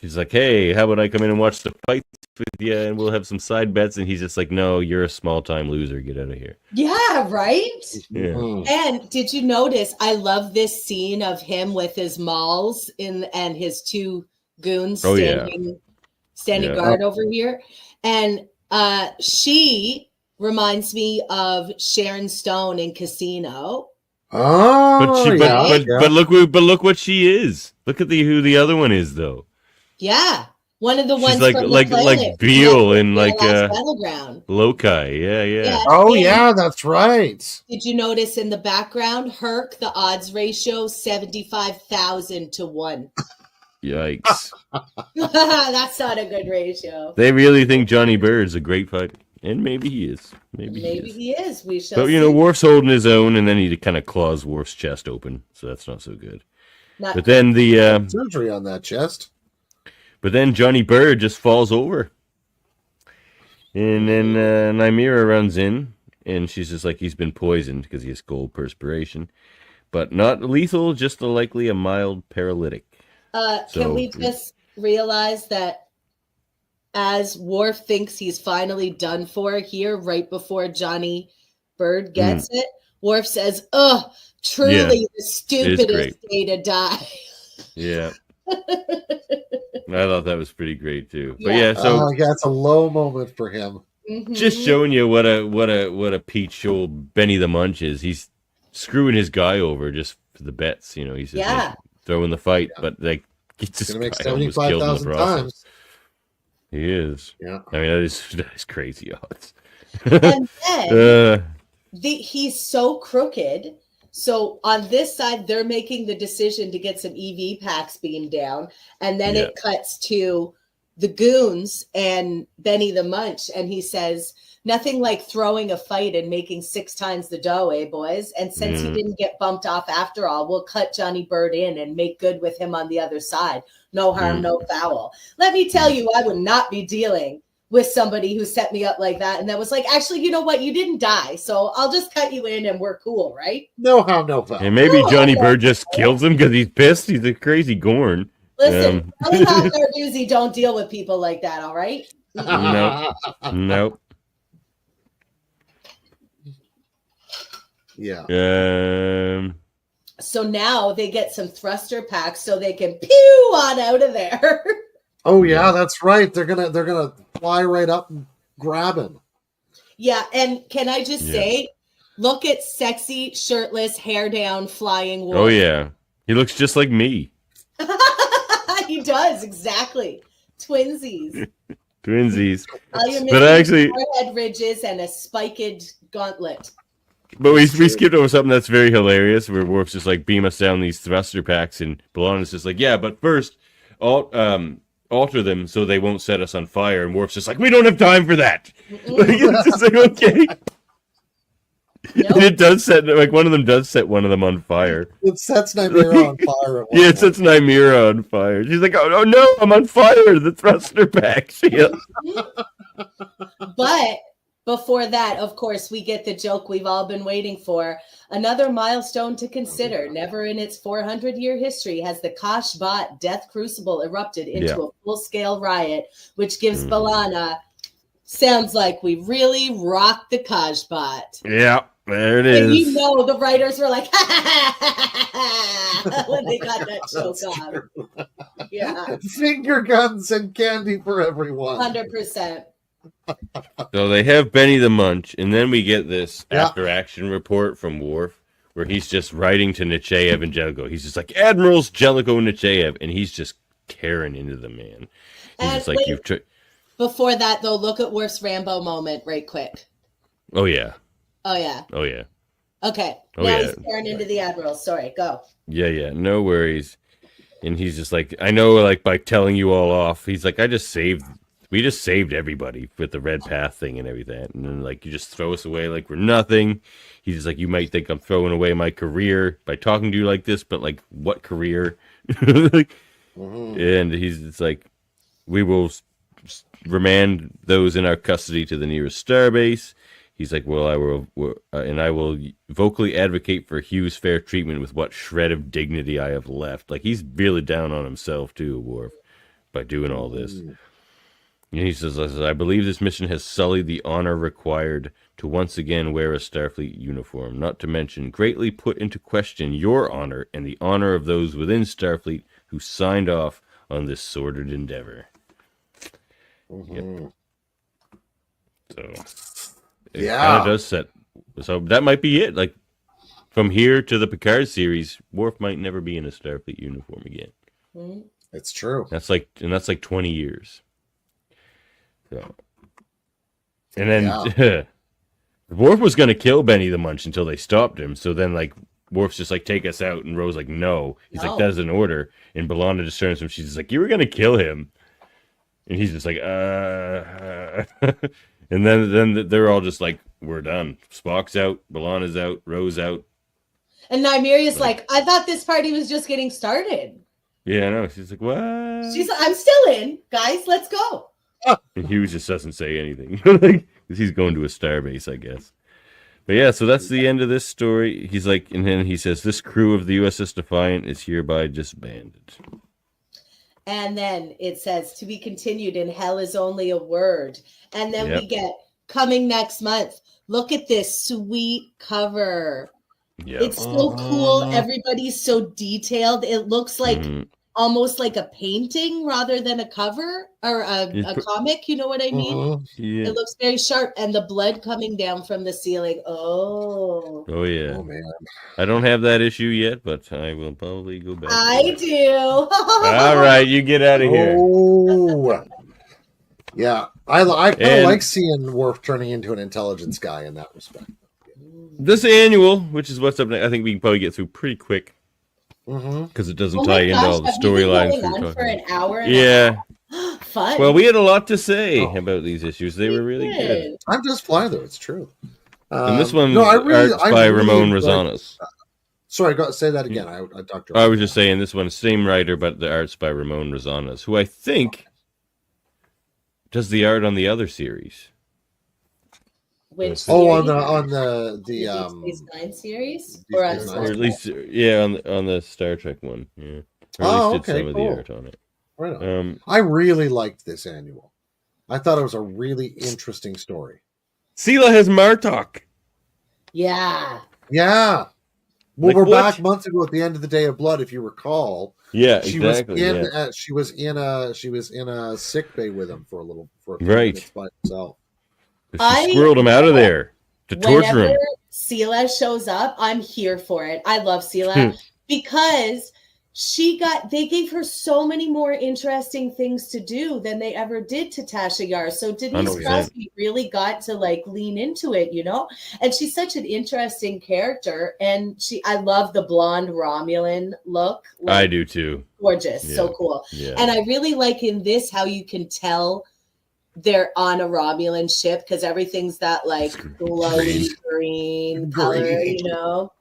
[SPEAKER 1] she's like, hey, how about I come in and watch the fights with you and we'll have some side bets? And he's just like, no, you're a small-time loser. Get out of here.
[SPEAKER 3] Yeah, right?
[SPEAKER 1] Yeah.
[SPEAKER 2] Mhm.
[SPEAKER 3] And did you notice, I love this scene of him with his Mauls and his two goons
[SPEAKER 1] Oh, yeah.
[SPEAKER 3] standing
[SPEAKER 1] Yeah.
[SPEAKER 3] guard over here. And she reminds me of Sharon Stone in Casino.
[SPEAKER 2] Oh,
[SPEAKER 1] But look what she is. Look at who the other one is though.
[SPEAKER 3] Yeah. One of the
[SPEAKER 1] She's
[SPEAKER 3] ones
[SPEAKER 1] like
[SPEAKER 3] from the
[SPEAKER 1] like
[SPEAKER 3] planet,
[SPEAKER 1] Beale in
[SPEAKER 3] the
[SPEAKER 1] like
[SPEAKER 3] Last Battleground.
[SPEAKER 1] Loci. Yeah.
[SPEAKER 2] Oh,
[SPEAKER 3] and
[SPEAKER 2] yeah, that's right.
[SPEAKER 3] Did you notice in the background, Herc, the odds ratio 75,000 to 1.
[SPEAKER 1] Yikes.
[SPEAKER 3] That's not a good ratio.
[SPEAKER 1] They really think Johnny Bird's a great fighter. And maybe he is. Maybe
[SPEAKER 3] He is. We shall
[SPEAKER 1] But
[SPEAKER 3] see.
[SPEAKER 1] Worf's holding his own, and then he kind of claws Worf's chest open, so that's not so good.
[SPEAKER 3] Not-
[SPEAKER 1] But then
[SPEAKER 2] Surgery on that chest.
[SPEAKER 1] but then Johnny Bird just falls over, and then Nymira runs in, and she's just like, he's been poisoned because he has cold perspiration, but not lethal, just likely a mild paralytic.
[SPEAKER 3] Can we just realize that as Worf thinks he's finally done for here, right before Johnny Bird gets it, Worf says, "Oh, truly the stupidest day to die."
[SPEAKER 1] Yeah. I thought that was pretty great too. But yeah, so
[SPEAKER 2] it's a low moment for him.
[SPEAKER 3] Mhm.
[SPEAKER 1] just showing you what a peach old Benny the Munch is. He's screwing his guy over just for the bets. He's just like, throwing the fight, but like gets his
[SPEAKER 2] Gonna make
[SPEAKER 1] guy almost killed in the
[SPEAKER 2] 75,000
[SPEAKER 1] process.
[SPEAKER 2] times.
[SPEAKER 1] He is.
[SPEAKER 2] Yeah.
[SPEAKER 1] I mean, that is crazy odds.
[SPEAKER 3] And then
[SPEAKER 1] uh,
[SPEAKER 3] he's so crooked. So on this side, they're making the decision to get some EV packs beamed down, and then it cuts to the goons and Benny the Munch, and he says, "Nothing like throwing a fight and making 6 times the dough, eh, boys? And since he didn't get bumped off after all, we'll cut Johnny Bird in and make good with him on the other side. No harm, no foul." Let me tell you, I would not be dealing with somebody who set me up like that. And that was like, actually, you know what? You didn't die. So I'll just cut you in and we're cool, right?
[SPEAKER 2] No harm, no foul.
[SPEAKER 1] and maybe Johnny Bird just kills him because he's pissed. He's a crazy Gorn.
[SPEAKER 3] Listen, Heather Narduzzi don't deal with people like that, all right?
[SPEAKER 1] Nope.
[SPEAKER 2] Yeah.
[SPEAKER 3] So now they get some thruster packs so they can pew on out of there.
[SPEAKER 2] Oh yeah, that's right. They're gonna fly right up and grab him.
[SPEAKER 3] Yeah, and can I just say, look at sexy, shirtless, hair down, flying wolf.
[SPEAKER 1] Oh yeah, he looks just like me.
[SPEAKER 3] He does, exactly. Twinsies.
[SPEAKER 1] Twinsies.
[SPEAKER 3] All you're
[SPEAKER 1] But
[SPEAKER 3] missing
[SPEAKER 1] actually-
[SPEAKER 3] is forehead ridges and a spiked gauntlet.
[SPEAKER 1] But we skipped over something that's very hilarious, where Worf's just like beam us down these thruster packs, and B'Elanna's just like, yeah, but first, alter them so they won't set us on fire. And Worf's just like, we don't have time for that. Like,
[SPEAKER 3] Mm-mm.
[SPEAKER 1] it's just like, okay.
[SPEAKER 3] Nope.
[SPEAKER 1] And it does set, like, one of them does set one of them on fire.
[SPEAKER 2] It sets Nymeria on fire. At one
[SPEAKER 1] Yeah, it
[SPEAKER 2] point.
[SPEAKER 1] sets Nymeria on fire. She's like, oh no, I'm on fire. The thruster back.
[SPEAKER 3] But before that, of course, we get the joke we've all been waiting for. Another milestone to consider. Never in its 400-year history has the Kosh-Bot Death Crucible erupted into a full-scale riot, which gives B'Elanna, sounds like we really rocked the Kosh-Bot.
[SPEAKER 1] Yeah, there it
[SPEAKER 3] And
[SPEAKER 1] is.
[SPEAKER 3] you know the writers were like, ha, ha, ha, ha, ha, when they got that joke on. Yeah,
[SPEAKER 2] Finger guns and candy for everyone.
[SPEAKER 3] 100%.
[SPEAKER 1] So they have Benny the Munch, and then we get this after-action report from Worf, where he's just writing to Nechayev and Jellicoe. He's just like, Admirals Jellicoe and Nechayev, and he's just tearing into the man. He's just like,
[SPEAKER 3] wait, before that, though, look at Worf's Rambo moment right quick.
[SPEAKER 1] Oh, yeah.
[SPEAKER 3] Oh, yeah.
[SPEAKER 1] Oh, yeah.
[SPEAKER 3] Okay.
[SPEAKER 1] Oh,
[SPEAKER 3] now
[SPEAKER 1] yeah.
[SPEAKER 3] he's tearing into the Admiral. Sorry, go.
[SPEAKER 1] Yeah, no worries. And he's just like, I know, like, by telling you all off, he's like, we just saved everybody with the Red Path thing and everything. And then, like, you just throw us away like we're nothing. He's just like, you might think I'm throwing away my career by talking to you like this, but, like, what career? Like, and he's just like, we will remand those in our custody to the nearest starbase. He's like, well, I will vocally advocate for Hugh's fair treatment with what shred of dignity I have left. Like, he's really down on himself, too, Worf, by doing all this. And he says, I believe this mission has sullied the honor required to once again wear a Starfleet uniform, not to mention greatly put into question your honor and the honor of those within Starfleet who signed off on this sordid endeavor. Yep. So, it kind of does set. So that might be it. Like, from here to the Picard series, Worf might never be in a Starfleet uniform again.
[SPEAKER 2] It's true.
[SPEAKER 1] That's like 20 years. So, and then Worf was going to kill Benny the Munch until they stopped him. So then, like, Worf's just like, take us out. And Rose's like, no. He's like, that's an order. And B'Elanna just turns to him. She's just like, you were going to kill him. And he's just like, And then they're all just like, we're done. Spock's out. B'Elanna's out. Rose out.
[SPEAKER 3] And Nymeria's like, I thought this party was just getting started.
[SPEAKER 1] Yeah, I know. She's like, what?
[SPEAKER 3] She's like, I'm still in. Guys, let's go.
[SPEAKER 1] And Hughes just doesn't say anything. Like, he's going to a starbase, I guess. But yeah, so that's the end of this story. He's like, and then he says, this crew of the USS Defiant is hereby disbanded.
[SPEAKER 3] And then it says, to be continued, and hell is only a word. And then we get, coming next month, look at this sweet cover. Yeah. It's so cool. Everybody's so detailed. It looks like almost like a painting rather than a cover or a comic. You know what I mean? Yeah. It looks very sharp. And the blood coming down from the ceiling. Oh,
[SPEAKER 1] yeah.
[SPEAKER 2] Oh, man.
[SPEAKER 1] I don't have that issue yet, but I will probably go back.
[SPEAKER 3] I do.
[SPEAKER 1] All right, you get out of here.
[SPEAKER 2] Oh, yeah. I kind of like seeing Worf turning into an intelligence guy in that respect.
[SPEAKER 1] This annual, which is what's up next, I think we can probably get through pretty quick because it doesn't tie into all the storylines.
[SPEAKER 3] For an hour. Fun.
[SPEAKER 1] Well, we had a lot to say about these issues. They were really good.
[SPEAKER 2] I'm just flying though. It's true.
[SPEAKER 1] And this one, art's by Ramon Rosanas.
[SPEAKER 2] Sorry, say that again. I talked to.
[SPEAKER 1] I was just saying this one, same writer, but the art's by Ramon Rosanas, who I think does the art on the other series.
[SPEAKER 3] Which
[SPEAKER 2] on the
[SPEAKER 3] Space Nine series,
[SPEAKER 2] or
[SPEAKER 1] at least on the Star Trek one, yeah. Or at least did some of the art on it.
[SPEAKER 2] Right on. I really liked this annual. I thought it was a really interesting story.
[SPEAKER 1] Sela has Martok.
[SPEAKER 3] Yeah.
[SPEAKER 2] Well, like, we're back months ago at the end of the Day of Blood, if you recall.
[SPEAKER 1] Yeah, exactly.
[SPEAKER 2] She was in a sick bay with him for a few minutes by herself.
[SPEAKER 1] She squirreled him out of there to torture him.
[SPEAKER 3] Sela shows up, I'm here for it. I love Sela because they gave her so many more interesting things to do than they ever did to Tasha Yar. So Denise
[SPEAKER 1] 100%.
[SPEAKER 3] Crosby really got to like lean into it, you know? And she's such an interesting character. And I love the blonde Romulan look. Like,
[SPEAKER 1] I do too.
[SPEAKER 3] Gorgeous.
[SPEAKER 1] Yeah.
[SPEAKER 3] So cool.
[SPEAKER 1] Yeah.
[SPEAKER 3] And I really like in this how you can tell they're on a Romulan ship because everything's that like glowy green color, you know?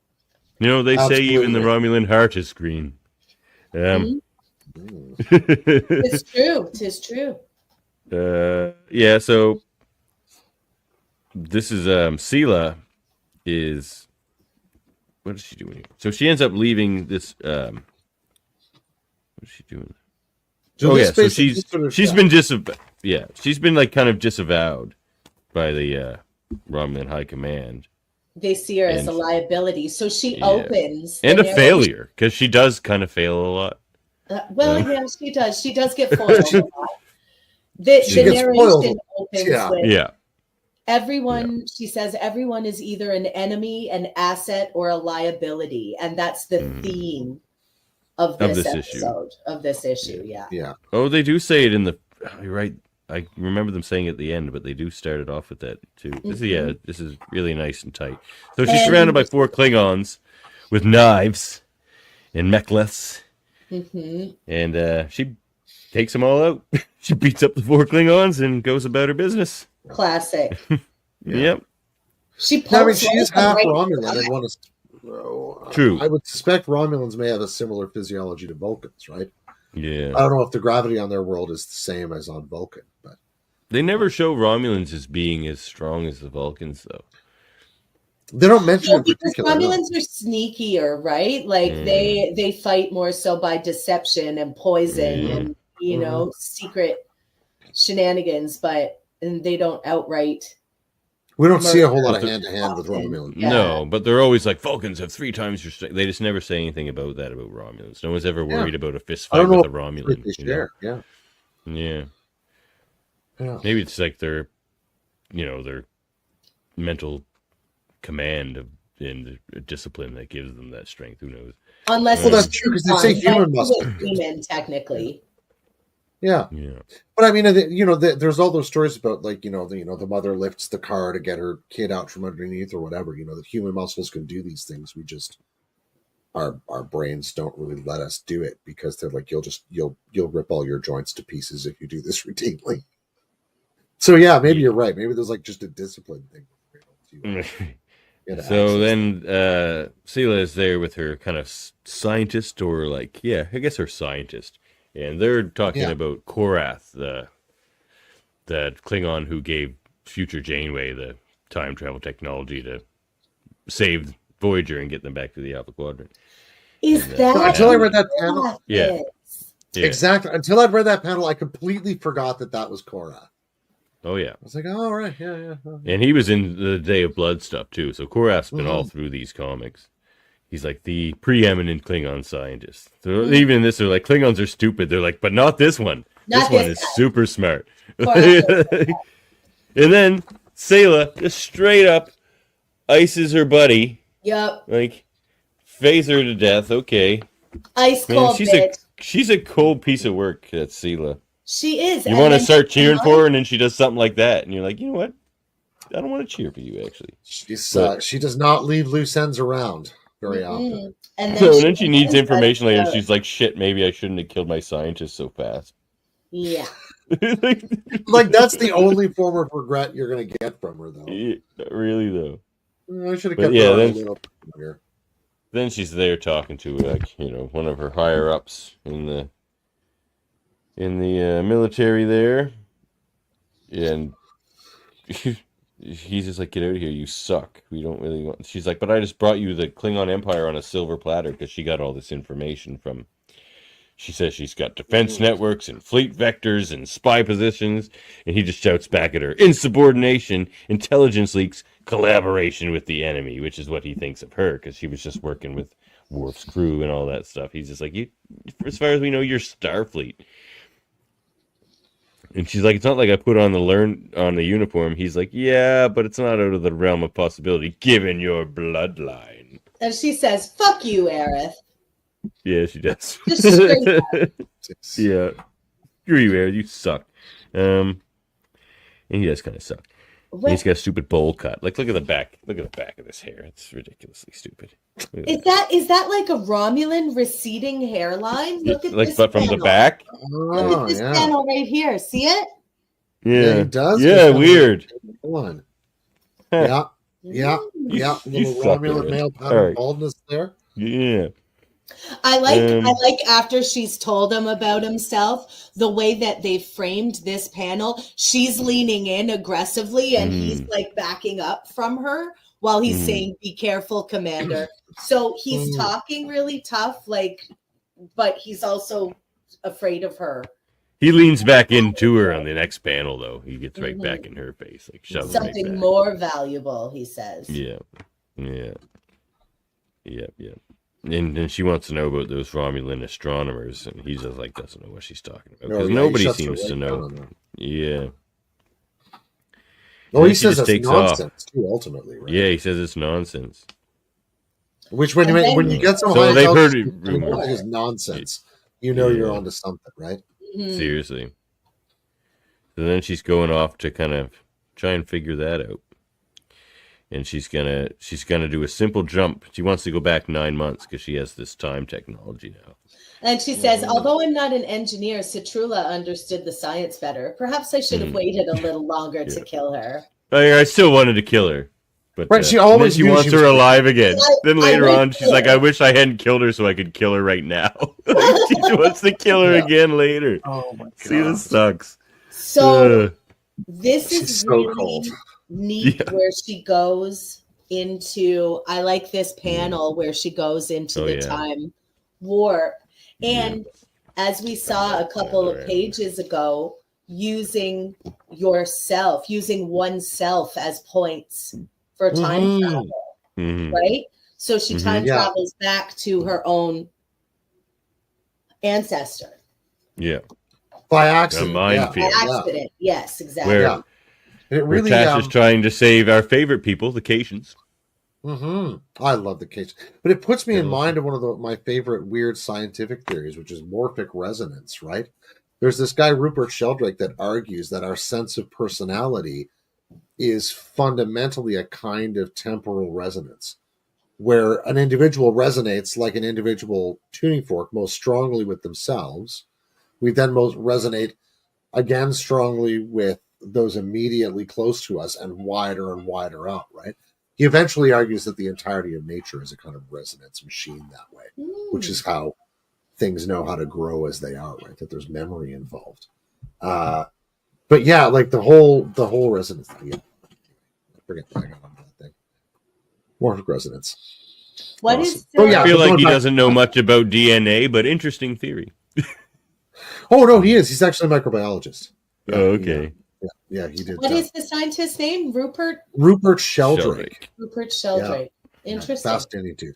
[SPEAKER 1] You know, they say even the
[SPEAKER 2] Absolutely.
[SPEAKER 1] Romulan heart is green.
[SPEAKER 3] It's true. Tis true.
[SPEAKER 1] Yeah, so this is Sela is what is she doing here? So she ends up leaving this what is she doing?
[SPEAKER 2] So
[SPEAKER 1] oh
[SPEAKER 2] this
[SPEAKER 1] yeah, so
[SPEAKER 2] basically sort of-
[SPEAKER 1] she's been she's been like kind of disavowed by the Romulan High Command.
[SPEAKER 3] They see her as
[SPEAKER 1] And-
[SPEAKER 3] a liability. So she
[SPEAKER 1] Yeah.
[SPEAKER 3] opens.
[SPEAKER 1] And
[SPEAKER 3] the
[SPEAKER 1] a
[SPEAKER 3] narration-
[SPEAKER 1] failure, because she does kind of fail a lot.
[SPEAKER 3] Yeah, she does. She does get foiled a lot. The
[SPEAKER 2] She gets
[SPEAKER 3] narration
[SPEAKER 2] spoiled.
[SPEAKER 3] opens
[SPEAKER 2] Yeah.
[SPEAKER 3] with
[SPEAKER 1] Yeah.
[SPEAKER 3] everyone, she says, everyone is either an enemy, an asset, or a liability. And that's the theme of this episode, of this issue. Yeah.
[SPEAKER 2] Yeah.
[SPEAKER 1] Oh, they do say it in the. You're right. I remember them saying it at the end, but they do start it off with that too. This is really nice and tight. So she's surrounded by 4 Klingons with knives and mek'leths, and she takes them all out. She beats up the 4 Klingons and goes about her business.
[SPEAKER 3] Classic.
[SPEAKER 1] Yep.
[SPEAKER 3] She
[SPEAKER 2] I mean,
[SPEAKER 3] pokes
[SPEAKER 2] she is
[SPEAKER 3] right
[SPEAKER 2] half
[SPEAKER 3] in the
[SPEAKER 2] Romulan.
[SPEAKER 3] eye.
[SPEAKER 2] I'd want to.
[SPEAKER 1] True.
[SPEAKER 2] I would suspect Romulans may have a similar physiology to Vulcans, right?
[SPEAKER 1] Yeah.
[SPEAKER 2] I don't know if the gravity on their world is the same as on Vulcan, but
[SPEAKER 1] They never show Romulans as being as strong as the Vulcans, though.
[SPEAKER 2] they don't mention
[SPEAKER 3] Well,
[SPEAKER 2] in
[SPEAKER 3] because
[SPEAKER 2] particular. no.
[SPEAKER 3] Romulans are sneakier, right? Like they fight more so by deception and poison and secret shenanigans, but they don't outright.
[SPEAKER 2] We don't see a whole lot of
[SPEAKER 1] But
[SPEAKER 2] hand to hand with Romulans.
[SPEAKER 3] Yeah.
[SPEAKER 1] No, but they're always like, Vulcans have 3 times your strength. They just never say anything about that about Romulans. No one's ever worried about a fist
[SPEAKER 2] I
[SPEAKER 1] fight
[SPEAKER 2] don't know
[SPEAKER 1] with a
[SPEAKER 2] what
[SPEAKER 1] Romulan.
[SPEAKER 2] they share. Yeah.
[SPEAKER 1] Yeah.
[SPEAKER 2] Yeah.
[SPEAKER 1] Maybe it's like their mental command and the discipline that gives them that strength. Who knows?
[SPEAKER 3] Unless
[SPEAKER 2] Well, that's true because they say human muscle.
[SPEAKER 3] human technically.
[SPEAKER 2] Yeah.
[SPEAKER 1] Yeah.
[SPEAKER 2] But I mean, there's all those stories about like the mother lifts the car to get her kid out from underneath or whatever. That human muscles can do these things. We just our brains don't really let us do it because they're like you'll rip all your joints to pieces if you do this routinely. So yeah, maybe you're right. Maybe there's like just a discipline thing.
[SPEAKER 1] So then Sela is there with her kind of scientist, or like, I guess her scientist. And they're talking about Korath, the Klingon who gave future Janeway the time travel technology to save Voyager and get them back to the Alpha Quadrant.
[SPEAKER 3] Is that
[SPEAKER 2] until I read that panel?
[SPEAKER 1] Yeah.
[SPEAKER 2] Exactly. Until I'd read that panel, I completely forgot that was Korath.
[SPEAKER 1] Oh, yeah.
[SPEAKER 2] I was like, oh, right. Yeah.
[SPEAKER 1] And he was in the Day of Blood stuff, too. So Korath's been all through these comics. He's like the preeminent Klingon scientist. So even in this, they're like, Klingons are stupid. They're like, but not this one. This one is super smart. And then Sela just straight up ices her buddy.
[SPEAKER 3] Yep.
[SPEAKER 1] Like, phaser to death. Okay.
[SPEAKER 3] Ice cold bitch.
[SPEAKER 1] She's a cold piece of work, that Sela.
[SPEAKER 3] She is.
[SPEAKER 1] You want to start cheering for her, and then she does something like that. And you're like, you know what? I don't want to cheer for you, actually.
[SPEAKER 2] She does not leave loose ends around very often.
[SPEAKER 3] And
[SPEAKER 1] then she needs information later. And she's like, shit, maybe I shouldn't have killed my scientist so fast.
[SPEAKER 3] Yeah.
[SPEAKER 2] Like, that's the only form of regret you're going to get from her, though.
[SPEAKER 1] Yeah, really, though.
[SPEAKER 2] I should have kept her on a little longer.
[SPEAKER 1] Then she's there talking to, like, one of her higher ups in the military there, and he's just like, get out of here, you suck, we don't really want. She's like, but I just brought you the Klingon Empire on a silver platter, because she got all this information from, she says she's got defense networks and fleet vectors and spy positions, and he just shouts back at her, insubordination, intelligence leaks, collaboration with the enemy, which is what he thinks of her, because she was just working with Worf's crew and all that stuff. He's just like, you, as far as we know, you're Starfleet. And she's like, it's not like I put on the uniform. He's like, yeah, but it's not out of the realm of possibility, given your bloodline.
[SPEAKER 3] And she says, fuck you, Aerith.
[SPEAKER 1] Yeah, she does.
[SPEAKER 3] Just straight up.
[SPEAKER 1] Yeah. You suck. And he does kind of suck. And he's got a stupid bowl cut. Like, look at the back. Look at the back of this hair. It's ridiculously stupid.
[SPEAKER 3] Is that like a Romulan receding hairline? Look at
[SPEAKER 1] like,
[SPEAKER 3] this
[SPEAKER 1] but from
[SPEAKER 3] panel.
[SPEAKER 1] the back?
[SPEAKER 3] Look at this panel right here. See it?
[SPEAKER 1] Yeah,
[SPEAKER 2] he does.
[SPEAKER 1] Yeah, weird.
[SPEAKER 2] One. Yeah. Little Romulan male pattern baldness there.
[SPEAKER 1] Yeah.
[SPEAKER 3] I like after she's told him about himself, the way that they framed this panel. She's leaning in aggressively and he's like backing up from her while he's saying, "Be careful, Commander." So he's talking really tough, but he's also afraid of her.
[SPEAKER 1] He leans back into her on the next panel, though. He gets right back in her face, like shoves
[SPEAKER 3] something
[SPEAKER 1] right back.
[SPEAKER 3] More valuable, he says.
[SPEAKER 1] Yeah. And then she wants to know about those Romulan astronomers, and he just doesn't know what she's talking about because nobody seems to know. Yeah.
[SPEAKER 2] Well, he says it's nonsense too. Ultimately, right?
[SPEAKER 1] Yeah, he says it's nonsense.
[SPEAKER 2] Which when you get some
[SPEAKER 1] so they've heard it
[SPEAKER 2] is nonsense. You know you're onto something, right?
[SPEAKER 1] Seriously. So then she's going off to kind of try and figure that out. And she's gonna do a simple jump. She wants to go back 9 months because she has this time technology now.
[SPEAKER 3] And she says, although I'm not an engineer, Citrula understood the science better. Perhaps I should have waited a little longer to kill her.
[SPEAKER 1] I still wanted to kill her. But
[SPEAKER 2] she always
[SPEAKER 1] she wants her alive again. Then later on, she's like, I wish I hadn't killed her so I could kill her right now. She wants to kill her again later.
[SPEAKER 2] Oh my god.
[SPEAKER 1] See, this sucks.
[SPEAKER 3] So this is
[SPEAKER 2] so
[SPEAKER 3] really
[SPEAKER 2] cold.
[SPEAKER 3] Neat where she goes into, I like this panel where she goes into the time warp. And as we saw a couple of pages ago, using oneself as points for time travel, right? So she time travels back to her own ancestor.
[SPEAKER 1] Yeah.
[SPEAKER 2] By accident.
[SPEAKER 1] By
[SPEAKER 3] accident. Yes, exactly.
[SPEAKER 1] Where Tasha's trying to save our favorite people, the Caitians.
[SPEAKER 2] I love the Caitians. But it puts me in mind of one of my favorite weird scientific theories, which is morphic resonance, right? There's this guy, Rupert Sheldrake, that argues that our sense of personality is fundamentally a kind of temporal resonance, where an individual resonates like an individual tuning fork most strongly with themselves. We then most resonate again strongly with those immediately close to us and wider out, right? He eventually argues that the entirety of nature is a kind of resonance machine that way, which is how things know how to grow as they are, right? That there's memory involved. But yeah, like the whole resonance thing. Yeah. Forget that I got on that thing. Morphic resonance.
[SPEAKER 3] What is?
[SPEAKER 1] I feel like he doesn't know much about DNA, but interesting theory.
[SPEAKER 2] Oh no, he is. He's actually a microbiologist. Yeah,
[SPEAKER 1] okay.
[SPEAKER 2] Yeah, he did.
[SPEAKER 3] What is the scientist's name? Rupert
[SPEAKER 2] Sheldrake.
[SPEAKER 3] Rupert Sheldrake. Yeah. Interesting.
[SPEAKER 2] Fascinating dude.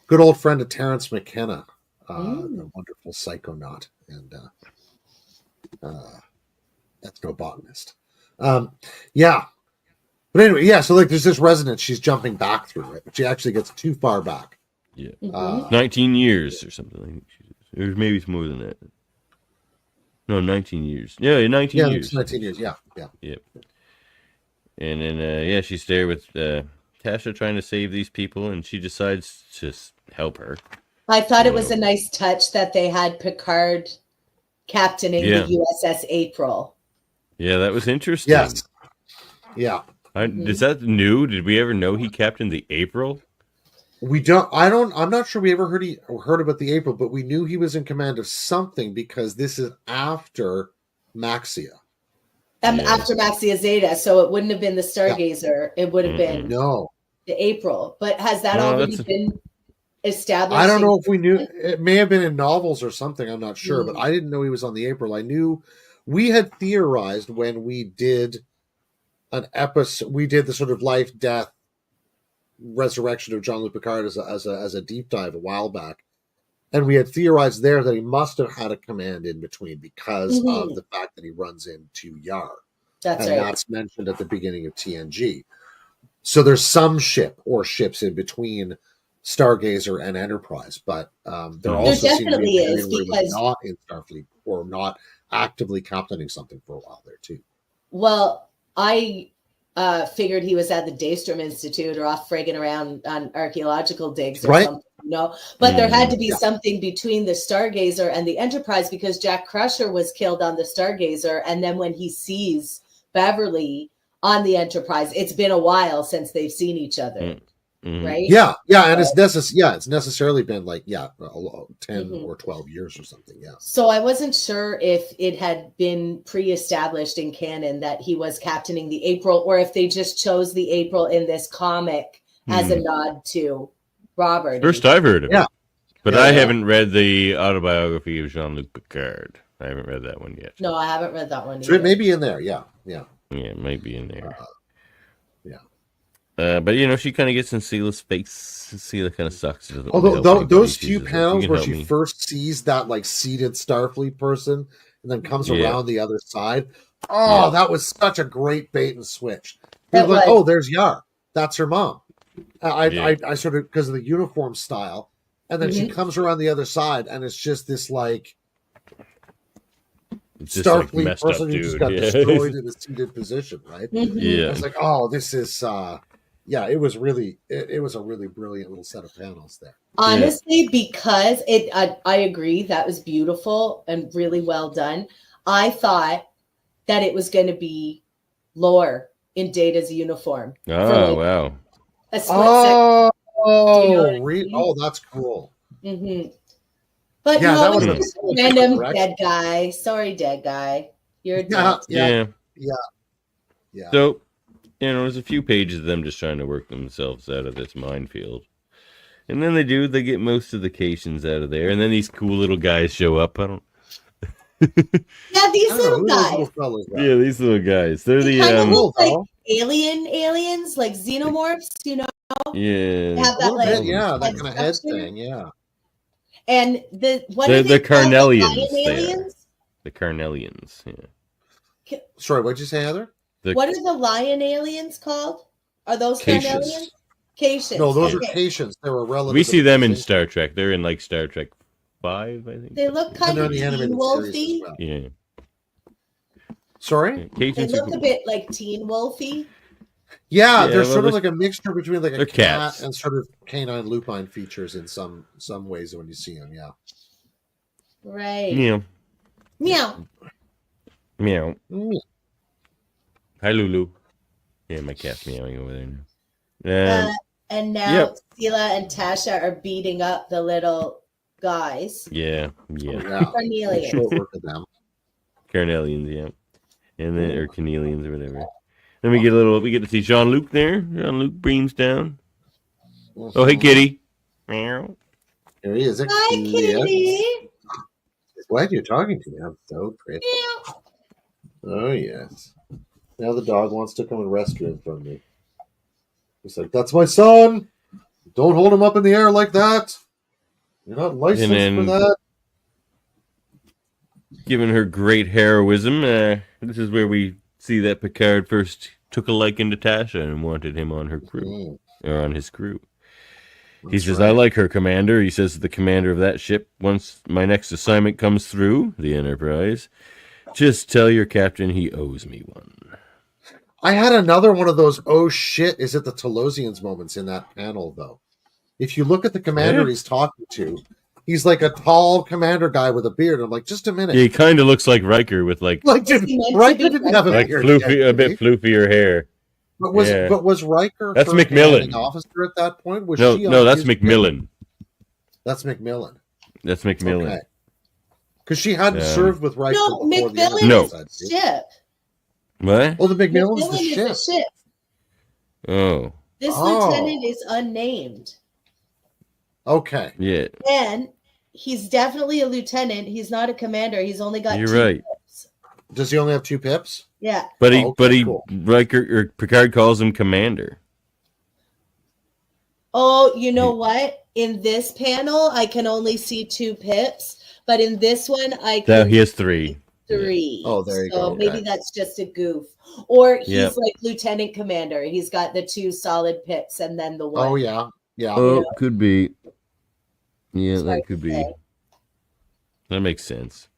[SPEAKER 2] Good old friend of Terence McKenna, the wonderful psychonaut and ethnobotanist. Yeah. But anyway, so there's this resonance she's jumping back through, right? But she actually gets too far back.
[SPEAKER 1] Yeah. 19 years or something. Or maybe it's more than that. No, 19 years. Yeah, 19 years.
[SPEAKER 2] 19 years, yeah.
[SPEAKER 1] And then, she's there with Tasha trying to save these people, and she decides to help her.
[SPEAKER 3] I thought it was a nice touch that they had Picard captaining the USS April.
[SPEAKER 1] Yeah, that was interesting.
[SPEAKER 2] Yes. Yeah.
[SPEAKER 1] Is that new? Did we ever know he captained the April?
[SPEAKER 2] I'm not sure we ever heard about the April, but we knew he was in command of something because this is after Maxia.
[SPEAKER 3] After Maxia Zeta, so it wouldn't have been the Stargazer. It would have been the April. But has that already been established?
[SPEAKER 2] I don't know if we knew. It may have been in novels or something. I'm not sure, but I didn't know he was on the April. I knew we had theorized when we did an episode. We did the sort of life, death, resurrection of Jean-Luc Picard as a deep dive a while back, and we had theorized there that he must have had a command in between because of the fact that he runs into Yar. That's mentioned at the beginning of TNG. So there's some ship or ships in between Stargazer and Enterprise, but there
[SPEAKER 3] There
[SPEAKER 2] also seemed to
[SPEAKER 3] definitely
[SPEAKER 2] be a period
[SPEAKER 3] is,
[SPEAKER 2] where he was
[SPEAKER 3] because
[SPEAKER 2] not in Starfleet or not actively captaining something for a while there too.
[SPEAKER 3] well, I figured he was at the Daystrom Institute or off frigging around on archaeological digs or
[SPEAKER 2] Right.
[SPEAKER 3] something, But there had to be
[SPEAKER 2] Yeah.
[SPEAKER 3] something between the Stargazer and the Enterprise, because Jack Crusher was killed on the Stargazer, and then when he sees Beverly on the Enterprise, it's been a while since they've seen each other, right?
[SPEAKER 2] Yeah, and it's necessarily been like 10 or 12 years or something. Yeah.
[SPEAKER 3] So I wasn't sure if it had been pre-established in canon that he was captaining the April, or if they just chose the April in this comic as a nod to Robert.
[SPEAKER 1] First I've heard of
[SPEAKER 2] Yeah.
[SPEAKER 1] it. But
[SPEAKER 2] Yeah,
[SPEAKER 1] I
[SPEAKER 2] yeah.
[SPEAKER 1] haven't read the autobiography of Jean-Luc Picard. I haven't read that one yet.
[SPEAKER 3] No, I haven't read that one
[SPEAKER 2] So it
[SPEAKER 3] either.
[SPEAKER 2] may be in there. Yeah.
[SPEAKER 1] Yeah, it might be in there.
[SPEAKER 2] Yeah.
[SPEAKER 1] But she kind of gets in Seela's face. Seela kind of sucks. She doesn't
[SPEAKER 2] Although
[SPEAKER 1] wanna help anybody.
[SPEAKER 2] those
[SPEAKER 1] She's
[SPEAKER 2] few
[SPEAKER 1] just like,
[SPEAKER 2] panels
[SPEAKER 1] "You can
[SPEAKER 2] where
[SPEAKER 1] help
[SPEAKER 2] she
[SPEAKER 1] me."
[SPEAKER 2] first sees that like seated Starfleet person and then comes
[SPEAKER 1] Yeah.
[SPEAKER 2] around the other side.
[SPEAKER 1] Yeah.
[SPEAKER 2] That was such a great bait and switch.
[SPEAKER 3] It
[SPEAKER 2] It was like,
[SPEAKER 3] was.
[SPEAKER 2] oh, there's Yar. That's her mom.
[SPEAKER 1] Yeah.
[SPEAKER 2] I sort of, because of the uniform style, and then she comes around the other side, and it's just this like
[SPEAKER 1] It's just like
[SPEAKER 2] Starfleet
[SPEAKER 1] messed up,
[SPEAKER 2] person who just
[SPEAKER 1] dude.
[SPEAKER 2] got
[SPEAKER 1] Yeah.
[SPEAKER 2] destroyed in a seated position, right?
[SPEAKER 3] Mhm.
[SPEAKER 1] Yeah.
[SPEAKER 2] I was like, oh, this is it was really it was a really brilliant little set of panels there.
[SPEAKER 3] Honestly, because I agree, that was beautiful and really well done. I thought that it was going to be Lore in Data's uniform.
[SPEAKER 1] Oh, wow.
[SPEAKER 3] A split second.
[SPEAKER 2] Oh,
[SPEAKER 3] Do you know what I mean?
[SPEAKER 2] oh, that's cool.
[SPEAKER 3] Mm-hmm. But
[SPEAKER 2] Yeah,
[SPEAKER 3] no,
[SPEAKER 2] that was
[SPEAKER 3] it's
[SPEAKER 2] a
[SPEAKER 3] just
[SPEAKER 2] cool
[SPEAKER 3] random
[SPEAKER 2] correction.
[SPEAKER 3] dead guy. Sorry, dead guy. You're
[SPEAKER 2] Yeah,
[SPEAKER 3] dead.
[SPEAKER 2] yeah.
[SPEAKER 1] So, there's a few pages of them just trying to work themselves out of this minefield. And then they get most of the Cations out of there. And then these cool little guys show up.
[SPEAKER 3] Yeah,
[SPEAKER 2] I
[SPEAKER 3] these
[SPEAKER 2] don't know
[SPEAKER 3] little
[SPEAKER 2] who those
[SPEAKER 3] guys.
[SPEAKER 2] little fellas are.
[SPEAKER 1] Yeah, these little guys. They're
[SPEAKER 3] They
[SPEAKER 1] the,
[SPEAKER 3] kind of look like
[SPEAKER 2] though.
[SPEAKER 3] aliens, like xenomorphs, They
[SPEAKER 1] yeah.
[SPEAKER 3] have
[SPEAKER 2] A
[SPEAKER 3] that
[SPEAKER 2] little
[SPEAKER 3] like,
[SPEAKER 2] bit, yeah, that
[SPEAKER 3] like
[SPEAKER 2] kind of head
[SPEAKER 3] structure.
[SPEAKER 2] thing, yeah.
[SPEAKER 3] And the what
[SPEAKER 1] They're
[SPEAKER 3] are they
[SPEAKER 1] the
[SPEAKER 3] called?
[SPEAKER 1] Carnelians,
[SPEAKER 3] Lion
[SPEAKER 1] they are.
[SPEAKER 3] aliens?
[SPEAKER 1] The Carnelians. Yeah.
[SPEAKER 2] Sorry, what'd you say, Heather?
[SPEAKER 3] What are the lion aliens called? Are those
[SPEAKER 1] Cations.
[SPEAKER 3] Carnelians? Cations.
[SPEAKER 2] No, those
[SPEAKER 3] okay.
[SPEAKER 2] are Cations. They were relative.
[SPEAKER 1] We see them in Star Trek. They're in like Star Trek 5, I think.
[SPEAKER 3] They look
[SPEAKER 2] And
[SPEAKER 3] kind
[SPEAKER 2] they're
[SPEAKER 3] of
[SPEAKER 2] in the
[SPEAKER 3] teen
[SPEAKER 2] animated
[SPEAKER 3] wolfy.
[SPEAKER 2] series as well.
[SPEAKER 1] Yeah.
[SPEAKER 2] Sorry?
[SPEAKER 3] They
[SPEAKER 1] Cations
[SPEAKER 3] look a bit like teen wolfy.
[SPEAKER 2] Yeah,
[SPEAKER 1] Yeah,
[SPEAKER 2] they're
[SPEAKER 1] well,
[SPEAKER 2] sort of
[SPEAKER 1] they're-
[SPEAKER 2] like a mixture between like a
[SPEAKER 1] they're
[SPEAKER 2] cat
[SPEAKER 1] cats.
[SPEAKER 2] and sort of canine lupine features in some ways when you see them. Yeah.
[SPEAKER 3] Right.
[SPEAKER 1] Meow.
[SPEAKER 3] Meow.
[SPEAKER 1] Meow.
[SPEAKER 2] Mm.
[SPEAKER 1] Hi, Lulu. Yeah, my cat's meowing over there now.
[SPEAKER 3] And now Sela and Tasha are beating up the little guys.
[SPEAKER 1] Yeah.
[SPEAKER 2] Yeah.
[SPEAKER 3] Cornelius.
[SPEAKER 2] Short work of them.
[SPEAKER 1] Carnelians, yeah. And then, or Cornelians or whatever. Then we get to see Jean-Luc there. Jean-Luc beams down. Oh, hey, kitty. Meow.
[SPEAKER 2] Here he is.
[SPEAKER 3] Hi, kitty.
[SPEAKER 2] Why are you talking to me? I'm so pretty.
[SPEAKER 3] Meow.
[SPEAKER 2] Oh, yes. Now the dog wants to come and rescue him from me. He's like, that's my son. Don't hold him up in the air like that. You're not licensed for that.
[SPEAKER 1] Given her great heroism, this is where we see that Picard first took a liking to Tasha and wanted him on her crew, or on his crew. He says, I like her, Commander. He says to the commander of that ship, once my next assignment comes through, the Enterprise, just tell your captain he owes me one.
[SPEAKER 2] I had another one of those, oh shit, is it the Telosians moments in that panel, though? If you look at the commander he's talking to, he's like a tall commander guy with a beard. I'm like, just a minute.
[SPEAKER 1] Yeah, he kind of looks like Riker with like
[SPEAKER 2] Riker didn't have a
[SPEAKER 1] like
[SPEAKER 2] beard.
[SPEAKER 1] a bit floofier hair.
[SPEAKER 2] But was Riker
[SPEAKER 1] That's
[SPEAKER 2] her
[SPEAKER 1] Macmillan.
[SPEAKER 2] commanding officer at that point? Was
[SPEAKER 1] No,
[SPEAKER 2] she
[SPEAKER 1] no,
[SPEAKER 2] on
[SPEAKER 1] that's
[SPEAKER 2] his
[SPEAKER 1] Macmillan.
[SPEAKER 2] ship? That's Macmillan.
[SPEAKER 1] That's Macmillan.
[SPEAKER 2] Okay. Because she hadn't served with Riker
[SPEAKER 3] No,
[SPEAKER 2] before
[SPEAKER 3] Macmillan
[SPEAKER 2] the
[SPEAKER 3] is the ship.
[SPEAKER 1] What?
[SPEAKER 2] Oh, the Macmillan's
[SPEAKER 3] Macmillan
[SPEAKER 2] the
[SPEAKER 3] is the
[SPEAKER 2] ship.
[SPEAKER 3] ship.
[SPEAKER 1] Oh.
[SPEAKER 3] This lieutenant is unnamed.
[SPEAKER 2] Okay.
[SPEAKER 1] Yeah.
[SPEAKER 3] And he's definitely a lieutenant. He's not a commander. He's only got
[SPEAKER 1] You're
[SPEAKER 3] 2
[SPEAKER 1] right.
[SPEAKER 3] pips.
[SPEAKER 2] Does he only have 2 pips?
[SPEAKER 3] Yeah.
[SPEAKER 1] But
[SPEAKER 2] cool.
[SPEAKER 1] Riker or Picard calls him Commander.
[SPEAKER 3] Oh, you know what? In this panel, I can only see 2 pips, but in this one, I can
[SPEAKER 1] He has 3.
[SPEAKER 3] see 3.
[SPEAKER 2] Oh, there you
[SPEAKER 3] so
[SPEAKER 2] go.
[SPEAKER 3] maybe
[SPEAKER 2] Okay.
[SPEAKER 3] that's just a goof. Or he's
[SPEAKER 1] Yep.
[SPEAKER 3] like lieutenant commander. He's got the 2 solid pips and then the one.
[SPEAKER 2] Oh, yeah. Yeah.
[SPEAKER 1] Oh, could be. Yeah,
[SPEAKER 3] It's hard
[SPEAKER 1] that could
[SPEAKER 3] to
[SPEAKER 1] be.
[SPEAKER 3] say.
[SPEAKER 1] That makes sense.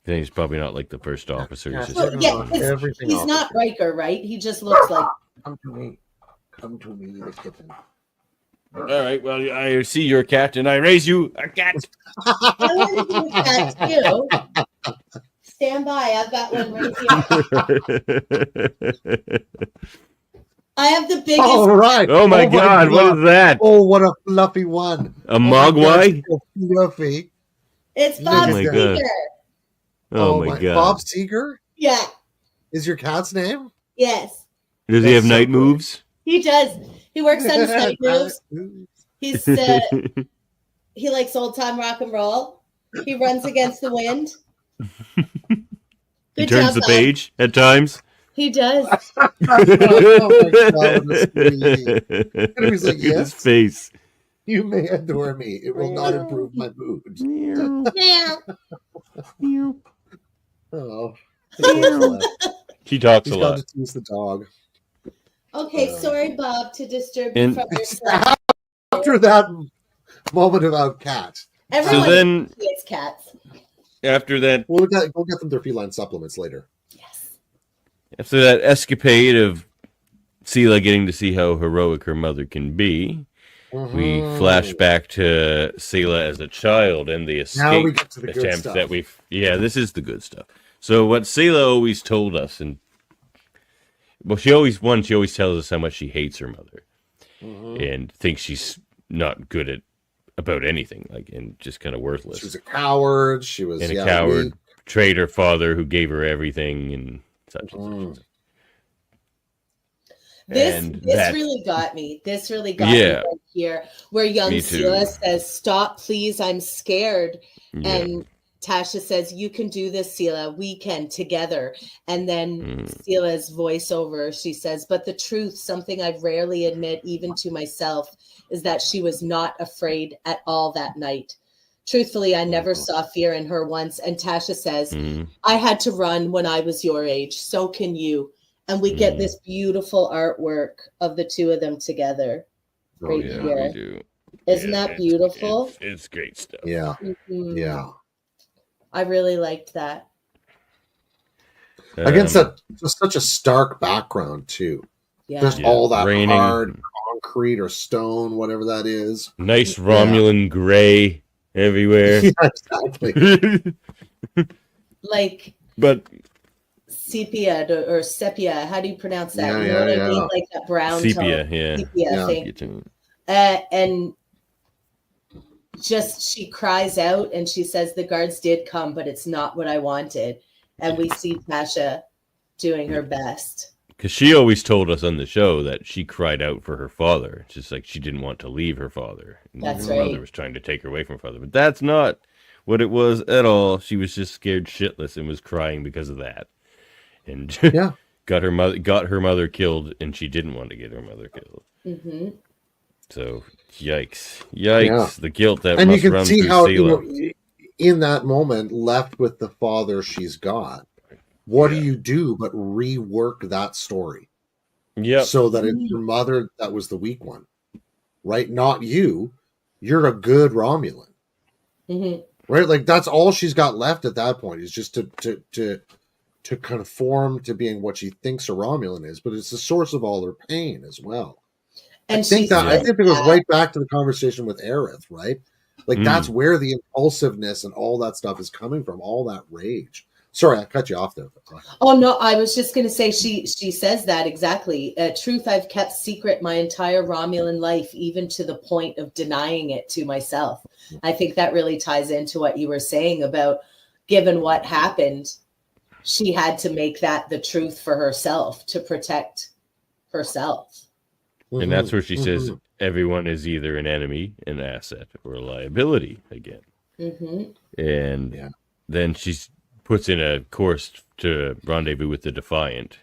[SPEAKER 1] Then he's probably not like the first officer.
[SPEAKER 2] Yeah,
[SPEAKER 1] He's
[SPEAKER 3] Well,
[SPEAKER 1] just
[SPEAKER 2] checking
[SPEAKER 3] yeah,
[SPEAKER 2] on
[SPEAKER 3] because
[SPEAKER 2] everything
[SPEAKER 3] he's
[SPEAKER 2] off
[SPEAKER 3] not
[SPEAKER 2] the
[SPEAKER 3] Riker, right? He just looks like.
[SPEAKER 2] Come to me. Come to me, the kitten.
[SPEAKER 1] all right. Well, I see your cat, and I raise you a cat.
[SPEAKER 3] I'm gonna do that too. Stand by. I've got one right here. I have the biggest.
[SPEAKER 2] All right.
[SPEAKER 1] Oh my God! What is that?
[SPEAKER 2] Oh, what a fluffy one.
[SPEAKER 1] A mogwai?
[SPEAKER 2] Oh, fluffy.
[SPEAKER 3] It's
[SPEAKER 2] Look
[SPEAKER 3] Bob
[SPEAKER 2] at
[SPEAKER 1] my
[SPEAKER 2] that.
[SPEAKER 3] Seeger.
[SPEAKER 1] God. Oh my God!
[SPEAKER 2] Bob Seeger
[SPEAKER 3] Yeah.
[SPEAKER 2] is your cat's name?
[SPEAKER 3] Yes.
[SPEAKER 1] Does he
[SPEAKER 2] That's
[SPEAKER 1] have
[SPEAKER 2] so
[SPEAKER 1] night
[SPEAKER 2] cool.
[SPEAKER 1] moves?
[SPEAKER 3] He does. He works on his night moves. He's he likes old time rock and roll. He runs against the wind.
[SPEAKER 1] He
[SPEAKER 3] Good
[SPEAKER 1] turns
[SPEAKER 3] job,
[SPEAKER 1] the
[SPEAKER 3] Bob.
[SPEAKER 1] page at times.
[SPEAKER 3] He does.
[SPEAKER 2] Oh my God, what a sweetie. And he's like,
[SPEAKER 1] Look at his
[SPEAKER 2] yes,
[SPEAKER 1] face.
[SPEAKER 2] you may adore me. It will not improve my mood.
[SPEAKER 3] Meow.
[SPEAKER 2] Oh, he's left.
[SPEAKER 1] She talks
[SPEAKER 2] He's
[SPEAKER 1] a
[SPEAKER 2] gone
[SPEAKER 1] lot.
[SPEAKER 2] to tease the dog.
[SPEAKER 3] Okay, sorry, Bob, to disturb you
[SPEAKER 1] And-
[SPEAKER 3] from your sleep.
[SPEAKER 2] After that moment about cats,
[SPEAKER 3] Everyone
[SPEAKER 1] So then-
[SPEAKER 3] hates cats.
[SPEAKER 1] After that,
[SPEAKER 2] we'll get them their feline supplements later.
[SPEAKER 3] Yes.
[SPEAKER 1] after that escapade of Sela getting to see how heroic her mother can be, we flash back to Sela as a child and the
[SPEAKER 2] Now we
[SPEAKER 1] escape
[SPEAKER 2] get to the good
[SPEAKER 1] attempt
[SPEAKER 2] stuff.
[SPEAKER 1] that we've. Yeah, this is the good stuff. So what Sela always told us, and well, she always tells us how much she hates her mother and thinks she's not good at about anything, like, and just kind of worthless.
[SPEAKER 2] She was a coward. She was
[SPEAKER 1] And a coward,
[SPEAKER 2] weak.
[SPEAKER 1] betrayed her father who gave her everything, and such and
[SPEAKER 2] Mm.
[SPEAKER 1] such.
[SPEAKER 3] This
[SPEAKER 1] And
[SPEAKER 3] this
[SPEAKER 1] that-
[SPEAKER 3] really got me. This really got me
[SPEAKER 1] Yeah.
[SPEAKER 3] right here, where young
[SPEAKER 1] Me too.
[SPEAKER 3] Sela says, "Stop, please, I'm scared."
[SPEAKER 1] Yeah.
[SPEAKER 3] And Tasha says, "You can do this, Sela. We can together." And then Sela's voiceover, she says, "But the truth, something I rarely admit even to myself, is that she was not afraid at all that night. Truthfully, I never saw fear in her once." And Tasha says,
[SPEAKER 1] Mhm.
[SPEAKER 3] "I had to run when I was your age. So can you." And we get this beautiful artwork of the two of them together.
[SPEAKER 2] Oh,
[SPEAKER 3] Right
[SPEAKER 2] yeah.
[SPEAKER 3] here.
[SPEAKER 1] We do.
[SPEAKER 3] Isn't
[SPEAKER 1] Yeah,
[SPEAKER 3] that beautiful?
[SPEAKER 1] It's great stuff.
[SPEAKER 2] Yeah,
[SPEAKER 3] Mhm.
[SPEAKER 2] yeah.
[SPEAKER 3] I really liked that.
[SPEAKER 2] Against that, just such a stark background too.
[SPEAKER 3] Yeah.
[SPEAKER 2] Just
[SPEAKER 1] Yeah,
[SPEAKER 2] all that
[SPEAKER 1] raining.
[SPEAKER 2] hard concrete or stone, whatever that is.
[SPEAKER 1] Nice Romulan gray everywhere.
[SPEAKER 2] Yeah, exactly.
[SPEAKER 3] Like
[SPEAKER 1] But
[SPEAKER 3] sepia or sepia. How do you pronounce that?
[SPEAKER 2] Yeah,
[SPEAKER 3] You know what I
[SPEAKER 2] yeah.
[SPEAKER 3] mean? Like that brown
[SPEAKER 1] sepia,
[SPEAKER 3] tone.
[SPEAKER 1] yeah.
[SPEAKER 3] Sepia
[SPEAKER 2] Yeah.
[SPEAKER 3] thing. And just she cries out and she says, "The guards did come, but it's not what I wanted." And we see Tasha doing her best.
[SPEAKER 1] Because she always told us on the show that she cried out for her father. It's just like she didn't want to leave her father. And
[SPEAKER 3] That's
[SPEAKER 1] her
[SPEAKER 3] right.
[SPEAKER 1] mother was trying to take her away from her father. But that's not what it was at all. She was just scared shitless and was crying because of that. And
[SPEAKER 2] Yeah.
[SPEAKER 1] got her mother killed, and she didn't want to get her mother killed.
[SPEAKER 3] Hmm.
[SPEAKER 1] So yikes.
[SPEAKER 2] Yeah.
[SPEAKER 1] The guilt that
[SPEAKER 2] And you
[SPEAKER 1] must
[SPEAKER 2] can
[SPEAKER 1] run
[SPEAKER 2] see
[SPEAKER 1] through
[SPEAKER 2] how,
[SPEAKER 1] Sela.
[SPEAKER 2] in that moment, left with the father she's got, what do you do but rework that story?
[SPEAKER 1] Yep.
[SPEAKER 2] So that it's your mother that was the weak one, right? Not you. You're a good Romulan,
[SPEAKER 3] Hmm.
[SPEAKER 2] right? Like that's all she's got left at that point is just to conform to being what she thinks a Romulan is, but it's the source of all her pain as well.
[SPEAKER 3] And
[SPEAKER 2] I think
[SPEAKER 3] she
[SPEAKER 2] it goes right back to the conversation with Aerith, right? Like that's where the impulsiveness and all that stuff is coming from, all that rage. Sorry, I cut you off there.
[SPEAKER 3] Oh no, I was just going to say she says that exactly. Truth I've kept secret my entire Romulan life, even to the point of denying it to myself. I think that really ties into what you were saying about, given what happened, she had to make that the truth for herself to protect herself.
[SPEAKER 1] And that's where she says everyone is either an enemy, an asset, or a liability again.
[SPEAKER 3] Hmm.
[SPEAKER 1] And then she puts in a course to rendezvous with the Defiant.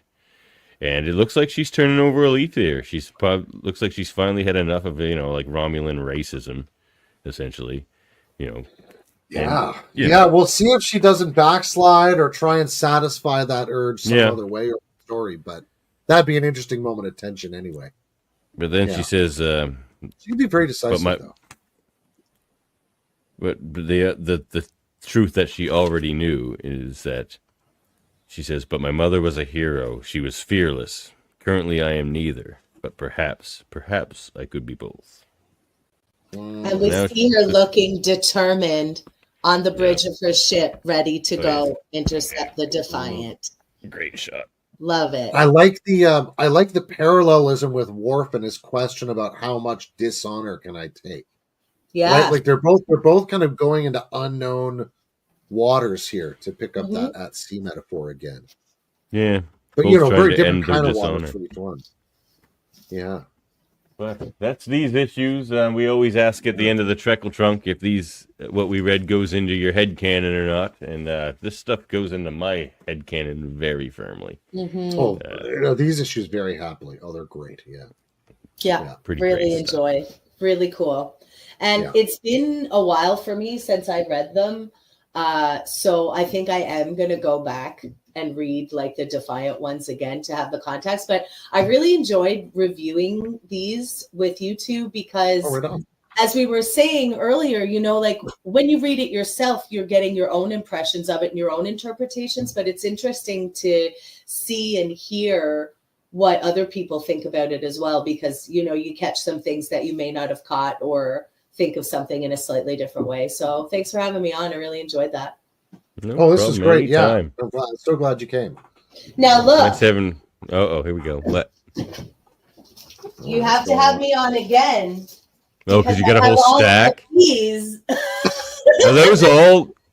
[SPEAKER 1] And it looks like she's turning over a leaf there. Looks like she's finally had enough of, like Romulan racism, essentially.
[SPEAKER 2] Yeah.
[SPEAKER 1] And,
[SPEAKER 2] We'll see if she doesn't backslide or try and satisfy that urge some other way or story, but that'd be an interesting moment of tension anyway.
[SPEAKER 1] But then she says,
[SPEAKER 2] You'd be very decisive, though.
[SPEAKER 1] But the truth that she already knew is that she says, "But my mother was a hero. She was fearless. Currently, I am neither. But perhaps I could be both."
[SPEAKER 3] And we see her looking determined on the bridge of her ship, ready to go intercept the Defiant.
[SPEAKER 1] Great shot.
[SPEAKER 3] Love it.
[SPEAKER 2] I like the parallelism with Worf and his question about how much dishonor can I take.
[SPEAKER 3] Yeah,
[SPEAKER 2] right? Like they're both kind of going into unknown waters here to pick up that at sea metaphor again.
[SPEAKER 1] Yeah,
[SPEAKER 2] but
[SPEAKER 1] both
[SPEAKER 2] very
[SPEAKER 1] trying to
[SPEAKER 2] different
[SPEAKER 1] end their
[SPEAKER 2] kind of
[SPEAKER 1] dishonor.
[SPEAKER 2] waters for each one. Yeah.
[SPEAKER 1] But that's these issues. We always ask at the end of the Trekle Trunk if what we read goes into your head canon or not, and this stuff goes into my head canon very firmly.
[SPEAKER 2] Oh, these issues very happily. Oh, they're great.
[SPEAKER 3] Yeah.
[SPEAKER 1] Pretty
[SPEAKER 3] really
[SPEAKER 1] great
[SPEAKER 3] enjoy.
[SPEAKER 1] Stuff.
[SPEAKER 3] Really cool. And it's been a while for me since I read them, so I think I am going to go back and read like the Defiant ones again to have the context. But I really enjoyed reviewing these with you two because as we were saying earlier, like when you read it yourself, you're getting your own impressions of it and your own interpretations. But it's interesting to see and hear what other people think about it as well, because, you catch some things that you may not have caught or think of something in a slightly different way. So thanks for having me on. I really enjoyed that.
[SPEAKER 1] No
[SPEAKER 2] this is great.
[SPEAKER 1] Anytime.
[SPEAKER 2] Yeah. I'm so glad you came.
[SPEAKER 3] Now look.
[SPEAKER 1] Let's have here we go.
[SPEAKER 3] You have to have me on again.
[SPEAKER 1] Oh, because you got a whole stack.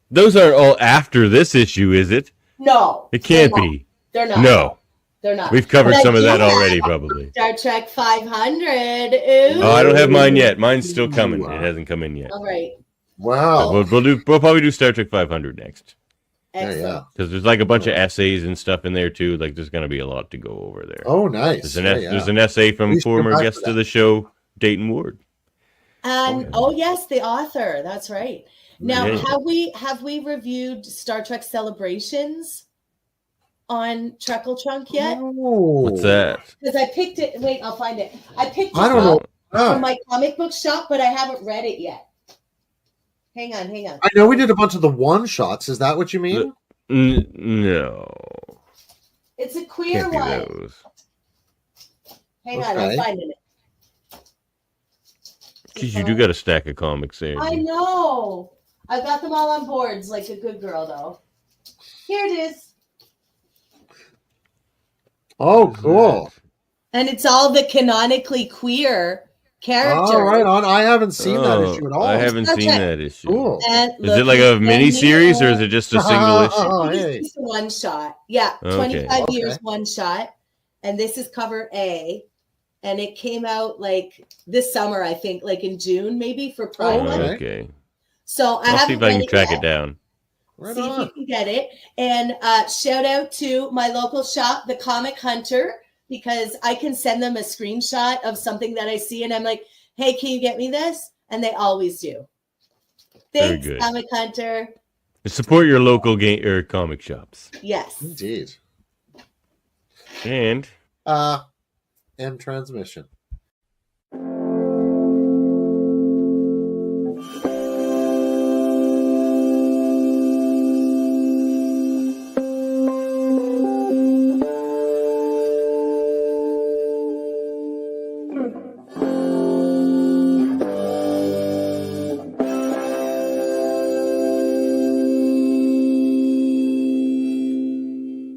[SPEAKER 1] Those aren't all after this issue, is it?
[SPEAKER 3] No.
[SPEAKER 1] It can't be.
[SPEAKER 3] They're not.
[SPEAKER 1] No.
[SPEAKER 3] They're not.
[SPEAKER 1] We've covered some of that already, probably.
[SPEAKER 3] Star Trek 500. Ooh.
[SPEAKER 1] Oh, I don't have mine yet. Mine's still coming. It hasn't come in yet.
[SPEAKER 3] All right.
[SPEAKER 2] Wow.
[SPEAKER 1] We'll probably do Star Trek 500 next.
[SPEAKER 3] Excellent.
[SPEAKER 1] Because there's like a bunch of essays and stuff in there too. Like there's going to be a lot to go over there.
[SPEAKER 2] Oh, nice.
[SPEAKER 1] There's an essay from former guest of the show, Dayton Ward.
[SPEAKER 3] And yes, the author. That's right. Now, have we reviewed Star Trek Celebrations on Trekle Trunk yet?
[SPEAKER 1] What's that?
[SPEAKER 3] Because I picked it. Wait, I'll find it. I picked it
[SPEAKER 2] up
[SPEAKER 3] from my comic book shop, but I haven't read it yet. Hang on.
[SPEAKER 2] I know we did a bunch of the one-shots. Is that what you mean?
[SPEAKER 1] No.
[SPEAKER 3] It's a queer one.
[SPEAKER 1] Those.
[SPEAKER 3] Hang on, I'm finding it.
[SPEAKER 1] Geez, you do got a stack of comics there.
[SPEAKER 3] I know. I've got them all on boards like a good girl, though. Here it is.
[SPEAKER 2] Oh, cool.
[SPEAKER 3] And it's all the canonically queer characters.
[SPEAKER 2] Oh, right on. I haven't seen that issue at all.
[SPEAKER 1] I haven't seen that issue.
[SPEAKER 2] Cool.
[SPEAKER 1] Is it like a mini-series or is it just a single issue?
[SPEAKER 3] It's just a one-shot. Yeah, 25 years one-shot. And this is cover A. And it came out like this summer, I think, like in June, maybe for Pride Month.
[SPEAKER 1] Okay.
[SPEAKER 3] So
[SPEAKER 1] I'll see if I can track it down.
[SPEAKER 3] See if you can get it. And shout out to my local shop, The Comic Hunter, because I can send them a screenshot of something that I see. And I'm like, hey, can you get me this? And they always do. Thanks, Comic Hunter.
[SPEAKER 1] Support your local game or comic shops.
[SPEAKER 3] Yes.
[SPEAKER 2] Indeed.
[SPEAKER 1] And
[SPEAKER 2] end transmission.